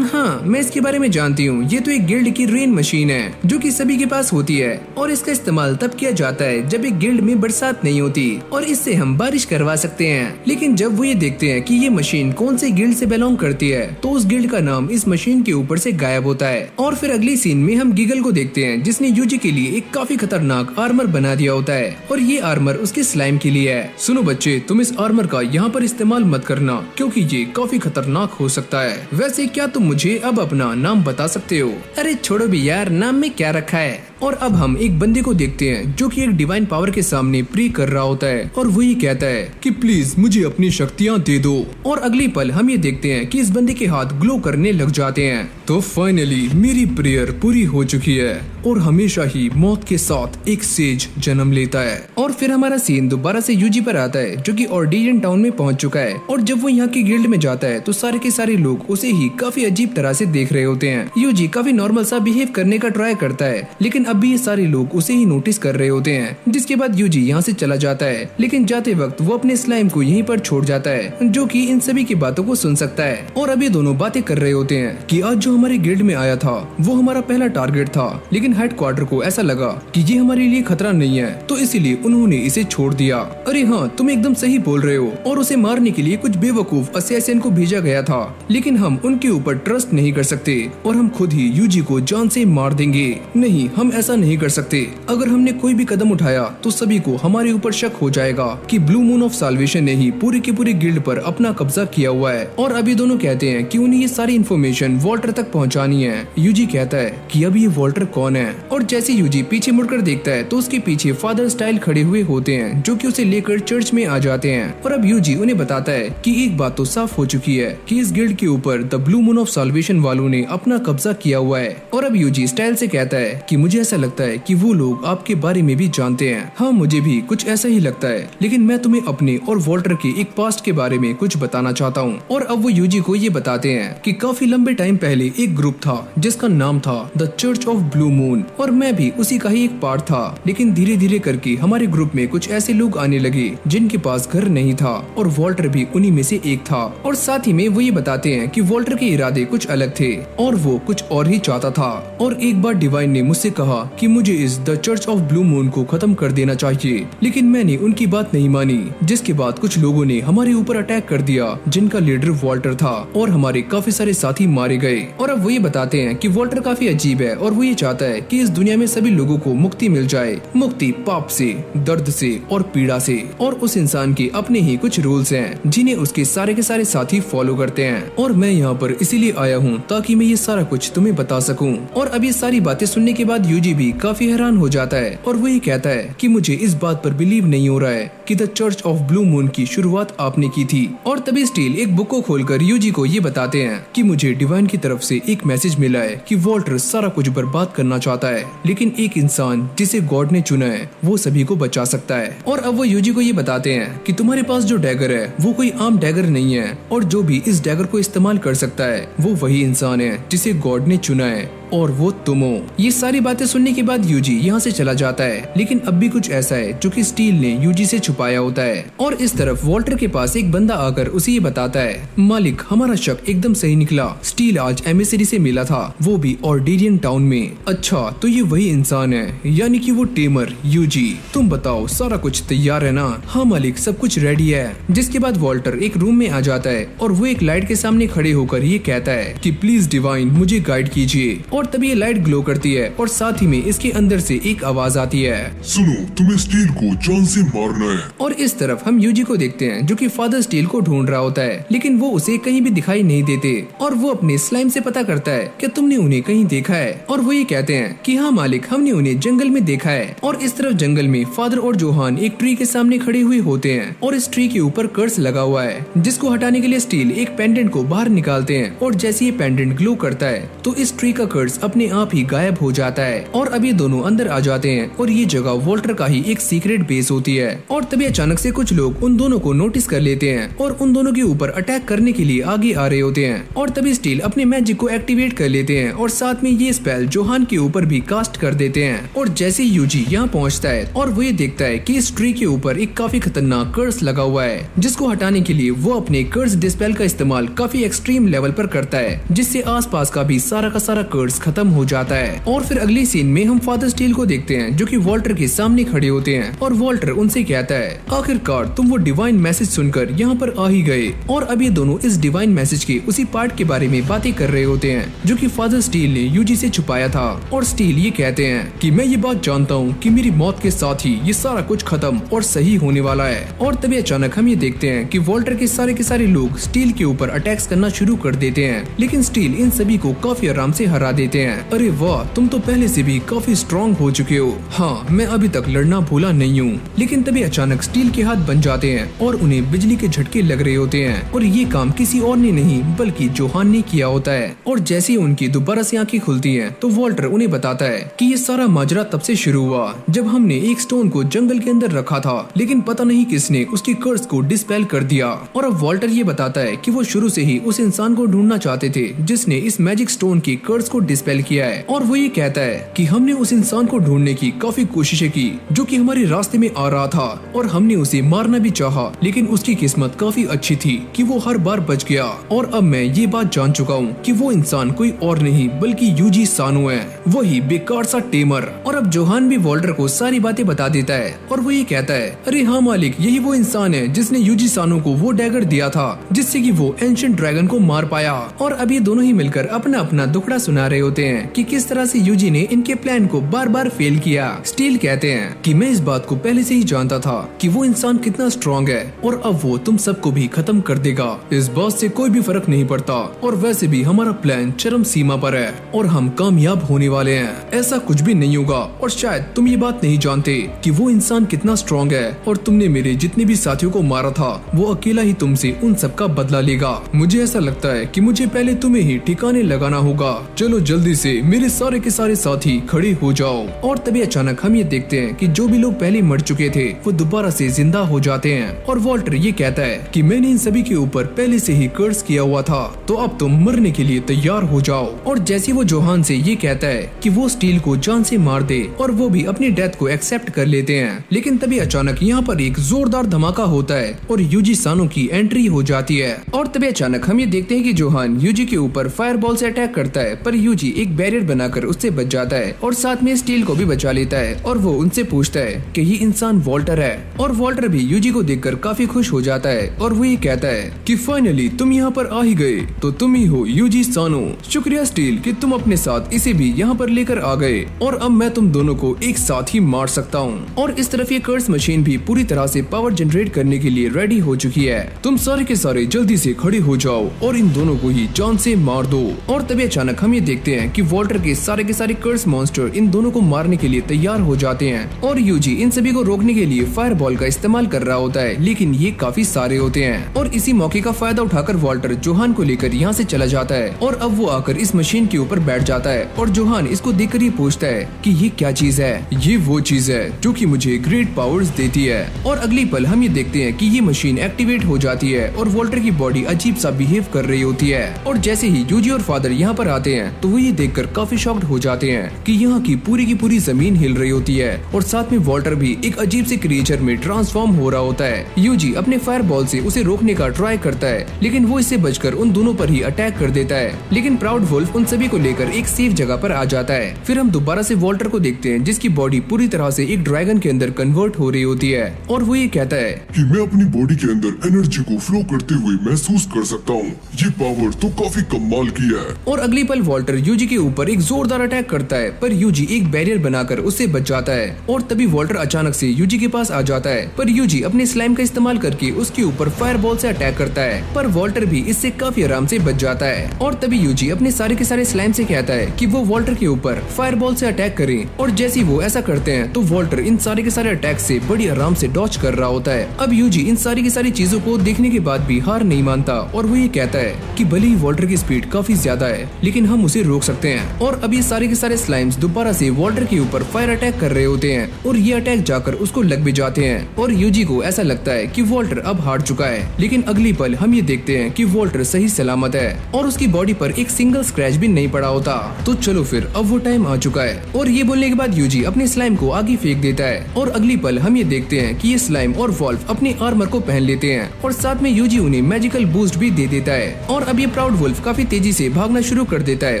हाँ, मैं इसके बारे में जानती हूँ। ये तो एक गिल्ड की रेन मशीन है जो कि सभी के पास होती है और इसका इस्तेमाल तब किया जाता है जब एक गिल्ड में बरसात नहीं होती और इससे हम बारिश करवा सकते हैं। लेकिन जब वो ये देखते हैं कि ये मशीन कौन से गिल्ड से बिलोंग करती है तो उस गिल्ड का नाम इस मशीन के ऊपर से गायब होता है। और फिर अगली सीन में हम गिगल को देखते हैं जिसने यूजी के लिए एक काफी खतरनाक आर्मर बना दिया होता है और ये आर्मर उसके स्लाइम के लिए है। सुनो बच्चे, तुम इस आर्मर का यहाँ पर इस्तेमाल मत करना क्योंकि ये काफी खतरनाक हो सकता है। वैसे क्या तुम मुझे अब अपना नाम बता सकते हो? अरे छोड़ो भी यार, नाम में क्या रखा है। और अब हम एक बंदे को देखते हैं जो कि एक डिवाइन पावर के सामने प्रे कर रहा होता है और वो ये कहता है कि प्लीज मुझे अपनी शक्तियाँ दे दो। और अगली पल हम ये देखते हैं कि इस बंदे के हाथ ग्लो करने लग जाते हैं। तो फाइनली मेरी प्रेयर पूरी हो चुकी है और हमेशा ही मौत के साथ एक सेज जन्म लेता है। और फिर हमारा सीन दोबारा से यूजी पर आता है जो कि ऑर्डेरियन टाउन में पहुंच चुका है और जब वो यहाँ की गिल्ड में जाता है तो सारे के सारे लोग उसे ही काफी अजीब तरह से देख रहे होते हैं। यूजी काफी नॉर्मल सा बिहेव करने का ट्राई करता है लेकिन अब भी ये सारे लोग उसे ही नोटिस कर रहे होते हैं, जिसके बाद यूजी यहाँ से चला जाता है। लेकिन जाते वक्त वो अपने स्लाइम को यहीं पर छोड़ जाता है जो कि इन सभी की बातों को सुन सकता है। और अब ये दोनों बातें कर रहे होते हैं कि आज जो हमारे गिल्ड में आया था वो हमारा पहला टारगेट था, लेकिन हेडक्वार्टर को ऐसा लगा कि ये हमारे लिए खतरा नहीं है तो इसीलिए उन्होंने इसे छोड़ दिया। अरे हाँ, तुम एकदम सही बोल रहे हो। और उसे मारने के लिए कुछ बेवकूफ असैसिन को भेजा गया था, लेकिन हम उनके ऊपर ट्रस्ट नहीं कर सकते और हम खुद ही यूजी को जान से मार देंगे। नहीं, हम ऐसा नहीं कर सकते। अगर हमने कोई भी कदम उठाया तो सभी को हमारे ऊपर शक हो जाएगा कि ब्लू मून ऑफ साल्वेशन ने ही पूरी की पूरी गिल्ड पर अपना कब्जा किया हुआ है। और अभी दोनों कहते हैं कि उन्हें ये सारी इन्फॉर्मेशन वॉल्टर तक पहुंचानी है। यूजी कहता है कि अब ये वॉल्टर कौन है, और जैसे यूजी पीछे मुड़कर देखता है तो उसके पीछे फादर स्टाइल खड़े हुए होते हैं जो कि उसे लेकर चर्च में आ जाते हैं। और अब यूजी उन्हें बताता है कि एक बात तो साफ हो चुकी है कि इस गिल्ड के ऊपर the blue moon of solvation वालों ने अपना कब्जा किया हुआ है। और अब यूजी स्टाइल से कहता है कि मुझे ऐसा लगता है कि वो लोग आपके बारे में भी जानते हैं। हाँ, मुझे भी कुछ ऐसा ही लगता है, लेकिन मैं तुम्हें अपने और वॉल्टर के एक पास्ट के बारे में कुछ बताना चाहता हूँ। और अब वो यूजी को ये बताते हैं कि काफी लंबे टाइम पहले एक ग्रुप था जिसका नाम था the church of blue moon, और मैं भी उसी का ही एक पार्ट था। लेकिन धीरे धीरे करके हमारे ग्रुप में कुछ ऐसे लोग आने लगे जिनके पास घर नहीं था, और वॉल्टर भी उन्हीं में से एक था। और साथ ही में वो ये बताते हैं कि वॉल्टर के इरादे कुछ अलग थे और वो कुछ और ही चाहता था। और एक बार डिवाइन ने मुझसे कहा कि मुझे इस the church of blue moon को खत्म कर देना चाहिए, लेकिन मैंने उनकी बात नहीं मानी, जिसके बाद कुछ लोगों ने हमारे ऊपर अटैक कर दिया जिनका लीडर वॉल्टर था, और हमारे काफी सारे साथी मारे गए। और अब वो ये बताते हैं कि वॉल्टर काफी अजीब है और वो ये चाहता है कि इस दुनिया में सभी लोगों को मुक्ति मिल जाए, मुक्ति पाप से, दर्द से और पीड़ा से। और उस इंसान के अपने ही कुछ रूल्स हैं जिन्हें उसके सारे के सारे साथी फॉलो करते हैं। और मैं यहाँ पर इसीलिए आया हूँ ताकि मैं ये सारा कुछ तुम्हें बता सकूं। और अब ये सारी बातें सुनने के बाद यूजी भी काफी हैरान हो जाता है और वो ये कहता है कि मुझे इस बात पर बिलीव नहीं हो रहा है कि the church of blue moon की शुरुआत आपने की थी। और तभी स्टील एक बुक को खोलकर यूजी को ये बताते हैं कि मुझे डिवाइन की तरफ से एक मैसेज मिला है कि वॉल्टर सारा कुछ बर्बाद करना चाहता है, लेकिन एक इंसान जिसे गॉड ने चुना है वो सभी को बचा सकता है। और अब वो यूजी को ये बताते हैं कि तुम्हारे पास जो डैगर है वो कोई आम डैगर नहीं है, और जो भी इस डैगर को इस्तेमाल कर सकता है वो वही इंसान है जिसे गॉड ने चुना है, और वो तुम हो। ये सारी बातें सुनने के बाद यूजी यहाँ से चला जाता है, लेकिन अब भी कुछ ऐसा है जो कि स्टील ने यूजी से छुपाया होता है। और इस तरफ वॉल्टर के पास एक बंदा आकर उसे ये बताता है, मालिक हमारा शक एकदम सही निकला, स्टील आज एमिसरी से मिला था, वो भी ऑर्डेरियन टाउन में। अच्छा, तो ये वही इंसान है, यानी कि वो टेमर। यूजी तुम बताओ सारा कुछ तैयार है ना? हाँ मालिक, सब कुछ रेडी है। जिसके बाद वॉल्टर एक रूम में आ जाता है और वो एक लाइट के सामने खड़े होकर ये कहता है कि प्लीज डिवाइन मुझे गाइड कीजिए। और तभी ये लाइट ग्लो करती है और साथ ही में इसके अंदर से एक आवाज आती है, सुनो तुम्हें स्टील को जान से मारना है। और इस तरफ हम यूजी को देखते हैं जो कि फादर स्टील को ढूंढ रहा होता है, लेकिन वो उसे कहीं भी दिखाई नहीं देते। और वो अपने स्लाइम से पता करता है कि तुमने उन्हें कहीं देखा है, और वो ये कहते हैं कि हाँ मालिक, हमने उन्हें जंगल में देखा है। और इस तरफ जंगल में फादर और जोहान एक ट्री के सामने खड़े हुए होते हैं, और इस ट्री के ऊपर कर्स लगा हुआ है, जिसको हटाने के लिए स्टील एक पेंडेंट को बाहर निकालते हैं। और जैसे ये पेंडेंट ग्लो करता है तो इस ट्री का कर्स अपने आप ही गायब हो जाता है। और अब ये दोनों अंदर आ जाते हैं और ये जगह वॉल्टर का ही एक सीक्रेट बेस होती है। और तभी अचानक से कुछ लोग उन दोनों को नोटिस कर लेते हैं और उन दोनों के ऊपर अटैक करने के लिए आगे आ रहे होते हैं। और तभी स्टील अपने मैजिक को एक्टिवेट कर लेते हैं और साथ में ये स्पेल जोहान के ऊपर भी कास्ट कर देते हैं। और जैसे ही यूजी यहाँ पहुँचता है और वो ये देखता है कि इस ट्री के ऊपर एक काफी खतरनाक कर्स लगा हुआ है, जिसको हटाने के लिए वो अपने कर्स डिस्पेल का इस्तेमाल काफी एक्सट्रीम लेवल पर करता है, जिससे आसपास का भी सारा का सारा कर्स खत्म हो जाता है। और फिर अगली सीन में हम फादर स्टील को देखते हैं जो कि वॉल्टर के सामने खड़े होते हैं, और वॉल्टर उनसे कहता है, आखिरकार तुम वो डिवाइन मैसेज सुनकर यहाँ पर आ ही गए। और अब ये दोनों इस डिवाइन मैसेज के उसी पार्ट के बारे में बातें कर रहे होते हैं जो कि फादर स्टील ने यूजी से छुपाया था। और स्टील ये कहते हैं कि मैं ये बात जानता हूँ कि मेरी मौत के साथ ही ये सारा कुछ खत्म और सही होने वाला है। और तभी अचानक हम ये देखते हैं कि वॉल्टर के सारे लोग स्टील के ऊपर अटैक्स करना शुरू कर देते हैं, लेकिन स्टील इन सभी को काफी आराम से हरा देते हैं। अरे वाह, तुम तो पहले से भी काफी स्ट्रॉन्ग हो चुके हो। हाँ, मैं अभी तक लड़ना भूला नहीं हूँ। लेकिन तभी अचानक स्टील के हाथ बन जाते हैं और उन्हें बिजली के झटके लग रहे होते हैं, और ये काम किसी और ने नहीं बल्कि जोहान ने किया होता है। और जैसे ही उनकी दोबारा से आंखें खुलती हैं तो वॉल्टर उन्हें बताता है कि ये सारा माजरा तब से शुरू हुआ जब हमने एक स्टोन को जंगल के अंदर रखा था, लेकिन पता नहीं किसने उसके कर्स को डिस्पेल कर दिया। और अब वॉल्टर ये बताता है कि वो शुरू से ही उस इंसान को ढूंढना चाहते थे जिसने इस मैजिक स्टोन के कर्स को डिस्पेल किया है। और वो ये कहता है कि हमने उस इंसान को ढूंढने की काफी कोशिशें की जो कि हमारे रास्ते में आ रहा था, और हमने उसे मारना भी चाहा, लेकिन उसकी किस्मत काफी अच्छी थी कि वो हर बार बच गया। और अब मैं ये बात जान चुका हूँ कि वो इंसान कोई और नहीं बल्कि यूजी सानो है, वही बेकार सा टेमर। और अब जोहान भी वॉल्टर को सारी बातें बता देता है और वो ये कहता है, अरे हाँ मालिक, यही वो इंसान है जिसने यूजी सानो को वो डैगर दिया था जिससे कि वो एंशिएंट ड्रैगन को मार पाया। और अब ये दोनों ही मिलकर अपना अपना दुखड़ा सुना रहे होते हैं कि किस तरह से यूजी ने इनके प्लान को बार बार फेल किया। स्टील कहते हैं कि मैं इस बात को पहले से ही जानता था कि वो इंसान कितना स्ट्रॉन्ग है, और अब वो तुम सबको भी खत्म कर देगा। इस बात से कोई भी फर्क नहीं पड़ता, और वैसे भी हमारा प्लान चरम सीमा पर है और हम कामयाब होने वाले हैं। ऐसा कुछ भी नहीं होगा, और शायद तुम ये बात नहीं जानते कि वो इंसान कितना स्ट्रॉन्ग है, और तुमने मेरे जितने भी साथियों को मारा था वो अकेला ही तुमसे उन सब का बदला लेगा। मुझे ऐसा लगता है कि मुझे पहले तुम्हें ही ठिकाने लगाना होगा। चलो जल्दी से मेरे सारे के सारे साथी खड़े हो जाओ। और तभी अचानक हम ये देखते हैं कि जो भी लोग पहले मर चुके थे वो दोबारा से जिंदा हो जाते हैं। और वॉल्टर ये कहता है कि मैंने इन सभी के ऊपर पहले से ही कर्स किया हुआ था, तो अब तुम मरने के लिए तैयार हो जाओ। और जैसे वो जोहान से ये कहता है कि वो स्टील को जान से मार दे और वो भी अपनी डेथ को एक्सेप्ट कर लेते हैं। लेकिन तभी अचानक यहाँ पर एक जोरदार धमाका होता है और यूजी सानो की एंट्री हो जाती है। और तभी अचानक हम ये देखते हैं कि जोहान यूजी के ऊपर फायरबॉल से अटैक करता है, पर यूजी एक बैरियर बनाकर उससे बच जाता है और साथ में स्टील को भी बचा लेता है। और वो उनसे पूछता है कि ये इंसान वॉल्टर है। और वॉल्टर भी यूजी को देखकर काफी खुश हो जाता है और वो ये कहता है कि फाइनली तुम यहाँ पर आ ही गए, तो तुम ही हो यूजी सानो। शुक्रिया स्टील कि तुम अपने साथ इसे भी यहाँ पर लेकर आ गए और अब मैं तुम दोनों को एक साथ ही मार सकता हूँ। और इस तरफ ये कर्स मशीन भी पूरी तरह से पावर जनरेट करने के लिए रेडी हो चुकी है। तुम सारे के सारे जल्दी से खड़े हो जाओ और इन दोनों को ही जान से मार दो। और तभी अचानक हम ये देखते हैं कि वॉल्टर के सारे कर्स मॉन्स्टर इन दोनों को मारने के लिए तैयार हो जाते हैं। और यूजी इन सभी को रोकने के लिए फायरबॉल का इस्तेमाल कर रहा होता है, लेकिन ये काफी सारे होते हैं। और इसी मौके का फायदा उठाकर वॉल्टर जोहान को लेकर यहाँ से चला जाता है और अब वो आकर इस मशीन के ऊपर बैठ जाता है। और जोहान इसको देखकर ये पूछता है कि ये क्या चीज है। ये वो चीज है जो कि मुझे ग्रेट पावर्स देती है। और अगली पल हम ये देखते हैं कि ये मशीन एक्टिवेट हो जाती है और वॉल्टर की बॉडी अजीब सा बिहेव कर रही होती है। और जैसे ही यूजी और फादर यहाँ पर आते हैं तो वो ये देखकर काफी शॉक्ड हो जाते हैं कि यहाँ की पूरी जमीन हिल रही होती है और साथ में वॉल्टर भी एक अजीब से क्रिएचर में ट्रांसफॉर्म हो रहा होता है। यूजी अपने फायर बॉल से उसे रोकने का ट्राई करता है, लेकिन वो इससे बचकर उन दोनों पर ही अटैक कर देता है। लेकिन प्राउड वुल्फ उन सभी को लेकर एक सेफ जगह पर आ जाता है। फिर हम दोबारा से वॉल्टर को देखते हैं जिसकी बॉडी पूरी तरह से एक ड्रैगन के अंदर कन्वर्ट हो रही होती है और वो ये कहता है कि मैं अपनी बॉडी के अंदर एनर्जी को फ्लो करते हुए महसूस कर सकता हूँ। ये पावर तो काफी कमाल की है। और अगली पल वॉल्टर यूजी के ऊपर एक जोरदार अटैक करता है, पर यूजी एक बैरियर बनाकर उससे बच जाता है। और तभी वॉल्टर अचानक से यूजी के पास आ जाता है, पर यूजी अपने स्लाइम का इस्तेमाल करके उसके ऊपर फायरबॉल से अटैक करता है, पर वॉल्टर भी इससे काफी आराम से बच जाता है। और तभी यूजी अपने सारे के सारे स्लाइम से कहता है कि वो वॉल्टर के ऊपर फायरबॉल से अटैक करें। और जैसे ही वो ऐसा करते हैं तो वॉल्टर इन सारे के सारे अटैक से बड़ी आराम से डॉच कर रहा होता है। अब यूजी इन सारी की सारी चीजों को देखने के बाद भी हार नहीं मानता और वो ये कहता है कि भले ही वॉल्टर की स्पीड काफी ज्यादा है, लेकिन हम उसे रोक सकते हैं। और अब ये सारे के सारे स्लाइम्स दोबारा से वॉल्टर के ऊपर फायर अटैक कर रहे होते हैं और ये अटैक जाकर उसको लग भी जाते हैं। और यूजी को ऐसा लगता है कि वॉल्टर अब हार चुका है, लेकिन अगली पल हम ये देखते हैं कि वॉल्टर सही सलामत है और उसकी बॉडी पर एक सिंगल स्क्रैच भी नहीं पड़ा होता। तो चलो फिर अब वो टाइम आ चुका है। और ये बोलने के बाद यूजी अपने स्लाइम को आगे फेंक देता है और अगली पल हम ये देखते हैं कि ये स्लाइम और वॉल्फ अपने आर्मर को पहन लेते हैं और साथ में यूजी उन्हें मैजिकल बूस्ट भी दे देता है। और अब ये प्राउड वुल्फ काफी तेजी से भागना शुरू कर देता है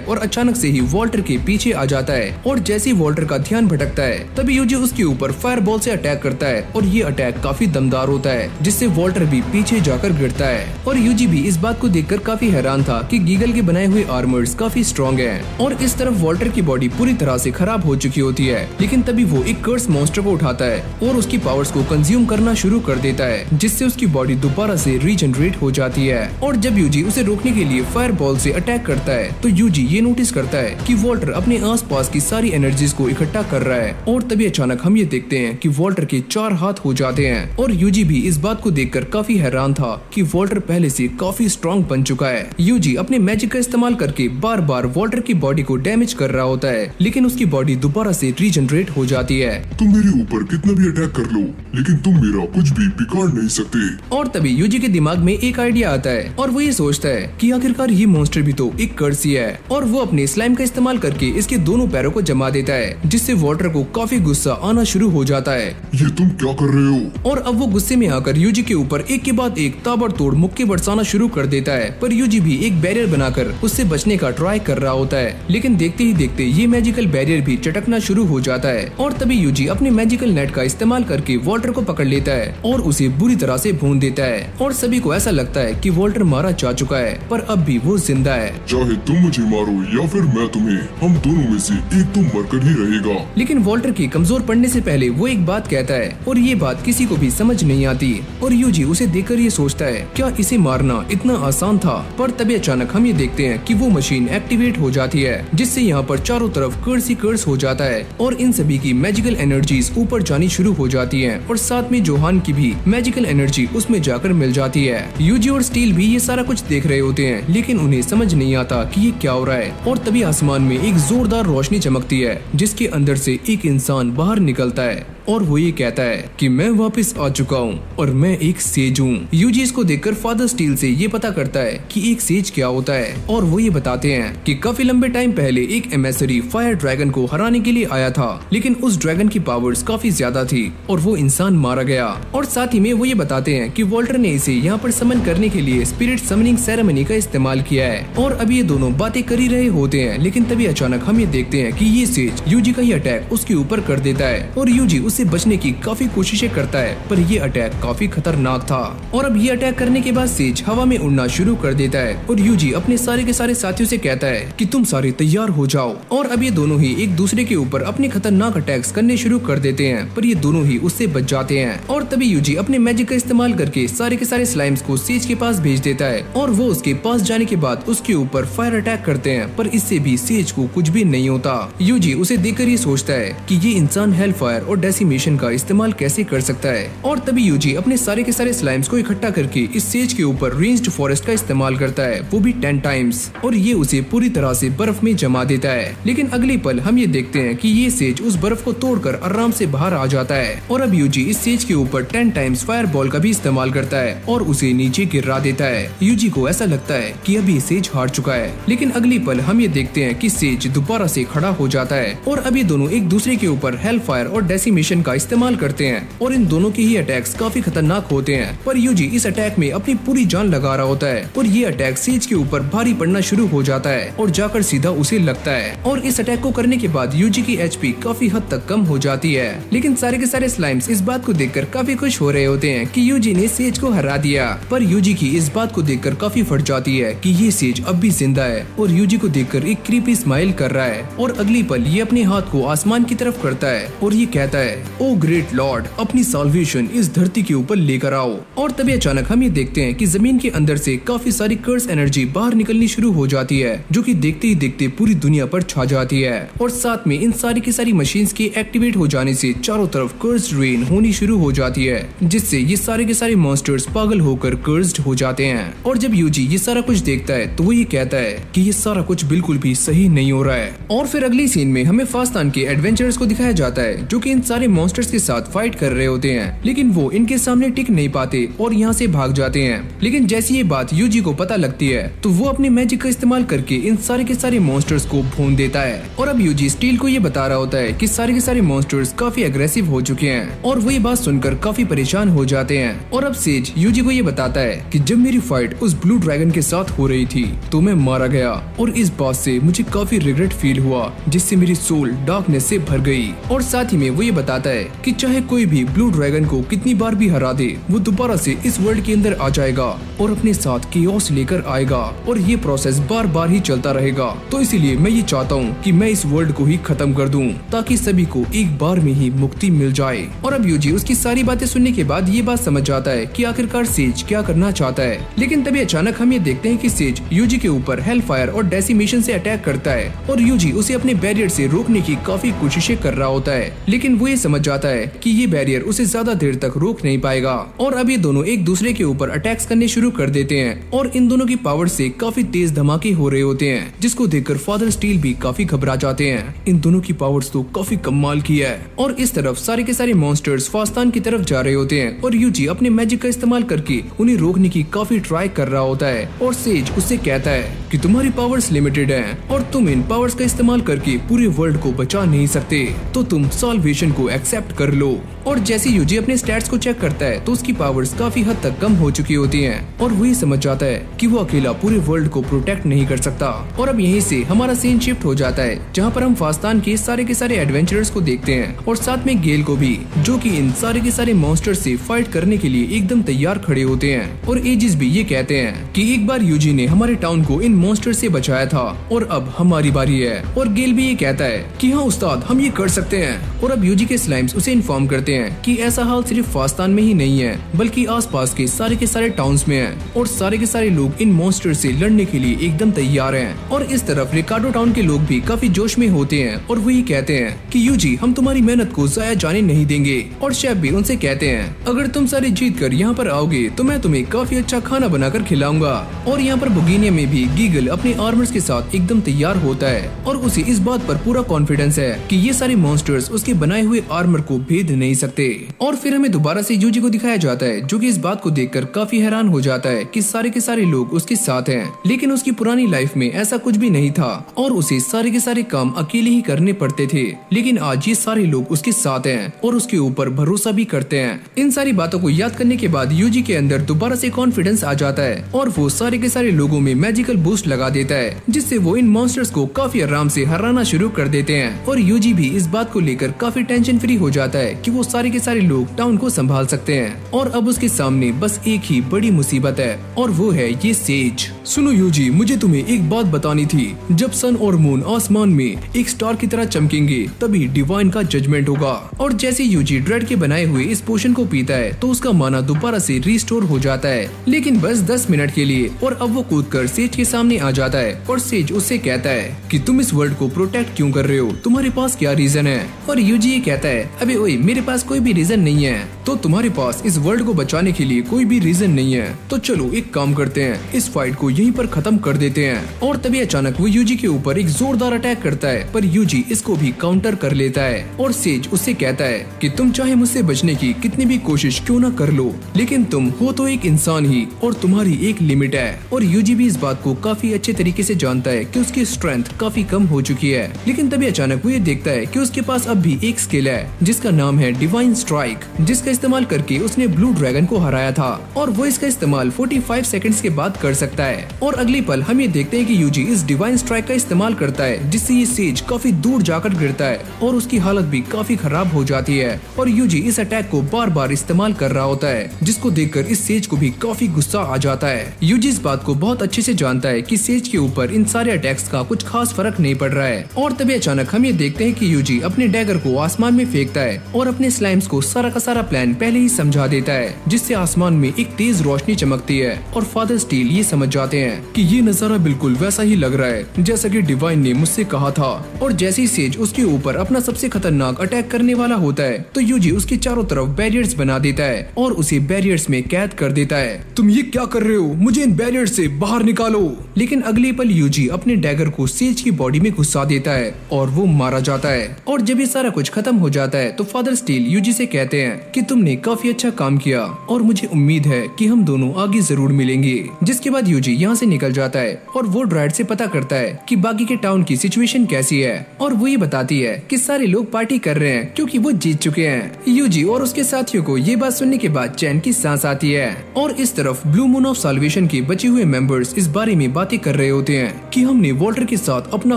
और अचानक से ही वॉल्टर के पीछे आ जाता है। और जैसे ही वॉल्टर का ध्यान भटकता है तभी यूजी उसके ऊपर फायरबॉल से अटैक करता है और ये अटैक काफी दमदार होता है, जिससे वॉल्टर भी पीछे जाकर गिरता है। और यूजी भी इस बात को देखकर काफी हैरान था कि गीगल के बनाए हुए आर्मर्स काफी स्ट्रॉन्ग हैं। और इस तरफ वॉल्टर की बॉडी पूरी तरह से खराब हो चुकी होती है, लेकिन तभी वो एक कर्स मॉन्स्टर को उठाता है और उसकी पावर्स को कंज्यूम करना शुरू कर देता है, जिससे उसकी बॉडी दोबारा से रीजनरेट हो जाती है। और जब यूजी उसे रोकने के लिए फायरबॉल से अटैक करता है तो यूजी ये नोटिस करता है कि वॉल्टर अपने आसपास की सारी एनर्जीज को इकट्ठा कर रहा है। और तभी अचानक हम ये देखते हैं कि वॉल्टर के 4 हाथ हो जाते हैं और यूजी भी इस बात को देखकर काफी हैरान था कि वॉल्टर पहले से काफी स्ट्रॉन्ग बन चुका है। यूजी अपने मैजिक का इस्तेमाल करके बार बार वॉल्टर की बॉडी को डैमेज कर रहा होता है, लेकिन उसकी बॉडी दोबारा से रीजनरेट हो जाती है। तुम मेरे ऊपर कितना भी अटैक कर लो, लेकिन तुम मेरा कुछ भी बिगाड़ नहीं सकते। और तभी यूजी के दिमाग में एक आइडिया आता है और वो ये सोचता है कि आखिरकार ये मॉन्स्टर भी तो एक कर्स ही है। और वो अपने स्लाइम का इस्तेमाल करके इसके दोनों पैरों को जमा देता है, जिससे वॉल्टर को काफी गुस्सा आना शुरू हो जाता है। ये तुम क्या कर रहे हो? और अब वो गुस्से में आकर यूजी के ऊपर एक के बाद एक ताबड़तोड़ मुक्के बरसाना शुरू कर देता है, पर यूजी भी एक बैरियर बनाकर उससे बचने का ट्राई कर रहा होता है, लेकिन देखते ही देखते ये मैजिकल बैरियर भी चटकना शुरू हो जाता है। और तभी यूजी अपने मैजिकल नेट का इस्तेमाल करके वॉल्टर को पकड़ लेता है और उसे बुरी तरह से भून देता है। और सभी को ऐसा लगता है कि वॉल्टर मारा जा चुका है, पर अब भी वो जिंदा है। चाहे तुम मुझे मारो या फिर मैं तुम्हें, हम दोनों में से एक तो मरकर ही रहेगा। लेकिन वॉल्टर के कमजोर पड़ने से पहले वो एक बात कहता है और ये बात किसी को भी समझ नहीं आती। और यूजी उसे देखकर ये सोचता है क्या इसे मारना इतना आसान था। पर तभी अचानक हम ये देखते हैं कि वो मशीन एक्टिवेट हो जाती है, जिससे यहाँ पर चारों तरफ कर्स ही कर्स हो जाता है और इन सभी की मैजिकल एनर्जीज ऊपर जानी शुरू हो जाती है और साथ में जोहान की भी मैजिकल एनर्जी उसमें जाकर मिल जाती है। यूजी और स्टील भी ये सारा कुछ देख रहे होते हैं, लेकिन उन्हें समझ नहीं आता कि ये क्या हो रहा है। और तभी आसमान में एक जोरदार रोशनी चमकती है जिसके अंदर से एक इंसान बाहर निकलता है और वो ये कहता है कि मैं वापस आ चुका हूँ और मैं एक सेज हूँ। यूजी इसको देखकर फादर स्टील से ये पता करता है कि एक सेज क्या होता है और वो ये बताते हैं कि काफी लंबे टाइम पहले एक एमेसरी फायर ड्रैगन को हराने के लिए आया था, लेकिन उस ड्रैगन की पावर्स काफी ज्यादा थी और वो इंसान मारा गया। और साथ ही में वो ये बताते हैं कि वॉल्टर ने इसे यहाँ पर समन करने के लिए स्पिरिट समनिंग सेरेमनी का इस्तेमाल किया है। और अभी ये दोनों बातें कर ही रहे होते हैं, लेकिन तभी अचानक हम ये देखते हैं कि ये सेज यूजी का ही अटैक उसके ऊपर कर देता है और यूजी उससे बचने की काफी कोशिशें करता है, पर ये अटैक काफी खतरनाक था। और अब ये अटैक करने के बाद सेज हवा में उड़ना शुरू कर देता है और यूजी अपने सारे के सारे साथियों से कहता है कि तुम सारे तैयार हो जाओ। और अब ये दोनों ही एक दूसरे के ऊपर अपने खतरनाक अटैक्स करने शुरू कर देते हैं, पर ये दोनों ही उससे बच जाते हैं। और तभी यूजी अपने मैजिक का इस्तेमाल करके सारे के सारे स्लाइम्स को सेज के पास भेज देता है और वो उसके पास जाने के बाद उसके ऊपर फायर अटैक करते हैं, पर इससे भी सेज को कुछ भी नहीं होता। यूजी उसे देखकर ये सोचता है कि ये इंसान हेल फायर और डेसिमेशन का इस्तेमाल कैसे कर सकता है। और तभी यूजी अपने सारे के सारे स्लाइम्स को इकट्ठा करके इस सेज के ऊपर रेंज्ड फॉरेस्ट का इस्तेमाल करता है, वो भी 10 टाइम्स, और ये उसे पूरी तरह से बर्फ में जमा देता है। लेकिन अगले पल हम ये देखते हैं कि ये सेज उस बर्फ को तोड़कर आराम से बाहर आ जाता है। और अब यूजी इस सेज के ऊपर 10 टाइम्स फायर बॉल का भी इस्तेमाल करता है और उसे नीचे गिरा देता है। यूजी को ऐसा लगता है कि अभी सेज हार चुका है, लेकिन अगली पल हम ये देखते हैं कि सेज दोबारा से खड़ा हो जाता है और अभी दोनों एक दूसरे के ऊपर हेल फायर और डेसिमेशन का इस्तेमाल करते हैं और इन दोनों के ही अटैक्स काफी खतरनाक होते हैं। पर यूजी इस अटैक में अपनी पूरी जान लगा रहा होता है और ये अटैक सेज के ऊपर भारी पड़ना शुरू हो जाता है और जाकर सीधा उसे लगता है। और इस अटैक को करने के बाद यूजी की एचपी काफी हद तक कम हो जाती है। लेकिन सारे के सारे स्लाइम्स इस बात को देखकर काफी खुश हो रहे होते हैं कि यूजी ने सेज को हरा दिया। पर यूजी की इस बात को देखकर काफी फट जाती है कि ये सेज अब भी जिंदा है और यूजी को देखकर एक क्रीपी स्माइल कर रहा है। और अगली पल ये अपने हाथ को आसमान की तरफ करता है और ये कहता है, ओ ग्रेट लॉर्ड, अपनी साल्वेशन इस धरती के ऊपर लेकर आओ। और तभी अचानक हम ये देखते हैं कि जमीन के अंदर से काफी सारी कर्स एनर्जी बाहर निकलनी शुरू हो जाती है, जो कि देखते ही देखते पूरी दुनिया पर छा जाती है। और साथ में इन सारी की सारी मशीन्स के एक्टिवेट हो जाने से चारों तरफ कर्स्ड रेन होनी शुरू हो जाती है, जिससे ये सारे के सारे मॉन्स्टर्स पागल होकर कर्स्ड हो जाते हैं। और जब यूजी ये सारा कुछ देखता है तो वो ये कहता है कि ये सारा कुछ बिल्कुल भी सही नहीं हो रहा है। और फिर अगली सीन में हमें फास्तान के एडवेंचरर्स को दिखाया जाता है, जो कि इन सारे मॉन्स्टर्स के साथ फाइट कर रहे होते हैं, लेकिन वो इनके सामने टिक नहीं पाते और यहाँ से भाग जाते हैं। लेकिन जैसी ये बात यूजी को पता लगती है तो वो अपने मैजिक का इस्तेमाल करके इन सारे के सारे मॉन्स्टर्स को भून देता है। और अब यूजी स्टील को ये बता रहा होता है कि सारे के सारे मॉन्स्टर्स काफी एग्रेसिव हो चुके हैं और वो ये बात सुनकर काफी परेशान हो जाते हैं। और अब सेज यूजी को ये बताता है कि जब मेरी फाइट उस ब्लू ड्रैगन के साथ हो रही थी तो मैं मारा गया और इस बात से मुझे काफी रिग्रेट फील हुआ, जिससे मेरी सोल डार्कनेस से भर गई। और साथ ही में वो ये बताता है कि चाहे कोई भी ब्लू ड्रैगन को कितनी बार भी हरा दे, वो दोबारा से इस वर्ल्ड के अंदर आ जाएगा और अपने साथ केओस लेकर आएगा और ये प्रोसेस बार बार ही चलता रहेगा। तो इसीलिए मैं ये चाहता हूँ कि मैं इस वर्ल्ड को ही खत्म कर दूं, ताकि सभी को एक बार में ही मुक्ति मिल जाए। और अब यूजी उसकी सारी बातें सुनने के बाद ये बात समझ जाता है कि आखिरकार सेज क्या करना चाहता है। लेकिन तभी अचानक हम ये देखते हैं कि सेज यूजी के ऊपर हेल फायर और डेसिमेशन से अटैक करता है और यूजी उसे अपने बैरियर से रोकने की काफी कोशिशें कर रहा होता है, लेकिन वो ये समझ जाता है कि ये बैरियर उसे ज्यादा देर तक रोक नहीं पाएगा। और अब ये दोनों एक दूसरे के ऊपर अटैक्स करने शुरू कर देते हैं और इन दोनों की पावर से काफी तेज धमाके हो रहे होते हैं, जिसको देखकर फादर स्टील भी काफी घबरा जाते हैं। इन दोनों की पावर्स तो काफी कमाल की है। और इस तरफ सारे के सारे मॉन्स्टर्स फास्तान की तरफ जा रहे होते हैं और यूजी अपने मैजिक का इस्तेमाल करके उन्हें रोकने की काफी ट्राई कर रहा होता है। और सेज उससे कहता है कि तुम्हारी पावर्स लिमिटेड हैं और तुम इन पावर्स का इस्तेमाल करके पूरे वर्ल्ड को बचा नहीं सकते, तो तुम साल्वेशन को एक्सेप्ट कर लो। और जैसे यूजी अपने स्टैट्स को चेक करता है तो उसकी पावर्स काफी हद तक कम हो चुकी होती हैं और वो ये समझ जाता है कि वो अकेला पूरे वर्ल्ड को प्रोटेक्ट नहीं कर सकता। और अब यहीं से हमारा सीन शिफ्ट हो जाता है, जहाँ पर हम फास्तान के सारे के सारे एडवेंचरर्स को देखते हैं और साथ में गेल को भी, जो कि इन सारे के सारे मॉन्स्टर्स से फाइट करने के लिए एकदम तैयार खड़े होते हैं। और एजिस भी ये कहते हैं कि एक बार यूजी ने हमारे टाउन को इन मॉन्स्टर से बचाया था और अब हमारी बारी है। और गेल भी ये कहता है कि हाँ उस्ताद, हम ये कर सकते हैं। और अब यूजी के स्लाइम्स उसे इन्फॉर्म करते बताते हैं कि ऐसा हाल सिर्फ फास्तान में ही नहीं है बल्कि आसपास के सारे टाउन्स में है और सारे के सारे लोग इन मॉन्स्टर से लड़ने के लिए एकदम तैयार हैं। और इस तरफ रिकार्डो टाउन के लोग भी काफी जोश में होते हैं और वही कहते हैं कि यूजी हम तुम्हारी मेहनत को जाया जाने नहीं देंगे। और शेफ भी उनसे कहते हैं अगर तुम सारे जीत कर यहाँ पर आओगे तो मैं तुम्हें काफी अच्छा खाना बनाकर खिलाऊंगा। और यहाँ पर बुगिनिया में भी गीगल अपने आर्मर्स के साथ एकदम तैयार होता है और उसे इस बात पर पूरा कॉन्फिडेंस है कि ये सारे मॉन्स्टर्स उसके बनाए हुए आर्मर को भेद नहीं सकते। और फिर हमें दोबारा से यूजी को दिखाया जाता है जो कि इस बात को देखकर काफी हैरान हो जाता है कि सारे के सारे लोग उसके साथ हैं, लेकिन उसकी पुरानी लाइफ में ऐसा कुछ भी नहीं था और उसे सारे के सारे काम अकेले ही करने पड़ते थे। लेकिन आज ये सारे लोग उसके साथ हैं और उसके ऊपर भरोसा भी करते हैं। इन सारी बातों को याद करने के बाद यूजी के अंदर दोबारा से कॉन्फिडेंस आ जाता है और वो सारे के सारे लोगों में मैजिकल बूस्ट लगा देता है जिससे वो इन मॉन्स्टर्स को काफी आराम से हराना शुरू कर देते हैं। और यूजी भी इस बात को लेकर काफी टेंशन फ्री हो जाता है कि वो सारे के सारे लोग टाउन को संभाल सकते हैं। और अब उसके सामने बस एक ही बड़ी मुसीबत है और वो है ये सेज। सुनो यूजी, मुझे तुम्हें एक बात बतानी थी। जब सन और मून आसमान में एक स्टार की तरह चमकेंगे तभी डिवाइन का जजमेंट होगा। और जैसे यूजी ड्रेड के बनाए हुए इस पोशन को पीता है तो उसका माना दोबारा से रिस्टोर हो जाता है, लेकिन बस 10 मिनट के लिए। और अब वो कूदकर सेज के सामने आ जाता है और सेज उससे कहता है कि तुम इस वर्ल्ड को प्रोटेक्ट क्यों कर रहे हो, तुम्हारे पास क्या रीजन है। और यूजी ये कहता है अबे ओए मेरे पास कोई भी रीजन नहीं है, तो तुम्हारे पास इस वर्ल्ड को बचाने के लिए कोई भी रीजन नहीं है, तो चलो एक काम करते हैं, इस फाइट को यहीं पर खत्म कर देते हैं। और तभी अचानक वो यूजी के ऊपर एक जोरदार अटैक करता है पर यूजी इसको भी काउंटर कर लेता है। और सेज उससे कहता है कि तुम चाहे मुझसे बचने की कितनी भी कोशिश क्यों ना कर लो, लेकिन तुम हो तो एक इंसान ही और तुम्हारी एक लिमिट है। और यूजी भी इस बात को काफी अच्छे तरीके से जानता है कि उसकी स्ट्रेंथ काफी कम हो चुकी है। लेकिन तभी अचानक वो ये देखता है कि उसके पास अब भी एक स्किल है जिसका नाम है डिवाइन स्ट्राइक, जिसका इस्तेमाल करके उसने ब्लू ड्रैगन को हराया था और वो इसका इस्तेमाल 45 सेकंड्स के बाद कर सकता है। और अगली पल हम ये देखते हैं कि यूजी इस डिवाइन स्ट्राइक का इस्तेमाल करता है जिससे ये सेज काफी दूर जाकर गिरता है और उसकी हालत भी काफी खराब हो जाती है। और यूजी इस अटैक को बार बार इस्तेमाल कर रहा होता है जिसको देखकर इस सेज को भी काफी गुस्सा आ जाता है। यूजी इस बात को बहुत अच्छे से जानता है कि सेज के ऊपर इन सारे अटैक्स का कुछ खास फर्क नहीं पड़ रहा है। और तभी अचानक हम ये देखते हैं कि यूजी अपने डैगर को आसमान में फेंकता है और अपने स्लाइम्स को सारा का सारा प्लान पहले ही समझा देता है, जिससे आसमान में एक तेज रोशनी चमकती है। और फादर स्टील ये समझ जाते हैं कि ये नजारा बिल्कुल वैसा ही लग रहा है जैसा कि डिवाइन ने मुझसे कहा था। और जैसे ही सेज उसके ऊपर अपना सबसे खतरनाक अटैक करने वाला होता है तो यूजी उसके चारों तरफ बैरियर्स बना देता है और उसे बैरियर्स में कैद कर देता है। तुम ये क्या कर रहे हो, मुझे इन बैरियर्स से बाहर निकालो। लेकिन अगले पल यूजी अपने डैगर को सेज की बॉडी में घुसा देता है और वो मारा जाता है। और जब ये सारा कुछ खत्म हो जाता है तो फादर स्टील यूजी से कहते हैं कि तुमने काफी अच्छा काम किया और मुझे उम्मीद है कि हम दोनों आगे जरूर मिलेंगे। जिसके बाद यूजी यहाँ से निकल जाता है और वो ड्राइड से पता करता है कि बाकी के टाउन की सिचुएशन कैसी है और वो ये बताती है कि सारे लोग पार्टी कर रहे हैं क्योंकि वो जीत चुके हैं। यूजी और उसके साथियों को ये बात सुनने के बाद चैन की सांस आती है। और इस तरफ ब्लू मून ऑफ साल्वेशन के बचे हुए मेंबर्स इस बारे में बातें कर रहे होते हैं कि हमने वॉल्टर के साथ अपना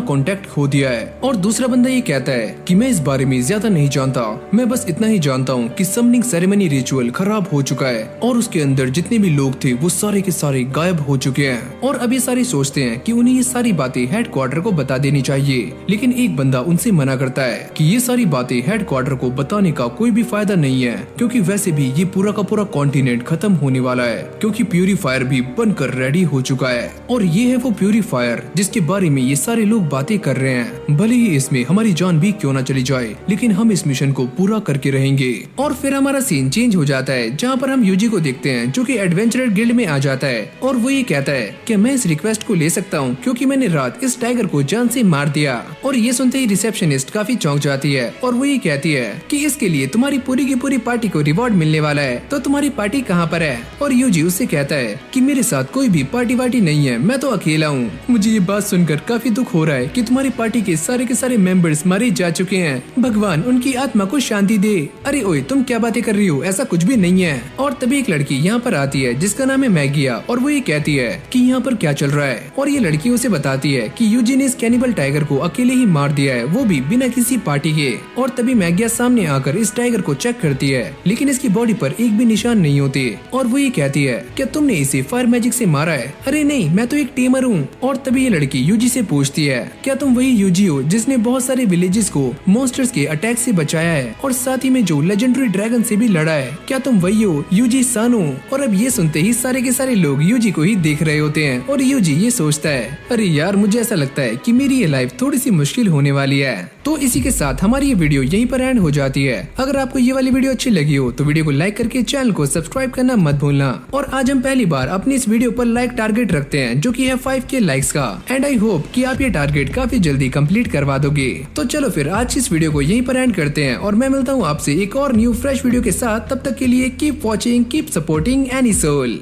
कांटेक्ट खो दिया है। और दूसरा बंदा ये कहता है कि मैं इस बारे में ज्यादा नहीं जानता, मैं बस इतना ही जानता हूँ कि समनिंग सेरेमनी रिचुअल खराब हो चुका है और उसके अंदर जितने भी लोग थे वो सारे के सारे गायब हो चुके हैं। और अभी सारे सोचते हैं कि उन्हें ये सारी बातें हेडक्वार्टर को बता देनी चाहिए, लेकिन एक बंदा उनसे मना करता है कि ये सारी बातें हेडक्वार्टर को बताने का कोई भी फायदा नहीं है क्योंकि वैसे भी ये पूरा का पूरा कॉन्टिनेंट खत्म होने वाला है क्योंकि प्यूरीफायर भी बनकर रेडी हो चुका है। और ये है वो प्यूरीफायर जिसके बारे में ये सारे लोग बातें कर रहे हैं। भले ही इसमें हमारी जान भी क्यों ना चली जाए, लेकिन हम इस मिशन को पूरा करके रहेंगे। और फिर हमारा सीन चेंज हो जाता है जहाँ पर हम यूजी को देखते हैं जो कि एडवेंचरर गिल्ड में आ जाता है और वो ये कहता है कि मैं इस रिक्वेस्ट को ले सकता हूँ क्योंकि मैंने रात इस टाइगर को जान से मार दिया। और ये सुनते ही रिसेप्शनिस्ट काफी चौंक जाती है और वो ये कहती है कि इसके लिए तुम्हारी पूरी की पूरी पार्टी को रिवॉर्ड मिलने वाला है, तो तुम्हारी पार्टी कहाँ पर है। और यूजी उससे कहता है कि मेरे साथ कोई भी पार्टी वार्टी नहीं है, मैं तो अकेला हूँ। मुझे ये बात सुनकर काफी दुख हो रहा है कि तुम्हारी पार्टी के सारे मेंबर्स मारे जा चुके हैं, भगवान उनकी आत्मा को शांति दे। अरे ओए तुम क्या बातें कर रही हो, ऐसा कुछ भी नहीं है। और तभी एक लड़की यहाँ पर आती है जिसका नाम है मैगिया और वो ये कहती है कि यहाँ पर क्या चल रहा है, और ये लड़की उसे बताती है कि यूजी ने इस कैनिबल टाइगर को अकेले ही मार दिया है, वो भी बिना किसी पार्टी के। और तभी मैगिया सामने आकर इस टाइगर को चेक करती है, लेकिन इसकी बॉडी पर एक भी निशान नहीं होते, और वो ये कहती है क्या तुमने इसे फायर मैजिक से मारा है? अरे नहीं, मैं तो एक टेमर हूँ। और तभी ये लड़की यूजी से पूछती है क्या तुम वही यूजी हो जिसने बहुत सारे विलेजेस को मॉन्स्टर्स के अटैक से बचाया है, और साथ ही में जो लेजेंडरी ड्रैगन से भी लड़ा है? क्या तुम वही हो यूजी सानो? और अब ये सुनते ही सारे के सारे लोग यूजी को ही देख रहे होते हैं, और यूजी ये सोचता है अरे यार, मुझे ऐसा लगता है कि मेरी ये लाइफ थोड़ी सी मुश्किल होने वाली है। तो इसी के साथ हमारी ये वीडियो यहीं पर एंड हो जाती है। अगर आपको ये वाली वीडियो अच्छी लगी हो तो वीडियो को लाइक करके चैनल को सब्सक्राइब करना मत भूलना। और आज हम पहली बार अपनी इस वीडियो पर लाइक टारगेट रखते हैं, जो कि है 5K लाइक्स का, एंड आई होप कि आप ये टारगेट काफी जल्दी कंप्लीट करवा दोगे। तो चलो फिर आज इस वीडियो को यहीं पर एंड करते हैं, और मैं मिलता हूँ आपसे एक और न्यू फ्रेश वीडियो के साथ। तब तक के लिए keep watching, keep supporting any soul.